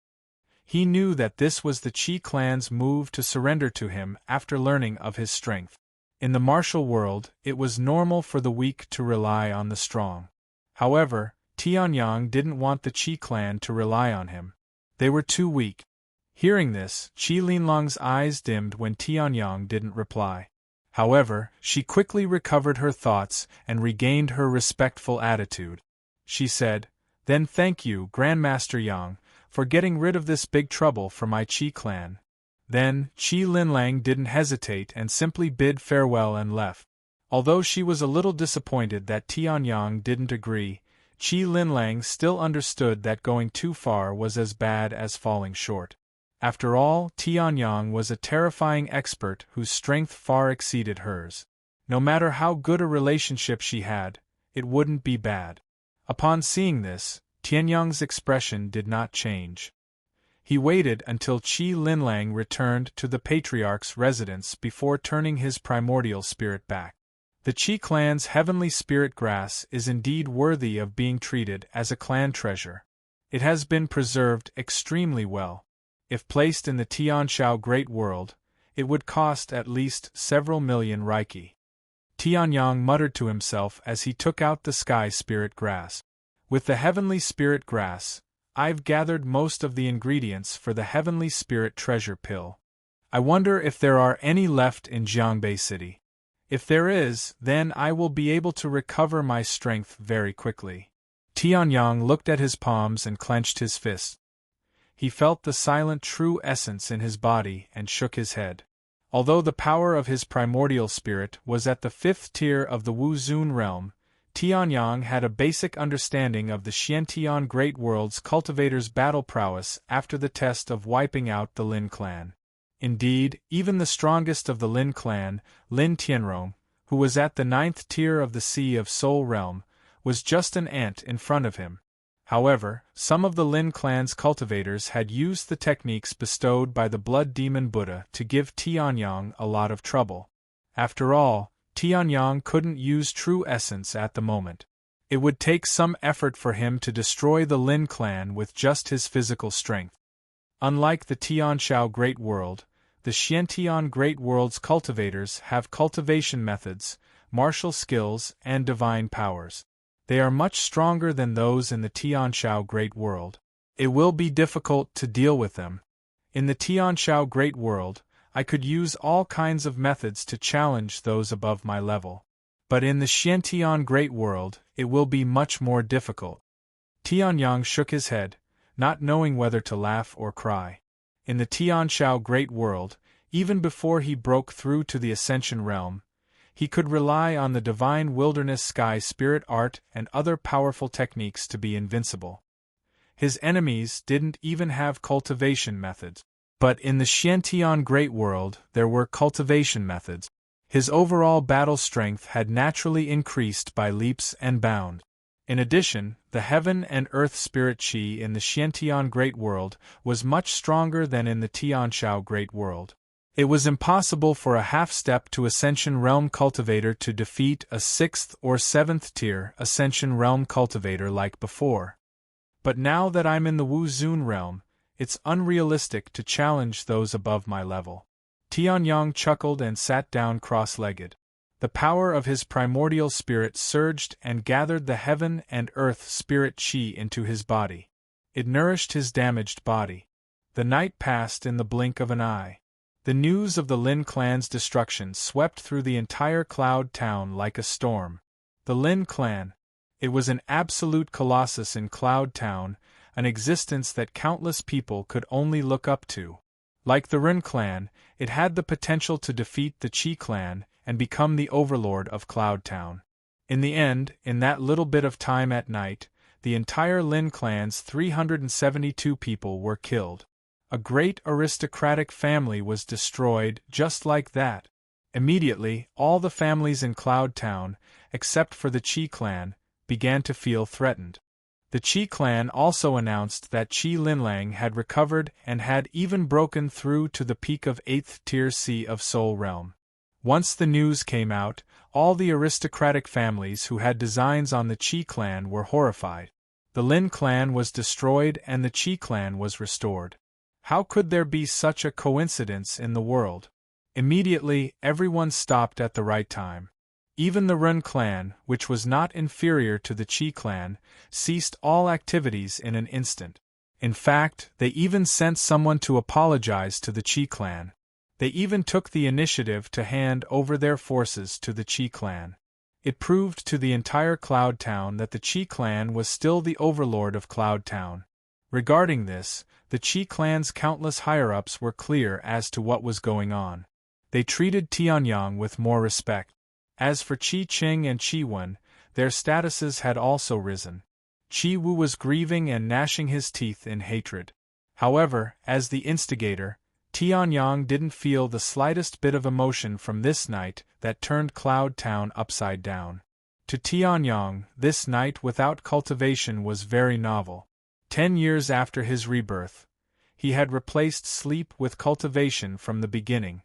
He knew that this was the Qi clan's move to surrender to him after learning of his strength. In the martial world, it was normal for the weak to rely on the strong. However, Tianyang didn't want the Qi clan to rely on him. They were too weak. Hearing this, Qi Linlang's eyes dimmed when Tianyang didn't reply. However, she quickly recovered her thoughts and regained her respectful attitude. She said, "Then thank you, Grandmaster Yang, for getting rid of this big trouble for my Qi clan." Then, Qi Linlang didn't hesitate and simply bid farewell and left. Although she was a little disappointed that Tianyang didn't agree, Qi Linlang still understood that going too far was as bad as falling short. After all, Tianyang was a terrifying expert whose strength far exceeded hers. No matter how good a relationship she had, it wouldn't be bad. Upon seeing this, Tianyang's expression did not change. He waited until Qi Linlang returned to the Patriarch's residence before turning his primordial spirit back. The Qi clan's heavenly spirit grass is indeed worthy of being treated as a clan treasure. It has been preserved extremely well. If placed in the Tianshao Great World, it would cost at least several million Reiki. Tianyang muttered to himself as he took out the sky spirit grass. With the heavenly spirit grass, I've gathered most of the ingredients for the heavenly spirit treasure pill. I wonder if there are any left in Jiangbei City. If there is, then I will be able to recover my strength very quickly. Tianyang looked at his palms and clenched his fists. He felt the silent true essence in his body and shook his head. Although the power of his primordial spirit was at the 5th tier of the Wu Zun realm, Tianyang had a basic understanding of the Xiantian Great World's cultivator's battle prowess after the test of wiping out the Lin clan. Indeed, even the strongest of the Lin clan, Lin Tianrong, who was at the 9th tier of the Sea of Soul realm, was just an ant in front of him. However, some of the Lin clan's cultivators had used the techniques bestowed by the Blood Demon Buddha to give Tianyang a lot of trouble. After all, Tianyang couldn't use true essence at the moment. It would take some effort for him to destroy the Lin clan with just his physical strength. Unlike the Tianshao Great World, the Xiantian Great World's cultivators have cultivation methods, martial skills, and divine powers. They are much stronger than those in the Tianshao Great World. It will be difficult to deal with them. In the Tianshao Great World, I could use all kinds of methods to challenge those above my level. But in the Xiantian Great World, it will be much more difficult. Tianyang shook his head, not knowing whether to laugh or cry. In the Tianshao Great World, even before he broke through to the Ascension Realm, he could rely on the divine wilderness sky spirit art and other powerful techniques to be invincible. His enemies didn't even have cultivation methods. But in the Xiantian Great World, there were cultivation methods. His overall battle strength had naturally increased by leaps and bounds. In addition, the heaven and earth spirit Qi in the Xiantian Great World was much stronger than in the Tianshao Great World. It was impossible for a half-step to Ascension Realm cultivator to defeat a 6th or 7th tier Ascension Realm cultivator like before. But now that I'm in the Wu Zun realm, it's unrealistic to challenge those above my level. Tianyang chuckled and sat down cross-legged. The power of his primordial spirit surged and gathered the heaven and earth spirit Qi into his body. It nourished his damaged body. The night passed in the blink of an eye. The news of the Lin clan's destruction swept through the entire Cloud Town like a storm. The Lin clan. It was an absolute colossus in Cloud Town, an existence that countless people could only look up to. Like the Ren clan, it had the potential to defeat the Qi clan and become the overlord of Cloud Town. In the end, in that little bit of time at night, the entire Lin clan's 372 people were killed. A great aristocratic family was destroyed just like that. Immediately, all the families in Cloud Town, except for the Qi clan, began to feel threatened. The Qi clan also announced that Qi Linlang had recovered and had even broken through to the peak of 8th tier Sea of Soul Realm. Once the news came out, all the aristocratic families who had designs on the Qi clan were horrified. The Lin clan was destroyed and the Qi clan was restored. How could there be such a coincidence in the world? Immediately, everyone stopped at the right time. Even the Ren clan, which was not inferior to the Qi clan, ceased all activities in an instant. In fact, they even sent someone to apologize to the Qi clan. They even took the initiative to hand over their forces to the Qi clan. It proved to the entire Cloud Town that the Qi clan was still the overlord of Cloud Town. Regarding this, the Qi clan's countless higher-ups were clear as to what was going on. They treated Tianyang with more respect. As for Qi Qing and Qi Wen, their statuses had also risen. Qi Wu was grieving and gnashing his teeth in hatred. However, as the instigator, Tianyang didn't feel the slightest bit of emotion from this night that turned Cloud Town upside down. To Tianyang, this night without cultivation was very novel. 10 years after his rebirth, he had replaced sleep with cultivation from the beginning.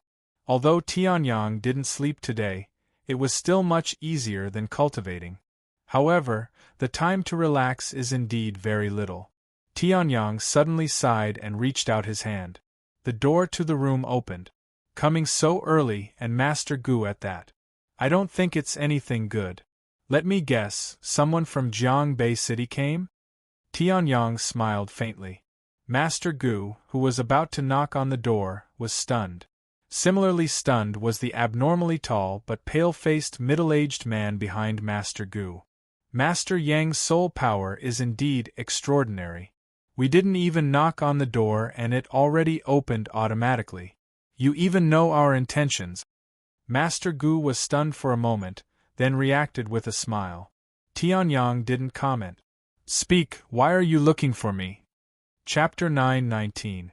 Although Tianyang didn't sleep today, it was still much easier than cultivating. However, the time to relax is indeed very little. Tianyang suddenly sighed and reached out his hand. The door to the room opened. Coming so early and Master Gu at that. I don't think it's anything good. Let me guess, someone from Jiangbei City came? Tianyang smiled faintly. Master Gu, who was about to knock on the door, was stunned. Similarly stunned was the abnormally tall but pale-faced middle-aged man behind Master Gu. Master Yang's soul power is indeed extraordinary. We didn't even knock on the door and it already opened automatically. You even know our intentions. Master Gu was stunned for a moment, then reacted with a smile. Tianyang didn't comment. Speak, why are you looking for me? Chapter 9:19.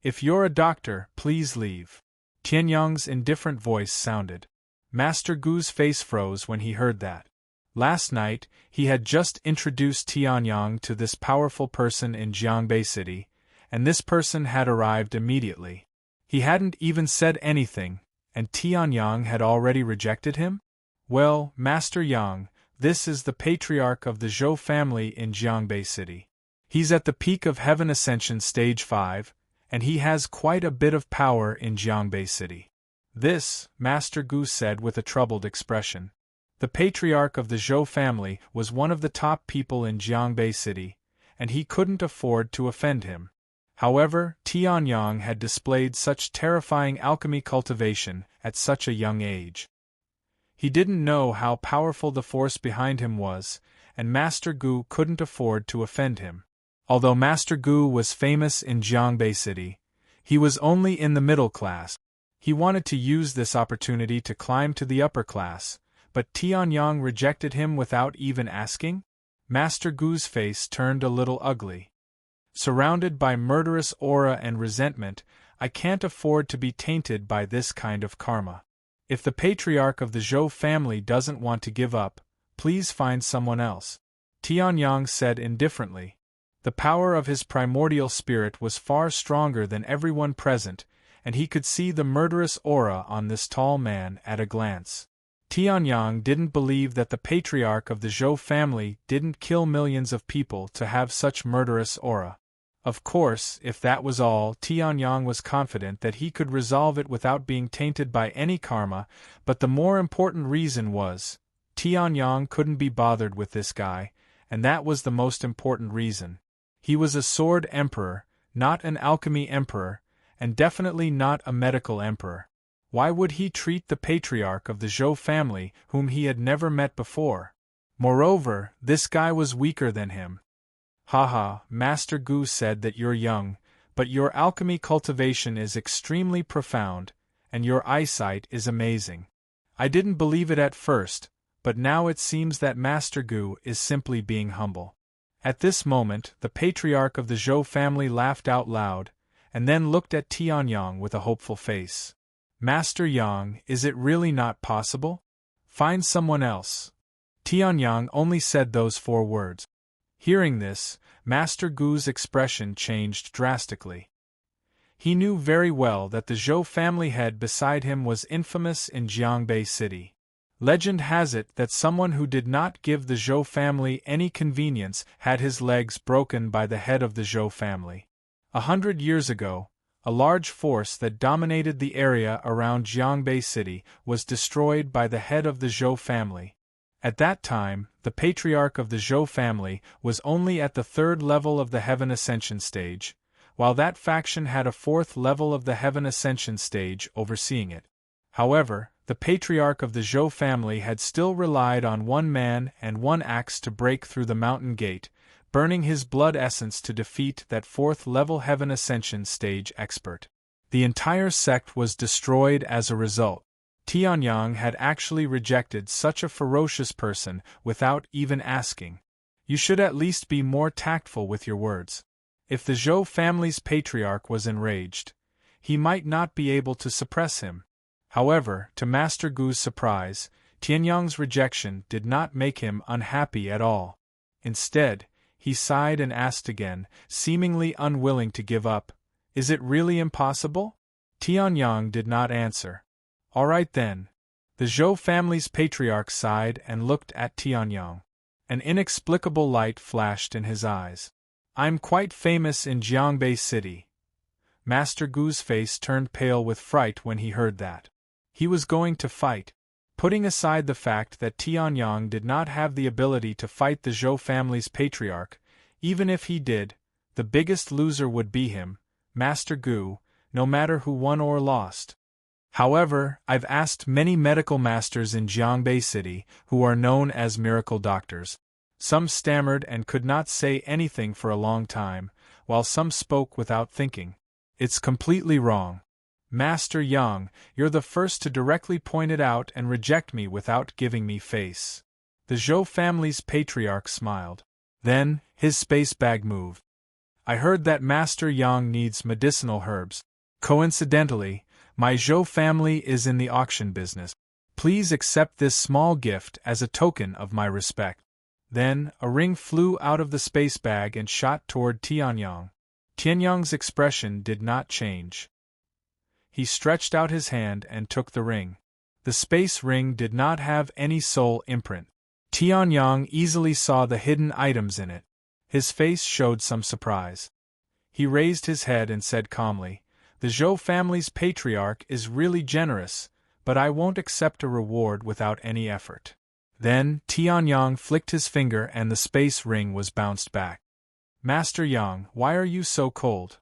If you're a doctor, please leave. Tianyang's indifferent voice sounded. Master Gu's face froze when he heard that. Last night, he had just introduced Tianyang to this powerful person in Jiangbei City, and this person had arrived immediately. He hadn't even said anything, and Tianyang had already rejected him? Well, Master Yang, this is the patriarch of the Zhou family in Jiangbei City. He's at the peak of Heaven Ascension Stage 5, and he has quite a bit of power in Jiangbei City. This, Master Gu said with a troubled expression. The patriarch of the Zhou family was one of the top people in Jiangbei City, and he couldn't afford to offend him. However, Tianyang had displayed such terrifying alchemy cultivation at such a young age. He didn't know how powerful the force behind him was, and Master Gu couldn't afford to offend him. Although Master Gu was famous in Jiangbei City, he was only in the middle class. He wanted to use this opportunity to climb to the upper class, but Tianyang rejected him without even asking? Master Gu's face turned a little ugly. Surrounded by murderous aura and resentment, I can't afford to be tainted by this kind of karma. If the patriarch of the Zhou family doesn't want to give up, please find someone else, Tianyang said indifferently. The power of his primordial spirit was far stronger than everyone present, and he could see the murderous aura on this tall man at a glance. Tianyang didn't believe that the patriarch of the Zhou family didn't kill millions of people to have such murderous aura. Of course, if that was all, Tianyang was confident that he could resolve it without being tainted by any karma, but the more important reason was, Tianyang couldn't be bothered with this guy, and that was the most important reason. He was a sword emperor, not an alchemy emperor, and definitely not a medical emperor. Why would he treat the patriarch of the Zhou family, whom he had never met before? Moreover, this guy was weaker than him. Haha, Master Gu said that you're young, but your alchemy cultivation is extremely profound, and your eyesight is amazing. I didn't believe it at first, but now it seems that Master Gu is simply being humble. At this moment, the patriarch of the Zhou family laughed out loud, and then looked at Tianyang with a hopeful face. Master Yang, is it really not possible? Find someone else. Tianyang only said those 4 words. Hearing this, Master Gu's expression changed drastically. He knew very well that the Zhou family head beside him was infamous in Jiangbei City. Legend has it that someone who did not give the Zhou family any convenience had his legs broken by the head of the Zhou family. 100 years ago, a large force that dominated the area around Jiangbei City was destroyed by the head of the Zhou family. At that time, the patriarch of the Zhou family was only at the 3rd level of the Heaven Ascension stage, while that faction had a 4th level of the Heaven Ascension stage overseeing it. However, the patriarch of the Zhou family had still relied on 1 man and 1 axe to break through the mountain gate, burning his blood essence to defeat that 4th level Heaven Ascension stage expert. The entire sect was destroyed as a result. Tianyang had actually rejected such a ferocious person without even asking. You should at least be more tactful with your words. If the Zhou family's patriarch was enraged, he might not be able to suppress him. However, to Master Gu's surprise, Tianyang's rejection did not make him unhappy at all. Instead, he sighed and asked again, seemingly unwilling to give up, "Is it really impossible?" Tianyang did not answer. "All right then." The Zhou family's patriarch sighed and looked at Tianyang. An inexplicable light flashed in his eyes. "I'm quite famous in Jiangbei City." Master Gu's face turned pale with fright when he heard that. He was going to fight. Putting aside the fact that Tianyang did not have the ability to fight the Zhou family's patriarch, even if he did, the biggest loser would be him, Master Gu, no matter who won or lost. However, I've asked many medical masters in Jiangbei City, who are known as miracle doctors. Some stammered and could not say anything for a long time, while some spoke without thinking. It's completely wrong. Master Yang, you're the first to directly point it out and reject me without giving me face. The Zhou family's patriarch smiled. Then, his space bag moved. I heard that Master Yang needs medicinal herbs. Coincidentally, my Zhou family is in the auction business. Please accept this small gift as a token of my respect. Then, a ring flew out of the space bag and shot toward Tianyang. Tianyang's expression did not change. He stretched out his hand and took the ring. The space ring did not have any soul imprint. Tianyang easily saw the hidden items in it. His face showed some surprise. He raised his head and said calmly, "The Zhou family's patriarch is really generous, but I won't accept a reward without any effort." Then, Tianyang flicked his finger and the space ring was bounced back. "Master Yang, why are you so cold?"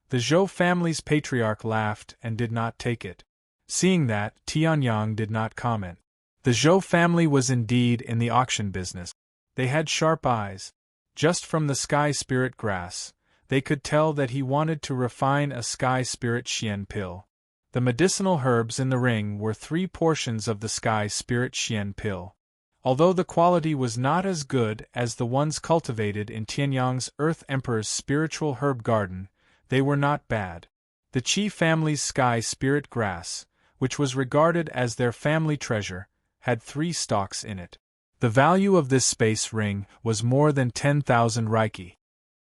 The Zhou family's patriarch laughed and did not take it. Seeing that, Tianyang did not comment. The Zhou family was indeed in the auction business. They had sharp eyes. Just from the sky spirit grass, they could tell that he wanted to refine a sky spirit xian pill. The medicinal herbs in the ring were 3 portions of the sky spirit xian pill. Although the quality was not as good as the ones cultivated in Tianyang's Earth Emperor's spiritual herb garden, they were not bad. The Qi family's sky spirit grass, which was regarded as their family treasure, had 3 stalks in it. The value of this space ring was more than 10,000 Reiki.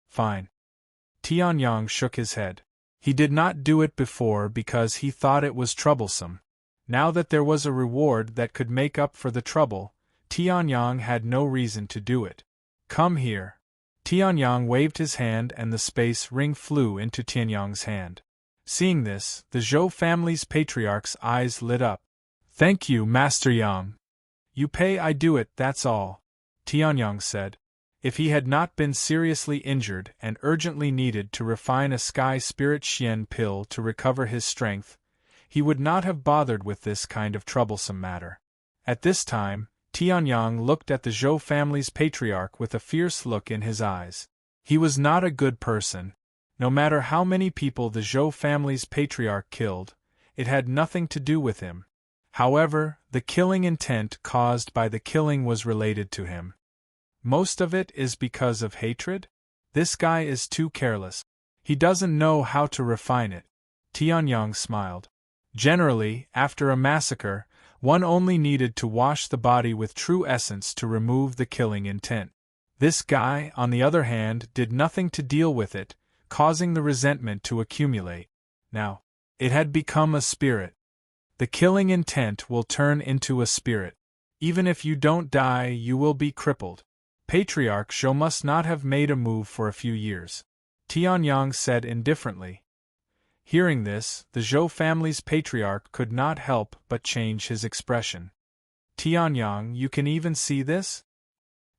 Fine. Tianyang shook his head. He did not do it before because he thought it was troublesome. Now that there was a reward that could make up for the trouble, Tianyang had no reason to do it. Come here. Tianyang waved his hand and the space ring flew into Tianyang's hand. Seeing this, the Zhou family's patriarch's eyes lit up. Thank you, Master Yang. You pay, I do it, that's all, Tianyang said. If he had not been seriously injured and urgently needed to refine a Sky Spirit Xian pill to recover his strength, he would not have bothered with this kind of troublesome matter. At this time, Tianyang looked at the Zhou family's patriarch with a fierce look in his eyes. He was not a good person. No matter how many people the Zhou family's patriarch killed, it had nothing to do with him. However, the killing intent caused by the killing was related to him. Most of it is because of hatred? This guy is too careless. He doesn't know how to refine it. Tianyang smiled. Generally, after a massacre, one only needed to wash the body with true essence to remove the killing intent. This guy, on the other hand, did nothing to deal with it, causing the resentment to accumulate. Now, it had become a spirit. The killing intent will turn into a spirit. Even if you don't die, you will be crippled. Patriarch Zhou must not have made a move for a few years, Tianyang said indifferently. Hearing this, the Zhou family's patriarch could not help but change his expression. Tianyang, you can even see this?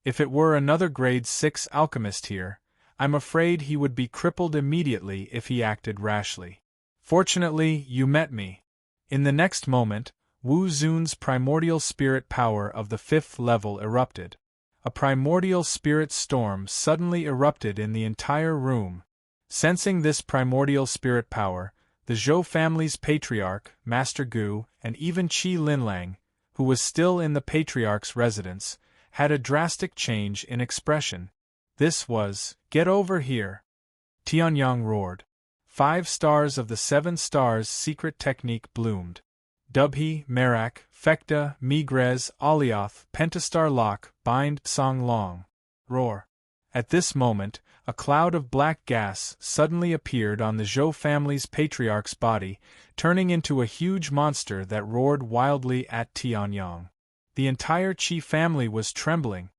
If it were another grade 6 alchemist here, I'm afraid he would be crippled immediately if he acted rashly. Fortunately, you met me. In the next moment, Wu Zun's primordial spirit power of the 5th level erupted. A primordial spirit storm suddenly erupted in the entire room. Sensing this primordial spirit power, the Zhou family's patriarch, Master Gu, and even Qi Linlang, who was still in the patriarch's residence, had a drastic change in expression. This was, "Get over here!" Tianyang roared. 5 stars of the 7 stars secret technique bloomed. Dubhe, Merak, Fekta, Migrez, Alioth, Pentastar Lock, Bind, Song Long. Roar. At this moment, a cloud of black gas suddenly appeared on the Zhou family's patriarch's body, turning into a huge monster that roared wildly at Tianyang. The entire Qi family was trembling.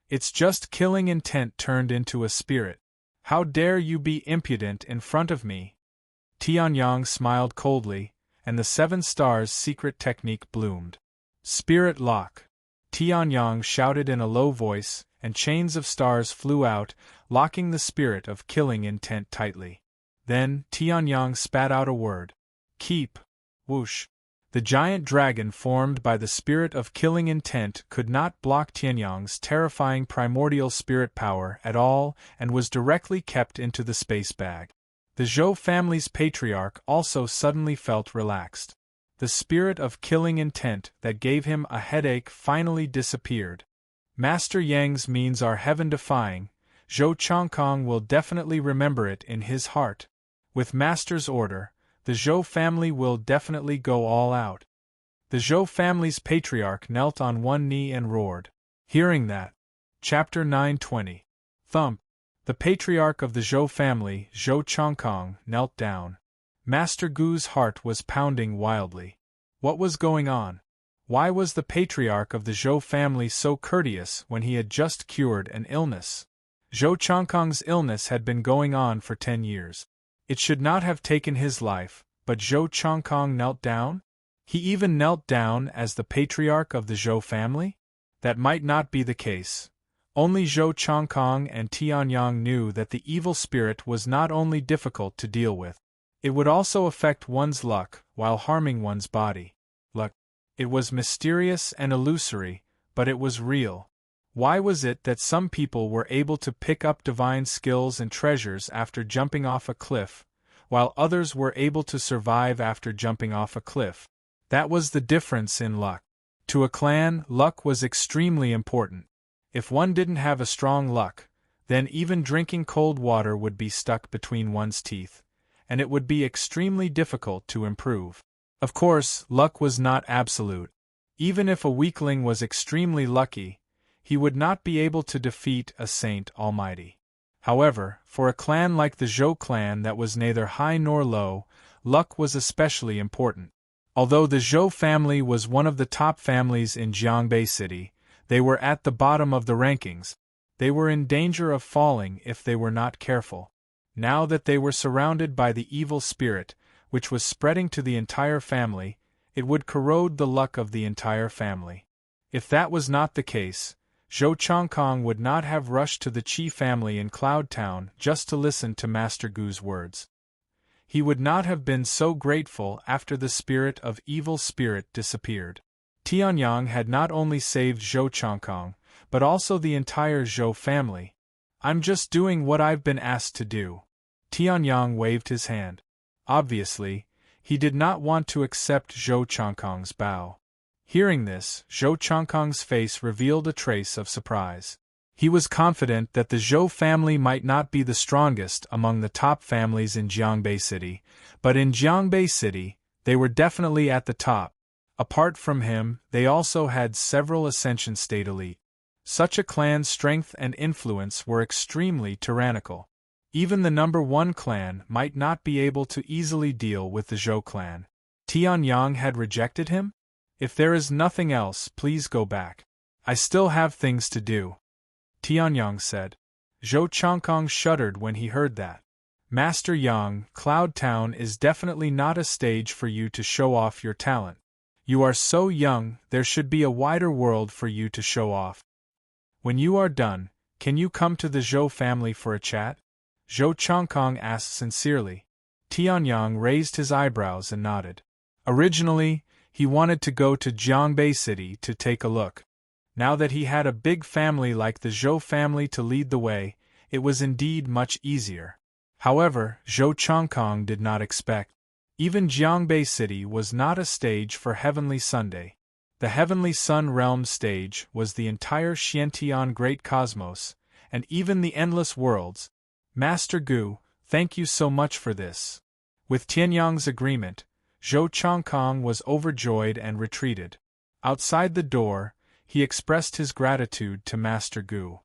It's just killing intent turned into a spirit. How dare you be impudent in front of me? Tianyang smiled coldly, and the 7 stars secret technique bloomed. Spirit lock. Tianyang shouted in a low voice, and chains of stars flew out, locking the spirit of killing intent tightly. Then, Tianyang spat out a word. Keep. Whoosh. The giant dragon formed by the spirit of killing intent could not block Tianyang's terrifying primordial spirit power at all and was directly kept into the space bag. The Zhou family's patriarch also suddenly felt relaxed. The spirit of killing intent that gave him a headache finally disappeared. Master Yang's means are heaven-defying. Zhou Changkong will definitely remember it in his heart. With Master's order, the Zhou family will definitely go all out. The Zhou family's patriarch knelt on one knee and roared. Hearing that. Chapter 920. Thump. The patriarch of the Zhou family, Zhou Changkong, knelt down. Master Gu's heart was pounding wildly. What was going on? Why was the patriarch of the Zhou family so courteous when he had just cured an illness? Zhou Changkong's illness had been going on for 10 years. It should not have taken his life, but Zhou Changkong knelt down? He even knelt down as the patriarch of the Zhou family? That might not be the case. Only Zhou Changkong and Tianyang knew that the evil spirit was not only difficult to deal with. It would also affect one's luck while harming one's body. Luck. It was mysterious and illusory, but it was real. Why was it that some people were able to pick up divine skills and treasures after jumping off a cliff, while others were able to survive after jumping off a cliff? That was the difference in luck. To a clan, luck was extremely important. If one didn't have a strong luck, then even drinking cold water would be stuck between one's teeth, and it would be extremely difficult to improve. Of course, luck was not absolute. Even if a weakling was extremely lucky, he would not be able to defeat a saint almighty. However, for a clan like the Zhou clan that was neither high nor low, luck was especially important. Although the Zhou family was one of the top families in Jiangbei City, they were at the bottom of the rankings. They were in danger of falling if they were not careful. Now that they were surrounded by the evil spirit, which was spreading to the entire family, it would corrode the luck of the entire family. If that was not the case, Zhou Changkong would not have rushed to the Qi family in Cloud Town just to listen to Master Gu's words. He would not have been so grateful after the spirit of evil spirit disappeared. Tianyang had not only saved Zhou Changkong, but also the entire Zhou family. I'm just doing what I've been asked to do. Tianyang waved his hand. Obviously, he did not want to accept Zhou Changkong's bow. Hearing this, Zhou Changkong's face revealed a trace of surprise. He was confident that the Zhou family might not be the strongest among the top families in Jiangbei City, but in Jiangbei City, they were definitely at the top. Apart from him, they also had several Ascension State elite. Such a clan's strength and influence were extremely tyrannical. Even the number 1 clan might not be able to easily deal with the Zhou clan. Tianyang had rejected him? If there is nothing else, please go back. I still have things to do. Tianyang said. Zhou Changkong shuddered when he heard that. Master Yang, Cloud Town is definitely not a stage for you to show off your talent. You are so young, there should be a wider world for you to show off. When you are done, can you come to the Zhou family for a chat? Zhou Changkong asked sincerely. Tianyang raised his eyebrows and nodded. Originally, he wanted to go to Jiangbei City to take a look. Now that he had a big family like the Zhou family to lead the way, it was indeed much easier. However, Zhou Changkong did not expect. Even Jiangbei City was not a stage for Heavenly Sunday. The Heavenly Sun Realm stage was the entire Xiantian Great Cosmos, and even the Endless Worlds. Master Gu, thank you so much for this. With Tianyang's agreement, Zhou Changkong was overjoyed and retreated. Outside the door, he expressed his gratitude to Master Gu.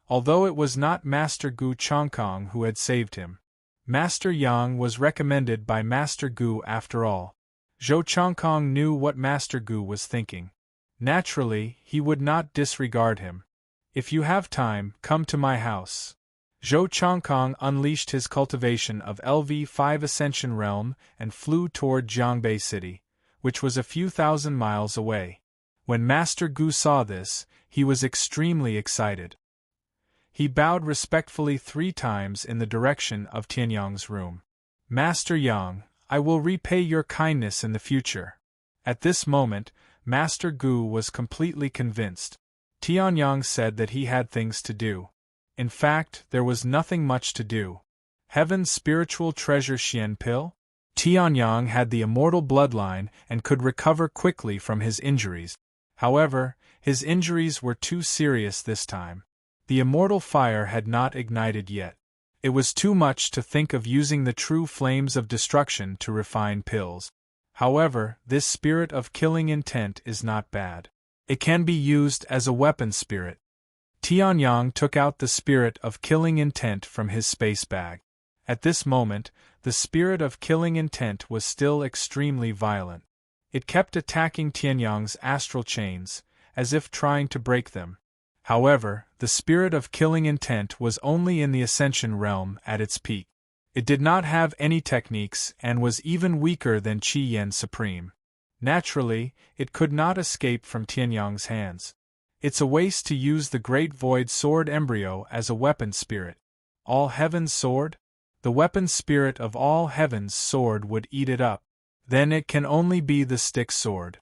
Although it was not Master Gu Changkong who had saved him, Master Yang was recommended by Master Gu after all. Zhou Changkong knew what Master Gu was thinking. Naturally, he would not disregard him. If you have time, come to my house. Zhou Changkong unleashed his cultivation of LV5 Ascension Realm and flew toward Jiangbei City, which was a few thousand miles away. When Master Gu saw this, he was extremely excited. He bowed respectfully 3 times in the direction of Tianyang's room. Master Yang, I will repay your kindness in the future. At this moment, Master Gu was completely convinced. Tianyang said that he had things to do. In fact, there was nothing much to do. Heaven's spiritual treasure Xian Pill? Tianyang had the immortal bloodline and could recover quickly from his injuries. However, his injuries were too serious this time. The immortal fire had not ignited yet. It was too much to think of using the true flames of destruction to refine pills. However, this spirit of killing intent is not bad. It can be used as a weapon spirit. Tianyang took out the spirit of killing intent from his space bag. At this moment, the spirit of killing intent was still extremely violent. It kept attacking Tianyang's astral chains, as if trying to break them. However, the spirit of killing intent was only in the Ascension realm at its peak. It did not have any techniques and was even weaker than Qi Yen Supreme. Naturally, it could not escape from Tianyang's hands. It's a waste to use the Great Void Sword Embryo as a weapon spirit. All Heaven's Sword? The weapon spirit of All Heaven's Sword would eat it up. Then it can only be the stick sword.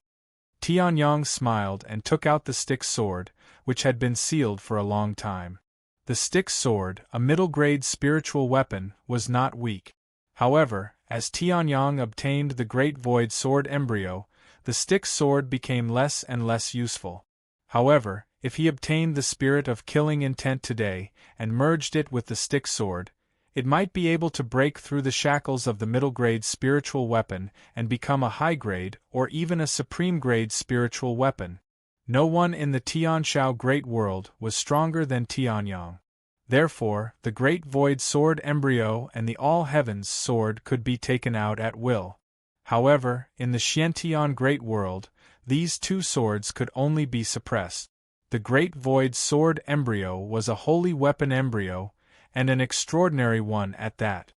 Tianyang smiled and took out the stick sword, which had been sealed for a long time. The stick sword, a middle-grade spiritual weapon, was not weak. However, as Tianyang obtained the Great Void Sword Embryo, the stick sword became less and less useful. However, if he obtained the spirit of killing intent today, and merged it with the stick sword, It might be able to break through the shackles of the middle-grade spiritual weapon and become a high-grade or even a supreme-grade spiritual weapon. No one in the Tianshao Great World was stronger than Tianyang. Therefore, the Great Void Sword Embryo and the All Heavens Sword could be taken out at will. However, in the Xiantian Great World, these two swords could only be suppressed. The Great Void Sword Embryo was a holy weapon embryo, and an extraordinary one at that.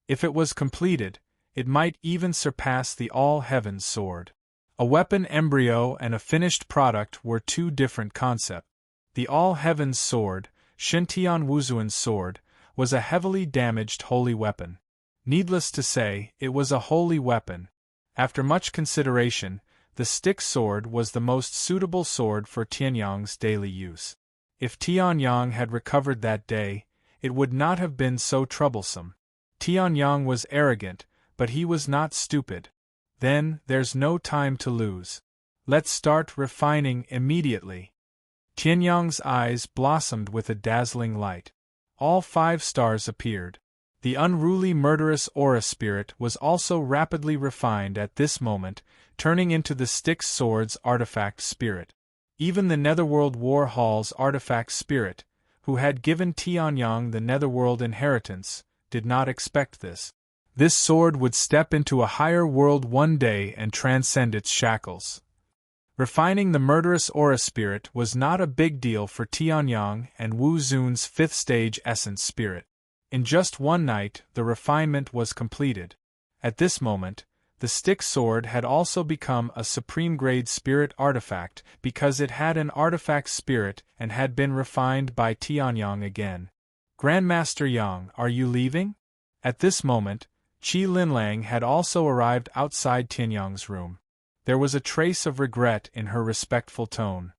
If it was completed, it might even surpass the All Heavens Sword. A weapon embryo and a finished product were two different concepts. The All Heavens Sword, Shintian Wuzuan's sword, was a heavily damaged holy weapon. Needless to say, it was a holy weapon. After much consideration, the stick sword was the most suitable sword for Tianyang's daily use. If Tianyang had recovered that day, it would not have been so troublesome. Tianyang was arrogant, but he was not stupid. Then, there's no time to lose. Let's start refining immediately. Tianyang's eyes blossomed with a dazzling light. All 5 stars appeared. The unruly murderous aura spirit was also rapidly refined at this moment, turning into the Styx sword's artifact spirit. Even the Netherworld War Hall's artifact spirit, who had given Tianyang the Netherworld inheritance, did not expect this. This sword would step into a higher world one day and transcend its shackles. Refining the murderous aura spirit was not a big deal for Tianyang and Wu Zun's 5th stage essence spirit. In just one night, the refinement was completed. At this moment, the stick sword had also become a supreme-grade spirit artifact because it had an artifact spirit and had been refined by Tianyang again. Grandmaster Yang, are you leaving? At this moment, Qi Linlang had also arrived outside Tianyang's room. There was a trace of regret in her respectful tone.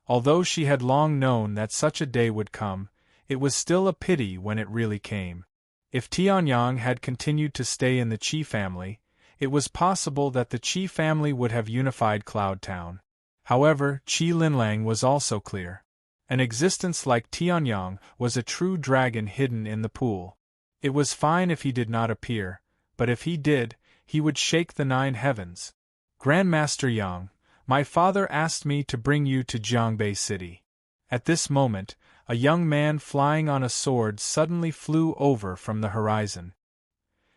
Although she had long known that such a day would come, it was still a pity when it really came. If Tianyang had continued to stay in the Qi family, it was possible that the Qi family would have unified Cloud Town. However, Qi Linlang was also clear. An existence like Tianyang was a true dragon hidden in the pool. It was fine if he did not appear, but if he did, he would shake the 9 heavens. Grandmaster Yang, my father asked me to bring you to Jiangbei City. At this moment, a young man flying on a sword suddenly flew over from the horizon.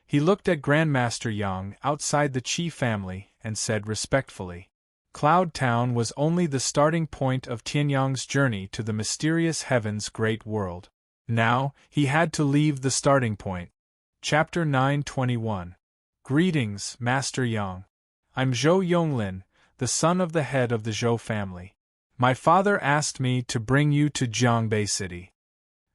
He looked at Grandmaster Yang outside the Qi family and said respectfully, Cloud Town was only the starting point of Tianyang's journey to the mysterious heaven's great world. Now, he had to leave the starting point. Chapter 921. Greetings, Master Yang. I'm Zhou Yonglin, the son of the head of the Zhou family. My father asked me to bring you to Jiangbei City.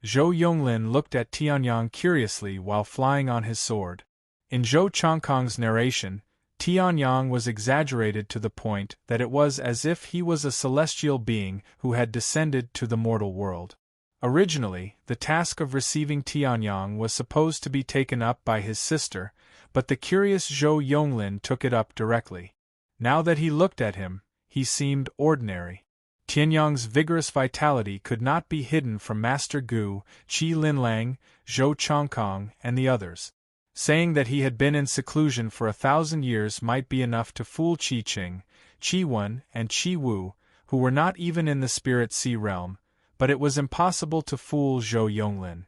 Zhou Yonglin looked at Tianyang curiously while flying on his sword. In Zhou Changkong's narration, Tianyang was exaggerated to the point that it was as if he was a celestial being who had descended to the mortal world. Originally, the task of receiving Tianyang was supposed to be taken up by his sister, but the curious Zhou Yonglin took it up directly. Now that he looked at him, he seemed ordinary. Tianyang's vigorous vitality could not be hidden from Master Gu, Qi Linlang, Zhou Changkong, and the others. Saying that he had been in seclusion for 1,000 years might be enough to fool Qi Qing, Qi Wen, and Qi Wu, who were not even in the Spirit Sea realm, but it was impossible to fool Zhou Yonglin.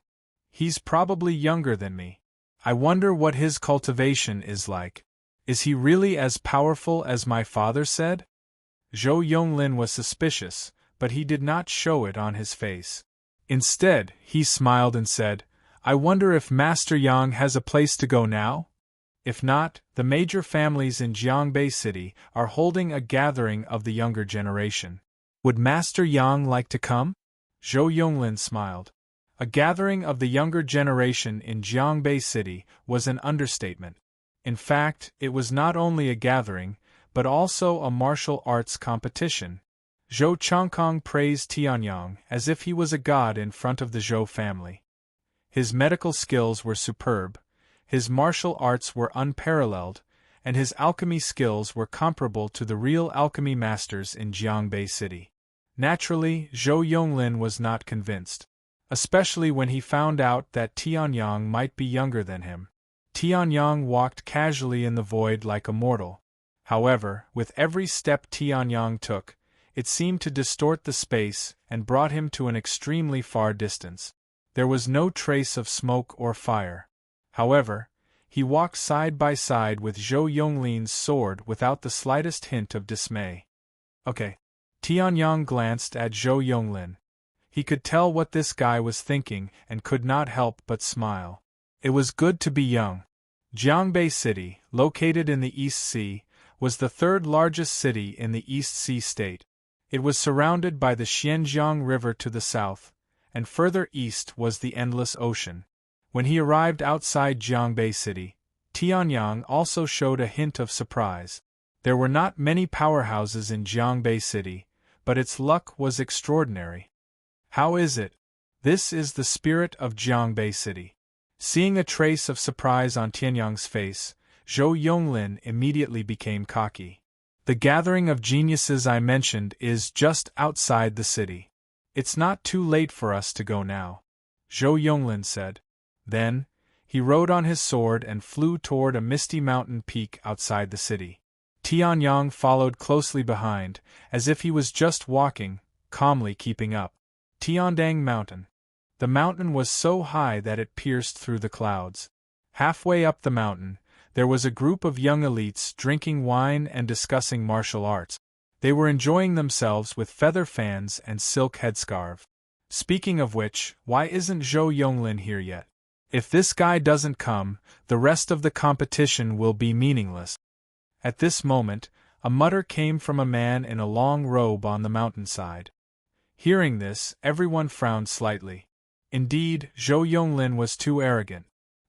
He's probably younger than me. I wonder what his cultivation is like. Is he really as powerful as my father said? Zhou Yonglin was suspicious, but he did not show it on his face. Instead, he smiled and said, I wonder if Master Yang has a place to go now? If not, the major families in Jiangbei City are holding a gathering of the younger generation. Would Master Yang like to come? Zhou Yonglin smiled. A gathering of the younger generation in Jiangbei City was an understatement. In fact, it was not only a gathering, but also a martial arts competition. Zhou Changkong praised Tianyang as if he was a god in front of the Zhou family. His medical skills were superb, his martial arts were unparalleled, and his alchemy skills were comparable to the real alchemy masters in Jiangbei City. Naturally, Zhou Yonglin was not convinced. especially when he found out that Tianyang might be younger than him. Tianyang walked casually in the void like a mortal. However, with every step Tianyang took, it seemed to distort the space and brought him to an extremely far distance. There was no trace of smoke or fire. However, he walked side by side with Zhou Yonglin's sword without the slightest hint of dismay. Okay. Tianyang glanced at Zhou Yonglin. He could tell what this guy was thinking and could not help but smile. It was good to be young. Jiangbei City, located in the East Sea, was the third largest city in the East Sea state. It was surrounded by the Xianjiang River to the south, and further east was the endless ocean. When he arrived outside Jiangbei City, Tianyang also showed a hint of surprise. There were not many powerhouses in Jiangbei City, but its luck was extraordinary. How is it? This is the spirit of Jiangbei City. Seeing a trace of surprise on Tianyang's face, Zhou Yonglin immediately became cocky. The gathering of geniuses I mentioned is just outside the city. It's not too late for us to go now, Zhou Yonglin said. Then, he rode on his sword and flew toward a misty mountain peak outside the city. Tianyang followed closely behind, as if he was just walking, calmly keeping up. Tiandang Mountain. The mountain was so high that it pierced through the clouds. Halfway up the mountain, there was a group of young elites drinking wine and discussing martial arts. They were enjoying themselves with feather fans and silk headscarf. Speaking of which, why isn't Zhou Yonglin here yet? If this guy doesn't come, the rest of the competition will be meaningless. At this moment, a mutter came from a man in a long robe on the mountainside. Hearing this, everyone frowned slightly. Indeed, Zhou Yonglin was too arrogant.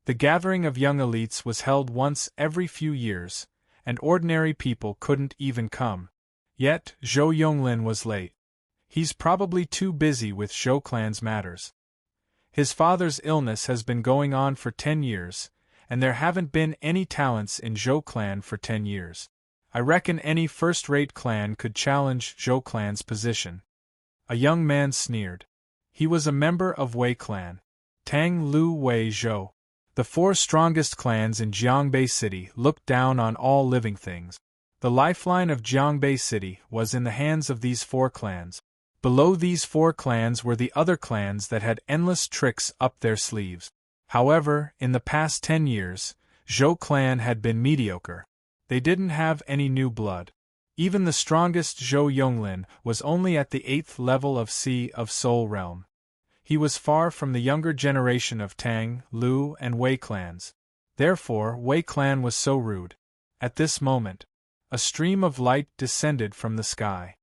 The gathering of young elites was held once every few years, and ordinary people couldn't even come. Yet, Zhou Yonglin was late. He's probably too busy with Zhou clan's matters. His father's illness has been going on for 10 years, and there haven't been any talents in Zhou clan for 10 years. I reckon any first-rate clan could challenge Zhou clan's position. A young man sneered. He was a member of Wei clan. Tang Lu Wei Zhou. The 4 strongest clans in Jiangbei City looked down on all living things. The lifeline of Jiangbei City was in the hands of these 4 clans. Below these 4 clans were the other clans that had endless tricks up their sleeves. However, in the past 10 years, Zhou clan had been mediocre. They didn't have any new blood. Even the strongest Zhou Yonglin was only at the 8th level of Sea of Soul Realm. He was far from the younger generation of Tang, Lu, and Wei clans. Therefore, Wei clan was so rude. At this moment, a stream of light descended from the sky.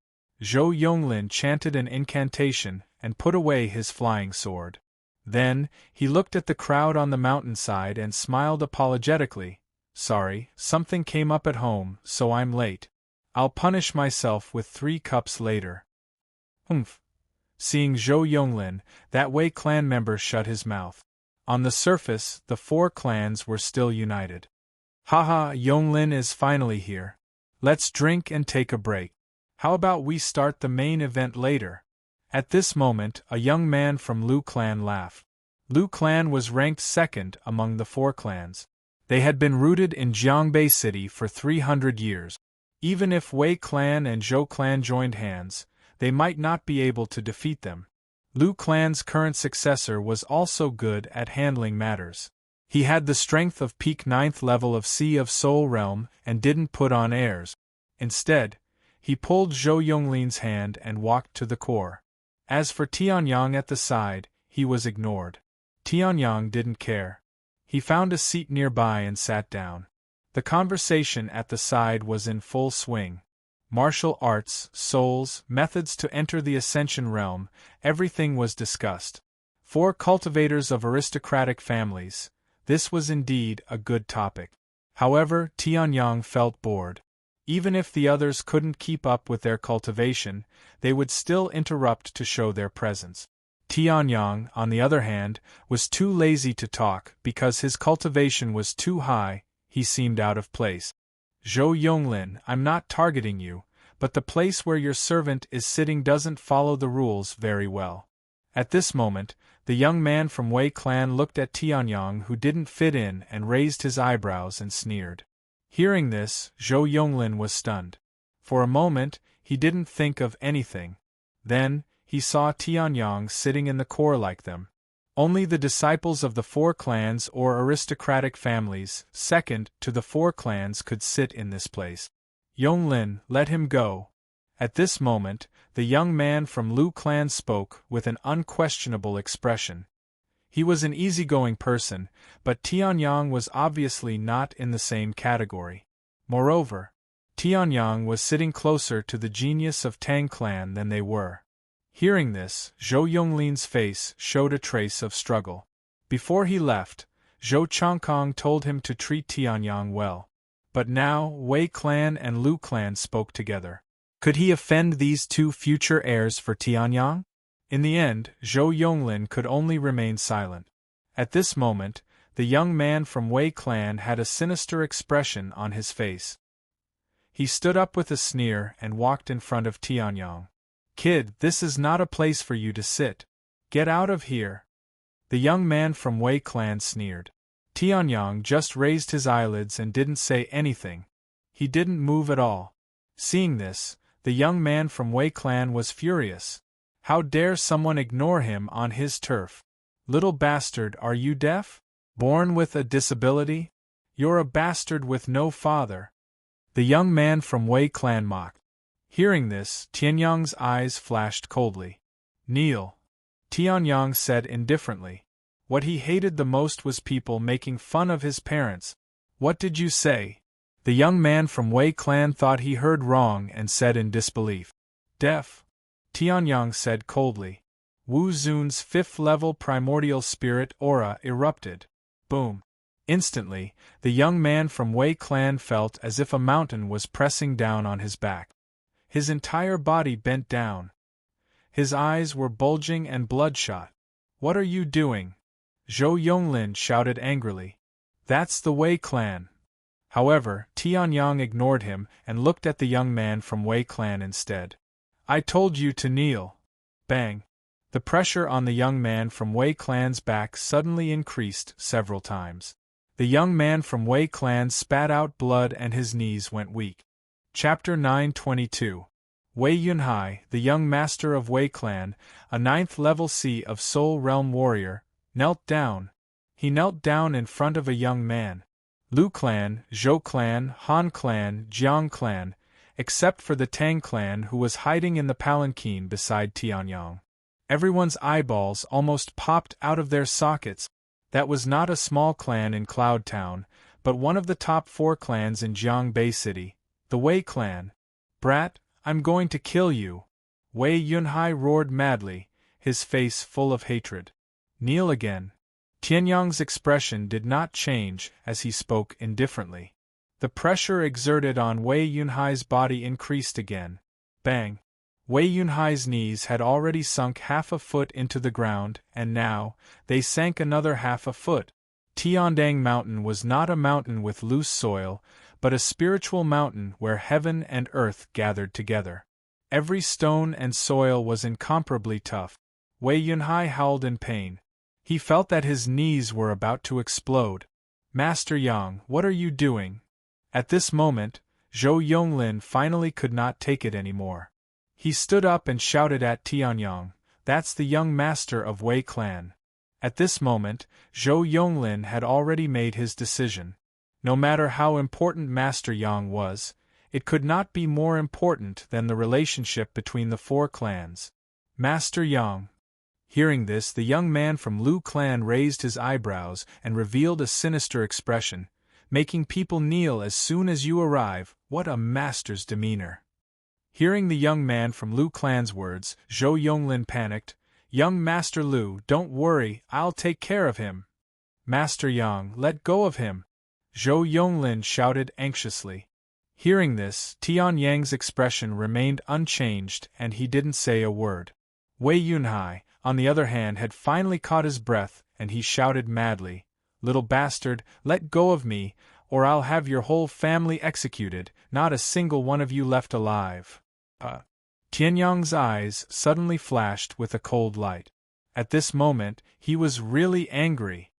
Zhou Yonglin chanted an incantation and put away his flying sword. Then, he looked at the crowd on the mountainside and smiled apologetically. Sorry, something came up at home, so I'm late. I'll punish myself with 3 cups later. Humph. Seeing Zhou Yonglin, that Wei clan member shut his mouth. On the surface, the 4 clans were still united. Haha, Yonglin is finally here. Let's drink and take a break. How about we start the main event later? At this moment, a young man from Lu clan laughed. Lu clan was ranked 2nd among the 4 clans. They had been rooted in Jiangbei City for 300 years. Even if Wei clan and Zhou clan joined hands, they might not be able to defeat them. Lu clan's current successor was also good at handling matters. He had the strength of peak 9th level of Sea of Soul Realm and didn't put on airs. Instead, he pulled Zhou Yonglin's hand and walked to the core. As for Tianyang at the side, he was ignored. Tianyang didn't care. He found a seat nearby and sat down. The conversation at the side was in full swing. Martial arts, souls, methods to enter the Ascension realm, everything was discussed. 4 cultivators of aristocratic families, this was indeed a good topic. However, Tianyang felt bored. Even if the others couldn't keep up with their cultivation, they would still interrupt to show their presence. Tianyang, on the other hand, was too lazy to talk because his cultivation was too high. He seemed out of place. Zhou Yonglin, I'm not targeting you, but the place where your servant is sitting doesn't follow the rules very well. At this moment, The young man from Wei clan looked at Tianyang, who didn't fit in, and raised his eyebrows and sneered. Hearing this, Zhou Yonglin was stunned. For a moment, he didn't think of anything. Then, he saw Tianyang sitting in the core like them. Only the disciples of the 4 clans or aristocratic families, second to the 4 clans, could sit in this place. Yonglin, let him go. At this moment, the young man from Lu clan spoke with an unquestionable expression. He was an easygoing person, but Tianyang was obviously not in the same category. Moreover, Tianyang was sitting closer to the genius of Tang clan than they were. Hearing this, Zhou Yonglin's face showed a trace of struggle. Before he left, Zhou Chongkong told him to treat Tianyang well. But now, Wei clan and Lu clan spoke together. Could he offend these 2 future heirs for Tianyang? In the end, Zhou Yonglin could only remain silent. At this moment, the young man from Wei clan had a sinister expression on his face. He stood up with a sneer and walked in front of Tianyang. "Kid, this is not a place for you to sit. Get out of here." The young man from Wei clan sneered. Tianyang just raised his eyelids and didn't say anything. He didn't move at all. Seeing this, the young man from Wei clan was furious. How dare someone ignore him on his turf? "Little bastard, are you deaf? Born with a disability? You're a bastard with no father." The young man from Wei clan mocked. Hearing this, Tianyang's eyes flashed coldly. "Kneel," Tianyang said indifferently. What he hated the most was people making fun of his parents. "What did you say?" The young man from Wei clan thought he heard wrong and said in disbelief. "Deaf," Tianyang said coldly. Wu Zun's 5th-level primordial spirit aura erupted. Boom! Instantly, the young man from Wei clan felt as if a mountain was pressing down on his back. His entire body bent down. His eyes were bulging and bloodshot. "What are you doing?" Zhou Yonglin shouted angrily. "That's the Wei clan." However, Tianyang ignored him and looked at the young man from Wei clan instead. "I told you to kneel." Bang! The pressure on the young man from Wei clan's back suddenly increased several times. The young man from Wei clan spat out blood and his knees went weak. Chapter 922. Wei Yunhai, the young master of Wei clan, a 9th-level C of Soul Realm warrior, knelt down. He knelt down in front of a young man. Lu clan, Zhou clan, Han clan, Jiang clan, except for the Tang clan who was hiding in the palanquin beside Tianyang. Everyone's eyeballs almost popped out of their sockets. That was not a small clan in Cloud Town, but one of the top 4 clans in Jiang Bay City, the Wei clan. "Brat, I'm going to kill you!" Wei Yunhai roared madly, his face full of hatred. "Kneel again." Tianyang's expression did not change as he spoke indifferently. The pressure exerted on Wei Yunhai's body increased again. Bang! Wei Yunhai's knees had already sunk half a foot into the ground, and now, they sank another half a foot. Tiandang Mountain was not a mountain with loose soil, but a spiritual mountain where heaven and earth gathered together. Every stone and soil was incomparably tough. Wei Yunhai howled in pain. He felt that his knees were about to explode. "Master Yang, what are you doing?" At this moment, Zhou Yonglin finally could not take it anymore. He stood up and shouted at Tianyang, "That's the young master of Wei clan." At this moment, Zhou Yonglin had already made his decision. No matter how important Master Yang was, it could not be more important than the relationship between the 4 clans. "Master Yang." Hearing this, the young man from Lu clan raised his eyebrows and revealed a sinister expression. "Making people kneel as soon as you arrive, what a master's demeanor." Hearing the young man from Lu clan's words, Zhou Yonglin panicked. "Young Master Lu, don't worry, I'll take care of him." "Master Yang, let go of him," Zhou Yonglin shouted anxiously. Hearing this, Tianyang's expression remained unchanged and he didn't say a word. Wei Yunhai, on the other hand, had finally caught his breath and he shouted madly, "Little bastard, let go of me, or I'll have your whole family executed, not a single one of you left alive." Tianyang's eyes suddenly flashed with a cold light. At this moment, he was really angry.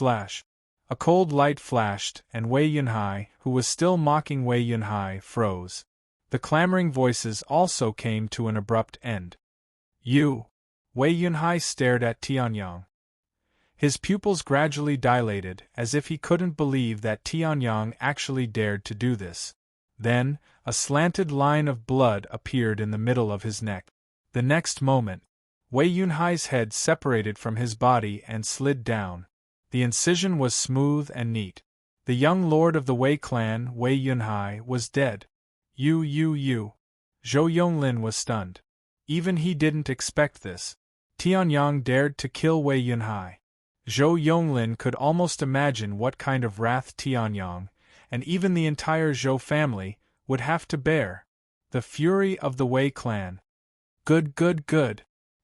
A cold light flashed, and Wei Yunhai, who was still mocking Wei Yunhai, froze. The clamoring voices also came to an abrupt end. You! Wei Yunhai stared at Tianyang. His pupils gradually dilated, as if he couldn't believe that Tianyang actually dared to do this. Then, a slanted line of blood appeared in the middle of his neck. The next moment, Wei Yunhai's head separated from his body and slid down. The incision was smooth and neat. The young lord of the Wei clan, Wei Yunhai, was dead. Zhou Yonglin was stunned. Even he didn't expect this. Tianyang dared to kill Wei Yunhai. Zhou Yonglin could almost imagine what kind of wrath Tianyang, and even the entire Zhou family, would have to bear. The fury of the Wei clan. Good.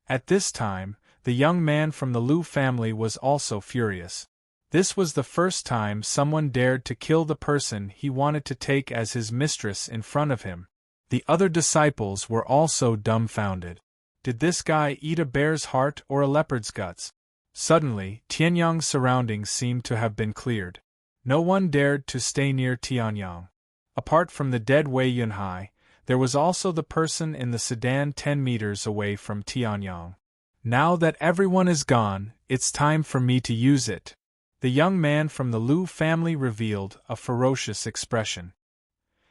At this time, the young man from the Lu family was also furious. This was the first time someone dared to kill the person he wanted to take as his mistress in front of him. The other disciples were also dumbfounded. Did this guy eat a bear's heart or a leopard's guts? Suddenly, Tianyang's surroundings seemed to have been cleared. No one dared to stay near Tianyang. Apart from the dead Wei Yunhai, there was also the person in the sedan 10 meters away from Tianyang. Now that everyone is gone, it's time for me to use it. The young man from the Lu family revealed a ferocious expression.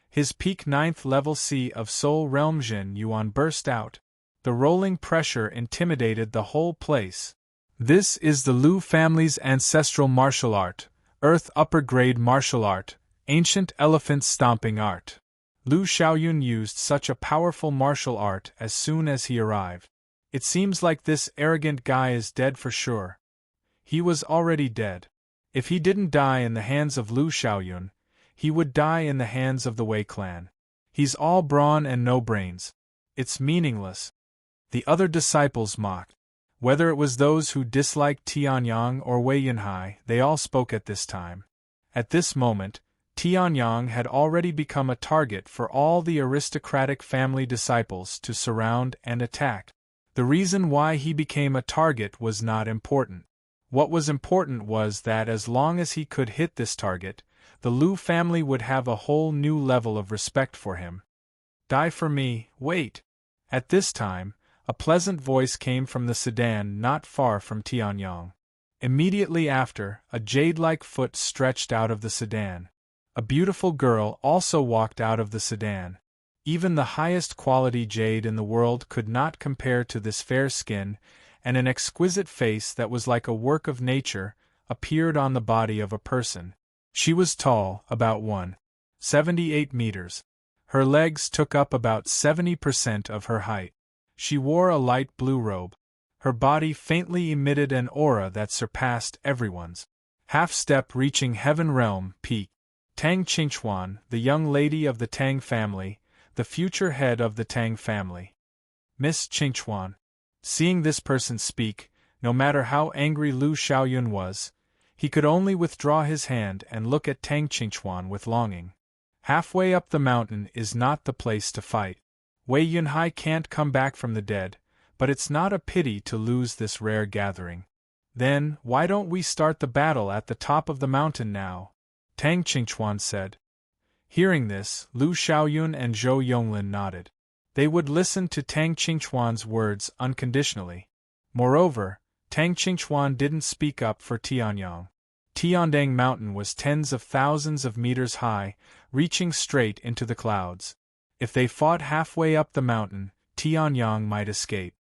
His peak 9th level C of Soul Realm Jin Yuan burst out. The rolling pressure intimidated the whole place. This is the Lu family's ancestral martial art, Earth upper grade martial art, ancient elephant stomping art. Lu Xiaoyun used such a powerful martial art as soon as he arrived. It seems like this arrogant guy is dead for sure. He was already dead. If he didn't die in the hands of Lu Xiaoyun, he would die in the hands of the Wei clan. He's all brawn and no brains. It's meaningless. The other disciples mocked. Whether it was those who disliked Tianyang or Wei Yunhai, they all spoke at this time. At this moment, Tianyang had already become a target for all the aristocratic family disciples to surround and attack. The reason why he became a target was not important. What was important was that as long as he could hit this target, the Lu family would have a whole new level of respect for him. Die for me, wait! At this time, a pleasant voice came from the sedan not far from Tianyang. Immediately after, a jade-like foot stretched out of the sedan. A beautiful girl also walked out of the sedan. Even the highest quality jade in the world could not compare to this fair skin, and an exquisite face that was like a work of nature appeared on the body of a person. She was tall, about 1.78 meters. Her legs took up about 70% of her height. She wore a light blue robe. Her body faintly emitted an aura that surpassed everyone's. Half-step reaching heaven realm peak. Tang Qingchuan, the young lady of the Tang family, the future head of the Tang family. Miss Qingchuan. Seeing this person speak, no matter how angry Lu Xiaoyun was, he could only withdraw his hand and look at Tang Qingchuan with longing. Halfway up the mountain is not the place to fight. Wei Yunhai can't come back from the dead, but it's not a pity to lose this rare gathering. Then, why don't we start the battle at the top of the mountain now? Tang Qingchuan said. Hearing this, Lu Xiaoyun and Zhou Yonglin nodded. They would listen to Tang Qingchuan's words unconditionally. Moreover, Tang Qingchuan didn't speak up for Tianyang. Tiandang Mountain was tens of thousands of meters high, reaching straight into the clouds. If they fought halfway up the mountain, Tianyang might escape.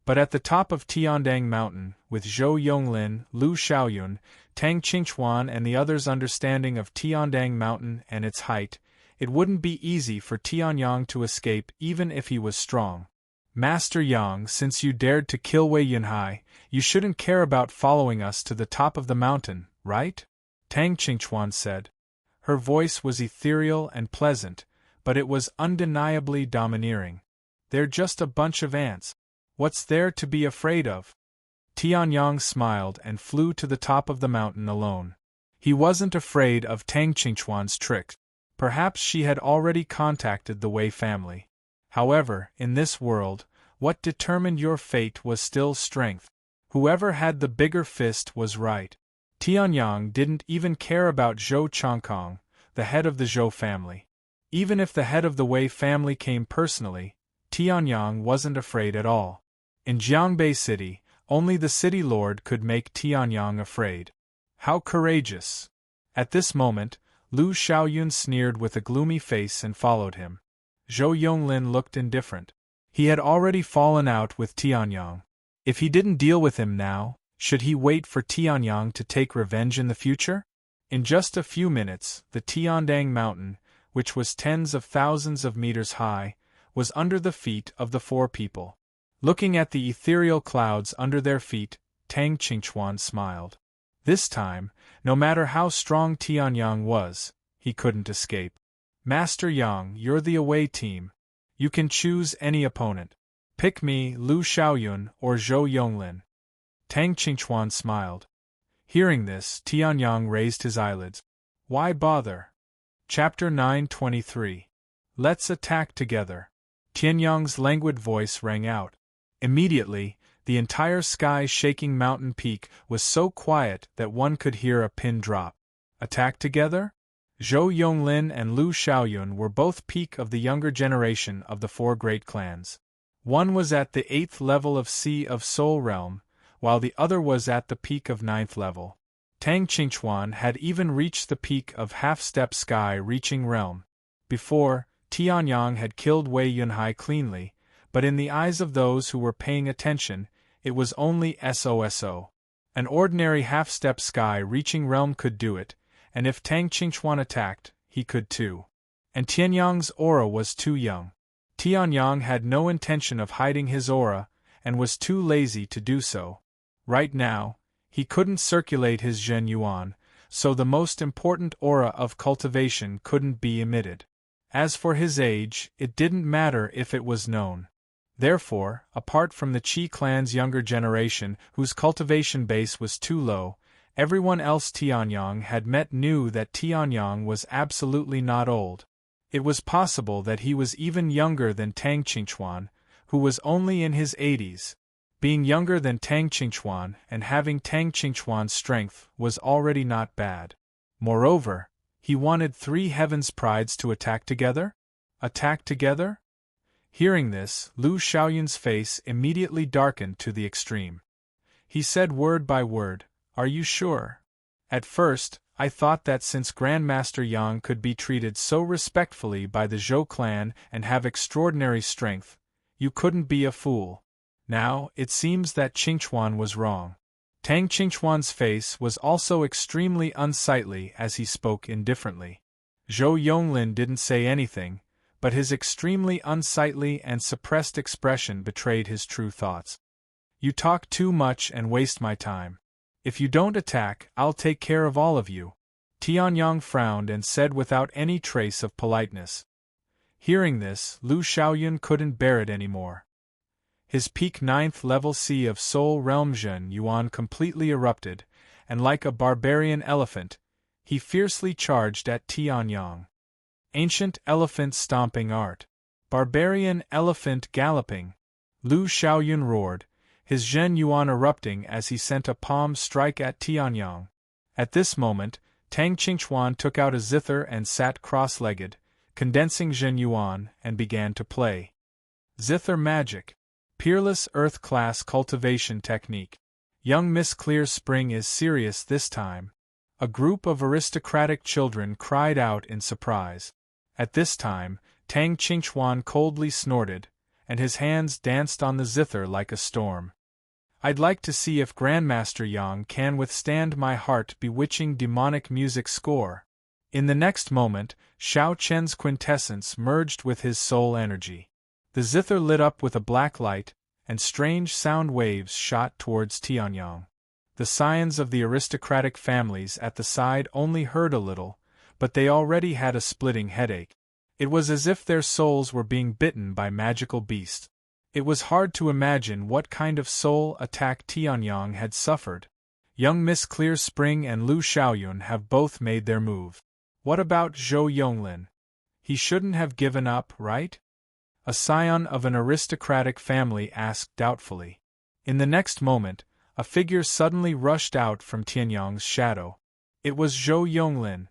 But at the top of Tiandang Mountain, with Zhou Yonglin, Lu Xiaoyun, Tang Qingchuan and the others' understanding of Tiandang Mountain and its height, it wouldn't be easy for Tianyang to escape even if he was strong. Master Yang, since you dared to kill Wei Yunhai, you shouldn't care about following us to the top of the mountain, right? Tang Qingchuan said. Her voice was ethereal and pleasant, but it was undeniably domineering. They're just a bunch of ants. What's there to be afraid of? Tianyang smiled and flew to the top of the mountain alone. He wasn't afraid of Tang Qingchuan's tricks. Perhaps she had already contacted the Wei family. However, in this world, what determined your fate was still strength. Whoever had the bigger fist was right. Tianyang didn't even care about Zhou Changkong, the head of the Zhou family. Even if the head of the Wei family came personally, Tianyang wasn't afraid at all. In Jiangbei City, only the city lord could make Tianyang afraid. How courageous! At this moment, Lu Xiaoyun sneered with a gloomy face and followed him. Zhou Yonglin looked indifferent. He had already fallen out with Tianyang. If he didn't deal with him now, should he wait for Tianyang to take revenge in the future? In just a few minutes, the Tiandang mountain, which was tens of thousands of meters high, was under the feet of the four people. Looking at the ethereal clouds under their feet, Tang Qingchuan smiled. This time, no matter how strong Tianyang was, he couldn't escape. Master Yang, you're the away team. You can choose any opponent. Pick me, Lu Xiaoyun, or Zhou Yonglin. Tang Qingchuan smiled. Hearing this, Tianyang raised his eyelids. Why bother? Chapter 923. Let's attack together. Tianyang's languid voice rang out. Immediately, the entire sky-shaking mountain peak was so quiet that one could hear a pin drop. Attack together? Zhou Yonglin and Lu Xiaoyun were both peak of the younger generation of the four great clans. One was at the 8th level of Sea of Soul Realm, while the other was at the peak of 9th level. Tang Qingchuan had even reached the peak of half-step sky-reaching realm. Before, Tianyang had killed Wei Yunhai cleanly, but in the eyes of those who were paying attention, it was only SOSO. An ordinary half-step sky-reaching realm could do it, and if Tang Qingchuan attacked, he could too. And Tianyang's aura was too young. Tianyang had no intention of hiding his aura, and was too lazy to do so. Right now, he couldn't circulate his Zhen Yuan, so the most important aura of cultivation couldn't be emitted. As for his age, it didn't matter if it was known. Therefore, apart from the Qi clan's younger generation whose cultivation base was too low, everyone else Tianyang had met knew that Tianyang was absolutely not old. It was possible that he was even younger than Tang Qingchuan, who was only in his 80s. Being younger than Tang Qingchuan and having Tang Qingchuan's strength was already not bad. Moreover, he wanted 3 Heaven's Prides to attack together? Attack together? Hearing this, Lu Xiaoyun's face immediately darkened to the extreme. He said word by word, "Are you sure? At first, I thought that since Grandmaster Yang could be treated so respectfully by the Zhou clan and have extraordinary strength, you couldn't be a fool. Now, it seems that Qingchuan was wrong." Tang Qingchuan's face was also extremely unsightly as he spoke indifferently. Zhou Yonglin didn't say anything, but his extremely unsightly and suppressed expression betrayed his true thoughts. "You talk too much and waste my time. If you don't attack, I'll take care of all of you." Tianyang frowned and said without any trace of politeness. Hearing this, Lu Xiaoyun couldn't bear it anymore. His peak 9th level Sea of Soul Realm Zhen Yuan completely erupted, and like a barbarian elephant, he fiercely charged at Tianyang. Ancient elephant stomping art. Barbarian elephant galloping. Lu Xiaoyun roared, his Zhen Yuan erupting as he sent a palm strike at Tianyang. At this moment, Tang Qingchuan took out a zither and sat cross-legged, condensing Zhen Yuan, and began to play. Zither magic. Peerless Earth-class cultivation technique. Young Miss Clear Spring is serious this time. A group of aristocratic children cried out in surprise. At this time, Tang Qingchuan coldly snorted, and his hands danced on the zither like a storm. "I'd like to see if Grandmaster Yang can withstand my heart-bewitching demonic music score." In the next moment, Xiao Chen's quintessence merged with his soul energy. The zither lit up with a black light, and strange sound waves shot towards Tianyang. The scions of the aristocratic families at the side only heard a little, but they already had a splitting headache. It was as if their souls were being bitten by magical beasts. It was hard to imagine what kind of soul attack Tianyang had suffered. Young Miss Clear Spring and Lu Xiaoyun have both made their move. What about Zhou Yonglin? He shouldn't have given up, right? A scion of an aristocratic family asked doubtfully. In the next moment, a figure suddenly rushed out from Tianyang's shadow. It was Zhou Yonglin.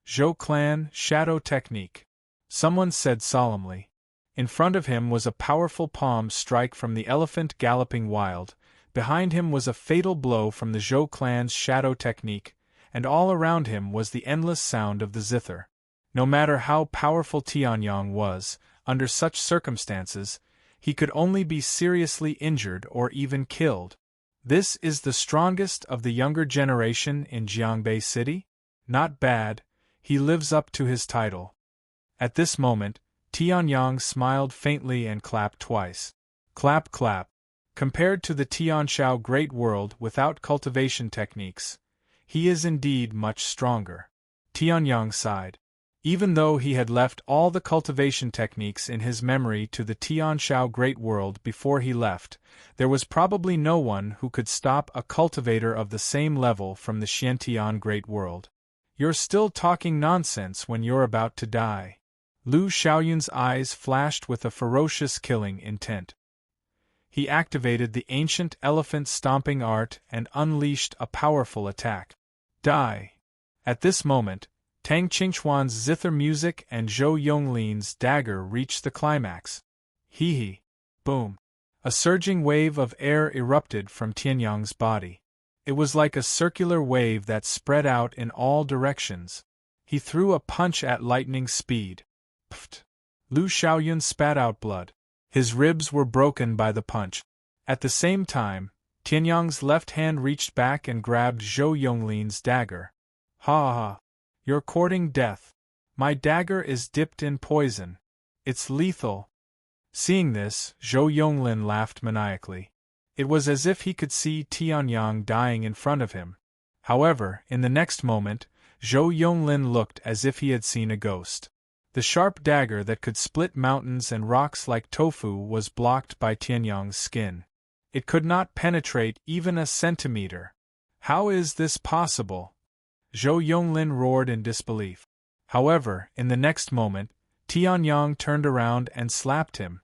Zhou clan, shadow technique. Someone said solemnly. In front of him was a powerful palm strike from the elephant galloping wild, behind him was a fatal blow from the Zhou clan's shadow technique, and all around him was the endless sound of the zither. No matter how powerful Tianyang was, under such circumstances, he could only be seriously injured or even killed. This is the strongest of the younger generation in Jiangbei City? Not bad, he lives up to his title. At this moment, Tianyang smiled faintly and clapped twice. Clap clap. Compared to the Tianshao Great World without cultivation techniques, he is indeed much stronger. Tianyang sighed. Even though he had left all the cultivation techniques in his memory to the Tianshao Great World before he left, there was probably no one who could stop a cultivator of the same level from the Xiantian Great World. You're still talking nonsense when you're about to die. Lu Xiaoyun's eyes flashed with a ferocious killing intent. He activated the ancient elephant stomping art and unleashed a powerful attack. Die! At this moment, Tang Qingchuan's zither music and Zhou Yonglin's dagger reached the climax. Hee. Boom. A surging wave of air erupted from Tianyang's body. It was like a circular wave that spread out in all directions. He threw a punch at lightning speed. Pft! Lu Xiaoyun spat out blood. His ribs were broken by the punch. At the same time, Tianyang's left hand reached back and grabbed Zhou Yonglin's dagger. Ha ha! You're courting death. My dagger is dipped in poison. It's lethal. Seeing this, Zhou Yonglin laughed maniacally. It was as if he could see Tianyang dying in front of him. However, in the next moment, Zhou Yonglin looked as if he had seen a ghost. The sharp dagger that could split mountains and rocks like tofu was blocked by Tianyang's skin. It could not penetrate even a centimeter. How is this possible? Zhou Yonglin roared in disbelief. However, in the next moment, Tianyang turned around and slapped him.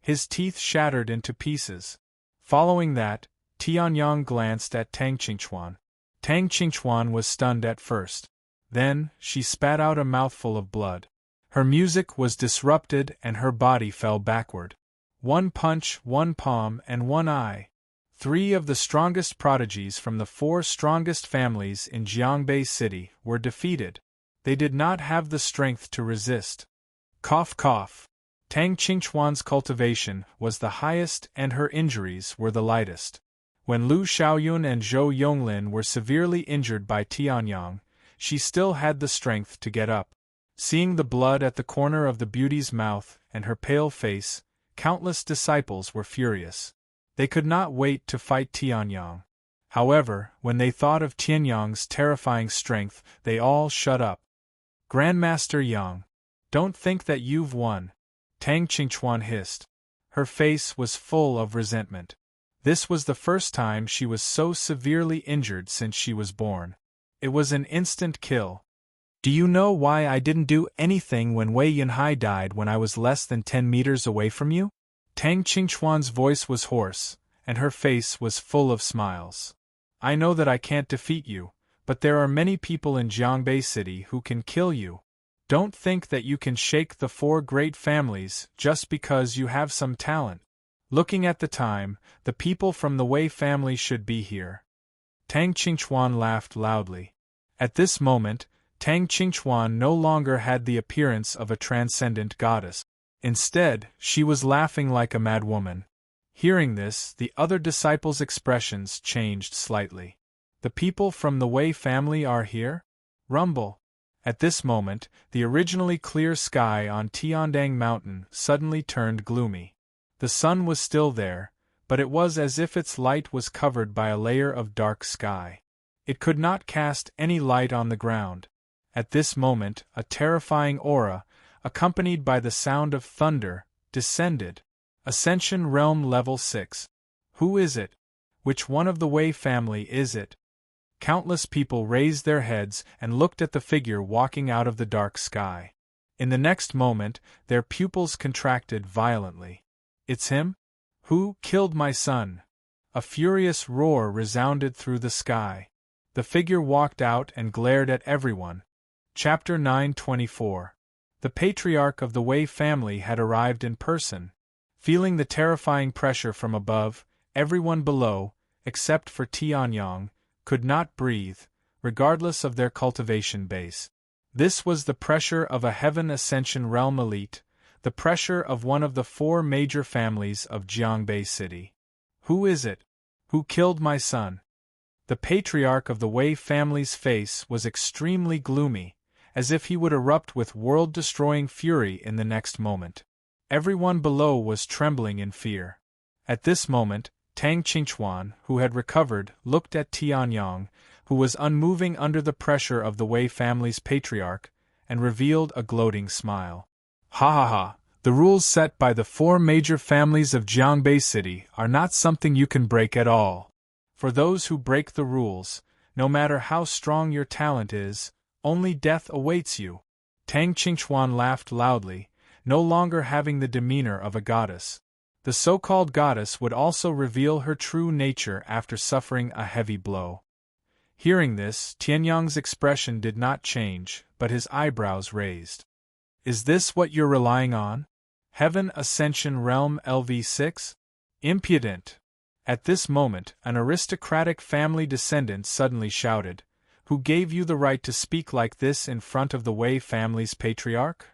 His teeth shattered into pieces. Following that, Tianyang glanced at Tang Qingchuan. Tang Qingchuan was stunned at first. Then, she spat out a mouthful of blood. Her music was disrupted and her body fell backward. One punch, one palm, and one eye. 3 of the strongest prodigies from the 4 strongest families in Jiangbei City were defeated. They did not have the strength to resist. Cough cough. Tang Qingchuan's cultivation was the highest and her injuries were the lightest. When Lu Xiaoyun and Zhou Yonglin were severely injured by Tianyang, she still had the strength to get up. Seeing the blood at the corner of the beauty's mouth and her pale face, countless disciples were furious. They could not wait to fight Tianyang. However, when they thought of Tianyang's terrifying strength, they all shut up. Grandmaster Yang, don't think that you've won, Tang Qingchuan hissed. Her face was full of resentment. This was the first time she was so severely injured since she was born. It was an instant kill. Do you know why I didn't do anything when Wei Yunhai died when I was less than 10 meters away from you? Tang Qingchuan's voice was hoarse, and her face was full of smiles. I know that I can't defeat you, but there are many people in Jiangbei City who can kill you. Don't think that you can shake the 4 great families just because you have some talent. Looking at the time, the people from the Wei family should be here. Tang Qingchuan laughed loudly. At this moment, Tang Qingchuan no longer had the appearance of a transcendent goddess. Instead, she was laughing like a madwoman. Hearing this, the other disciples' expressions changed slightly. The people from the Wei family are here? Rumble. At this moment, the originally clear sky on Tiandang Mountain suddenly turned gloomy. The sun was still there, but it was as if its light was covered by a layer of dark sky. It could not cast any light on the ground. At this moment, a terrifying aura, accompanied by the sound of thunder, descended. Ascension Realm Level 6. Who is it? Which one of the Wei family is it? Countless people raised their heads and looked at the figure walking out of the dark sky. In the next moment, their pupils contracted violently. It's him? Who killed my son? A furious roar resounded through the sky. The figure walked out and glared at everyone. Chapter 924. The patriarch of the Wei family had arrived in person. Feeling the terrifying pressure from above, everyone below, except for Tianyang, could not breathe, regardless of their cultivation base. This was the pressure of a Heaven Ascension realm elite, the pressure of one of the 4 major families of Jiangbei City. Who is it? Who killed my son? The patriarch of the Wei family's face was extremely gloomy, as if he would erupt with world-destroying fury in the next moment. Everyone below was trembling in fear. At this moment, Tang Qingchuan, who had recovered, looked at Tianyang, who was unmoving under the pressure of the Wei family's patriarch, and revealed a gloating smile. Ha ha ha! The rules set by the 4 major families of Jiangbei City are not something you can break at all. For those who break the rules, no matter how strong your talent is, only death awaits you. Tang Qingchuan laughed loudly, no longer having the demeanor of a goddess. The so-called goddess would also reveal her true nature after suffering a heavy blow. Hearing this, Tianyang's expression did not change, but his eyebrows raised. Is this what you're relying on? Heaven Ascension Realm LV6? Impudent! At this moment, an aristocratic family descendant suddenly shouted, "Who gave you the right to speak like this in front of the Wei family's patriarch?"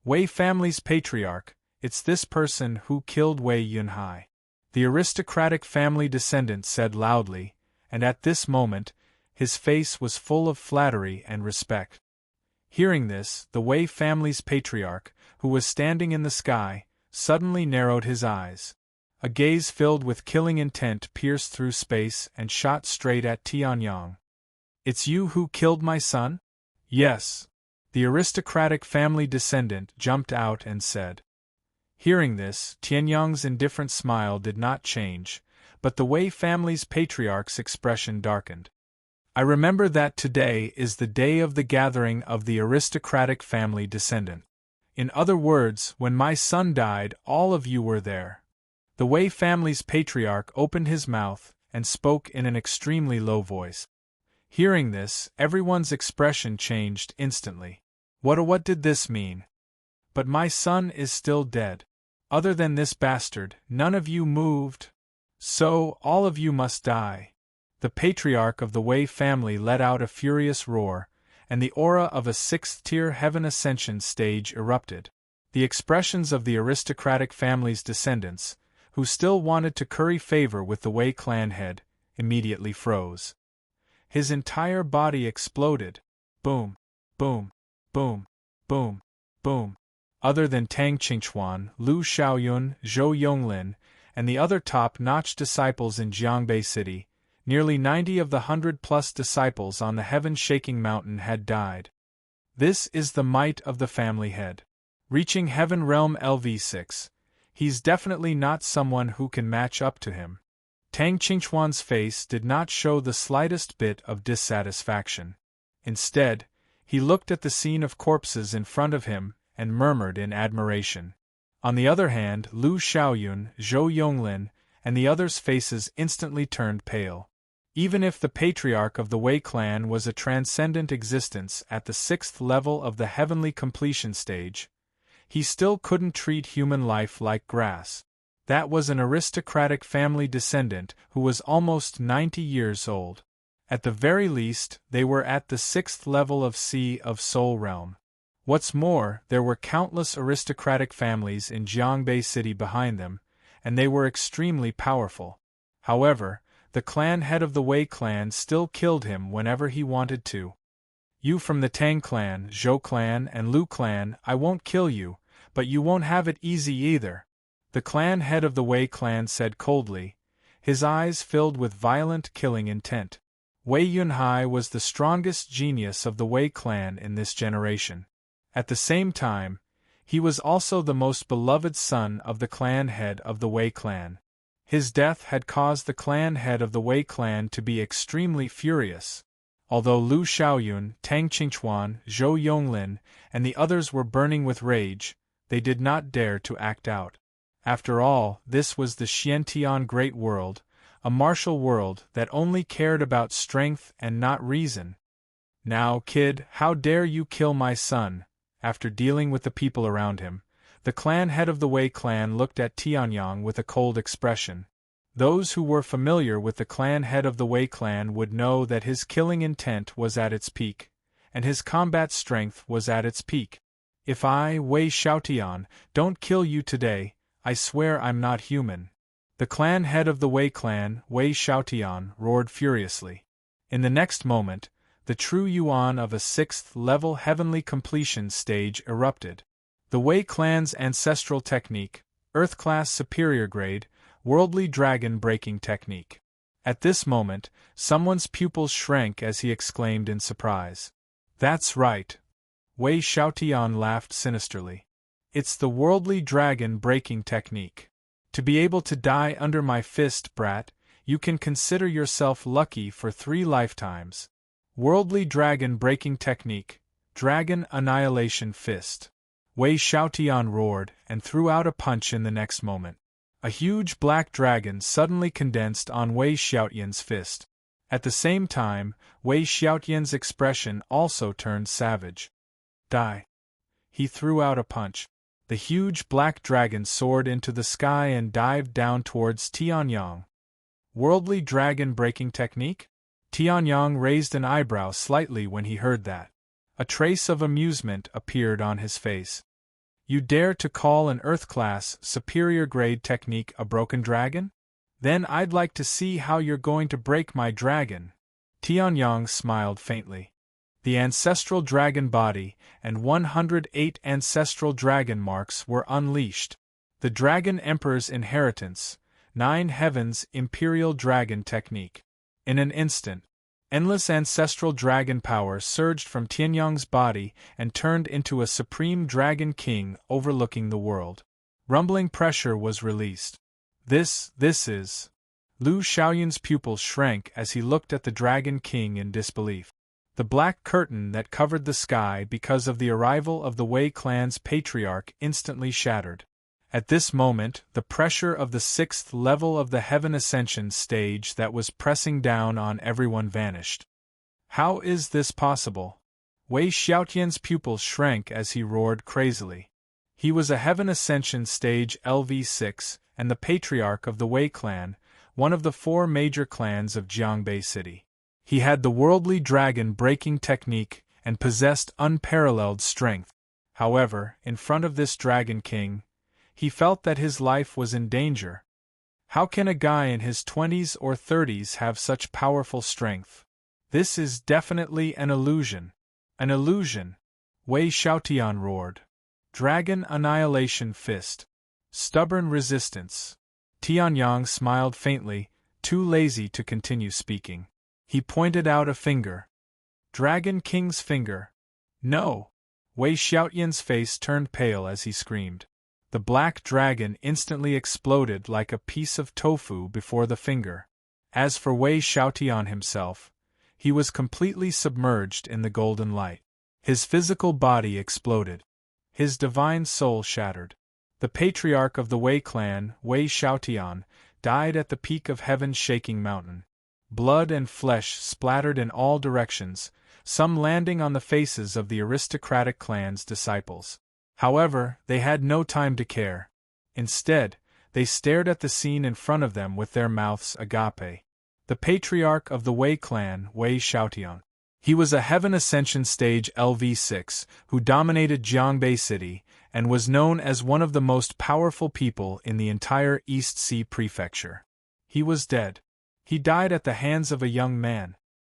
Wei family's patriarch, it's this person who killed Wei Yunhai. The aristocratic family descendant said loudly, and at this moment, his face was full of flattery and respect. Hearing this, the Wei family's patriarch, who was standing in the sky, suddenly narrowed his eyes. A gaze filled with killing intent pierced through space and shot straight at Tianyang. "It's you who killed my son?" "Yes." The aristocratic family descendant jumped out and said. Hearing this, Tianyang's indifferent smile did not change, but the Wei family's patriarch's expression darkened. "I remember that today is the day of the gathering of the aristocratic family descendant. In other words, when my son died, all of you were there." The Wei family's patriarch opened his mouth and spoke in an extremely low voice. Hearing this, everyone's expression changed instantly. What did this mean? "But my son is still dead. Other than this bastard, none of you moved. So, all of you must die." The patriarch of the Wei family let out a furious roar, and the aura of a 6th-tier Heaven Ascension stage erupted. The expressions of the aristocratic family's descendants, who still wanted to curry favor with the Wei clan head, immediately froze. His entire body exploded. Boom, boom, boom, boom, boom. Other than Tang Qingchuan, Lu Xiaoyun, Zhou Yonglin, and the other top-notch disciples in Jiangbei City, nearly 90 of the 100-plus disciples on the heaven-shaking mountain had died. This is the might of the family head. Reaching Heaven Realm LV6, he's definitely not someone who can match up to him. Tang Qingchuan's face did not show the slightest bit of dissatisfaction. Instead, he looked at the scene of corpses in front of him and murmured in admiration. On the other hand, Lu Xiaoyun, Zhou Yonglin, and the others' faces instantly turned pale. Even if the patriarch of the Wei clan was a transcendent existence at the 6th level of the heavenly completion stage, he still couldn't treat human life like grass. That was an aristocratic family descendant who was almost 90 years old. At the very least, they were at the 6th level of Sea of Soul Realm. What's more, there were countless aristocratic families in Jiangbei City behind them, and they were extremely powerful. However, the clan head of the Wei clan still killed him whenever he wanted to. "You from the Tang clan, Zhou clan, and Lu clan, I won't kill you, but you won't have it easy either," the clan head of the Wei clan said coldly, his eyes filled with violent killing intent. Wei Yunhai was the strongest genius of the Wei clan in this generation. At the same time, he was also the most beloved son of the clan head of the Wei clan. His death had caused the clan head of the Wei clan to be extremely furious. Although Lu Xiaoyun, Tang Qingchuan, Zhou Yonglin, and the others were burning with rage, they did not dare to act out. After all, this was the Xiantian Great World, a martial world that only cared about strength and not reason. "Now, kid, how dare you kill my son?" After dealing with the people around him, the clan head of the Wei clan looked at Tianyang with a cold expression. Those who were familiar with the clan head of the Wei clan would know that his killing intent was at its peak, and his combat strength was at its peak. "If I, Wei Xiaotian, don't kill you today, I swear I'm not human." The clan head of the Wei clan, Wei Xiaotian, roared furiously. In the next moment, the true yuan of a 6th-level heavenly completion stage erupted. The Wei clan's ancestral technique, Earth-class superior grade, worldly dragon-breaking technique. At this moment, someone's pupils shrank as he exclaimed in surprise. "That's right." Wei Xiaotian laughed sinisterly. "It's the worldly dragon-breaking technique. To be able to die under my fist, brat, you can consider yourself lucky for 3 lifetimes. Worldly dragon-breaking technique, Dragon Annihilation Fist." Wei Xiaotian roared and threw out a punch in the next moment. A huge black dragon suddenly condensed on Wei Xiaotian's fist. At the same time, Wei Xiaotian's expression also turned savage. "Die." He threw out a punch. The huge black dragon soared into the sky and dived down towards Tianyang. Worldly dragon-breaking technique? Tianyang raised an eyebrow slightly when he heard that. A trace of amusement appeared on his face. "You dare to call an Earth-class, superior-grade technique a broken dragon? Then I'd like to see how you're going to break my dragon." Tianyang smiled faintly. The ancestral dragon body and 108 ancestral dragon marks were unleashed. The Dragon Emperor's inheritance, 9 Heavens Imperial Dragon Technique. In an instant, endless ancestral dragon power surged from Tianyang's body and turned into a supreme dragon king overlooking the world. Rumbling pressure was released. This is... Lu Xiaoyun's pupils shrank as he looked at the Dragon King in disbelief. The black curtain that covered the sky because of the arrival of the Wei clan's patriarch instantly shattered. At this moment, the pressure of the 6th level of the Heaven Ascension stage that was pressing down on everyone vanished. How is this possible? Wei Xiaotian's pupils shrank as he roared crazily. He was a Heaven Ascension stage LV6 and the patriarch of the Wei clan, one of the 4 major clans of Jiangbei City. He had the worldly dragon-breaking technique and possessed unparalleled strength. However, in front of this Dragon King, he felt that his life was in danger. How can a guy in his 20s or 30s have such powerful strength? This is definitely an illusion. An illusion, Wei Xiaotian roared. Dragon Annihilation Fist. Stubborn resistance. Tianyang smiled faintly, too lazy to continue speaking. He pointed out a finger. Dragon King's finger. No! Wei Xiaotian's face turned pale as he screamed. The black dragon instantly exploded like a piece of tofu before the finger. As for Wei Xiaotian himself, he was completely submerged in the golden light. His physical body exploded. His divine soul shattered. The patriarch of the Wei clan, Wei Xiaotian, died at the peak of Heaven's shaking mountain. Blood and flesh splattered in all directions, some landing on the faces of the aristocratic clan's disciples. However, they had no time to care. Instead, they stared at the scene in front of them with their mouths agape. The patriarch of the Wei clan, Wei Xiaotian. He was a Heaven Ascension Stage LV6 who dominated Jiangbei City and was known as one of the most powerful people in the entire East Sea Prefecture. He was dead. He died at the hands of a young man.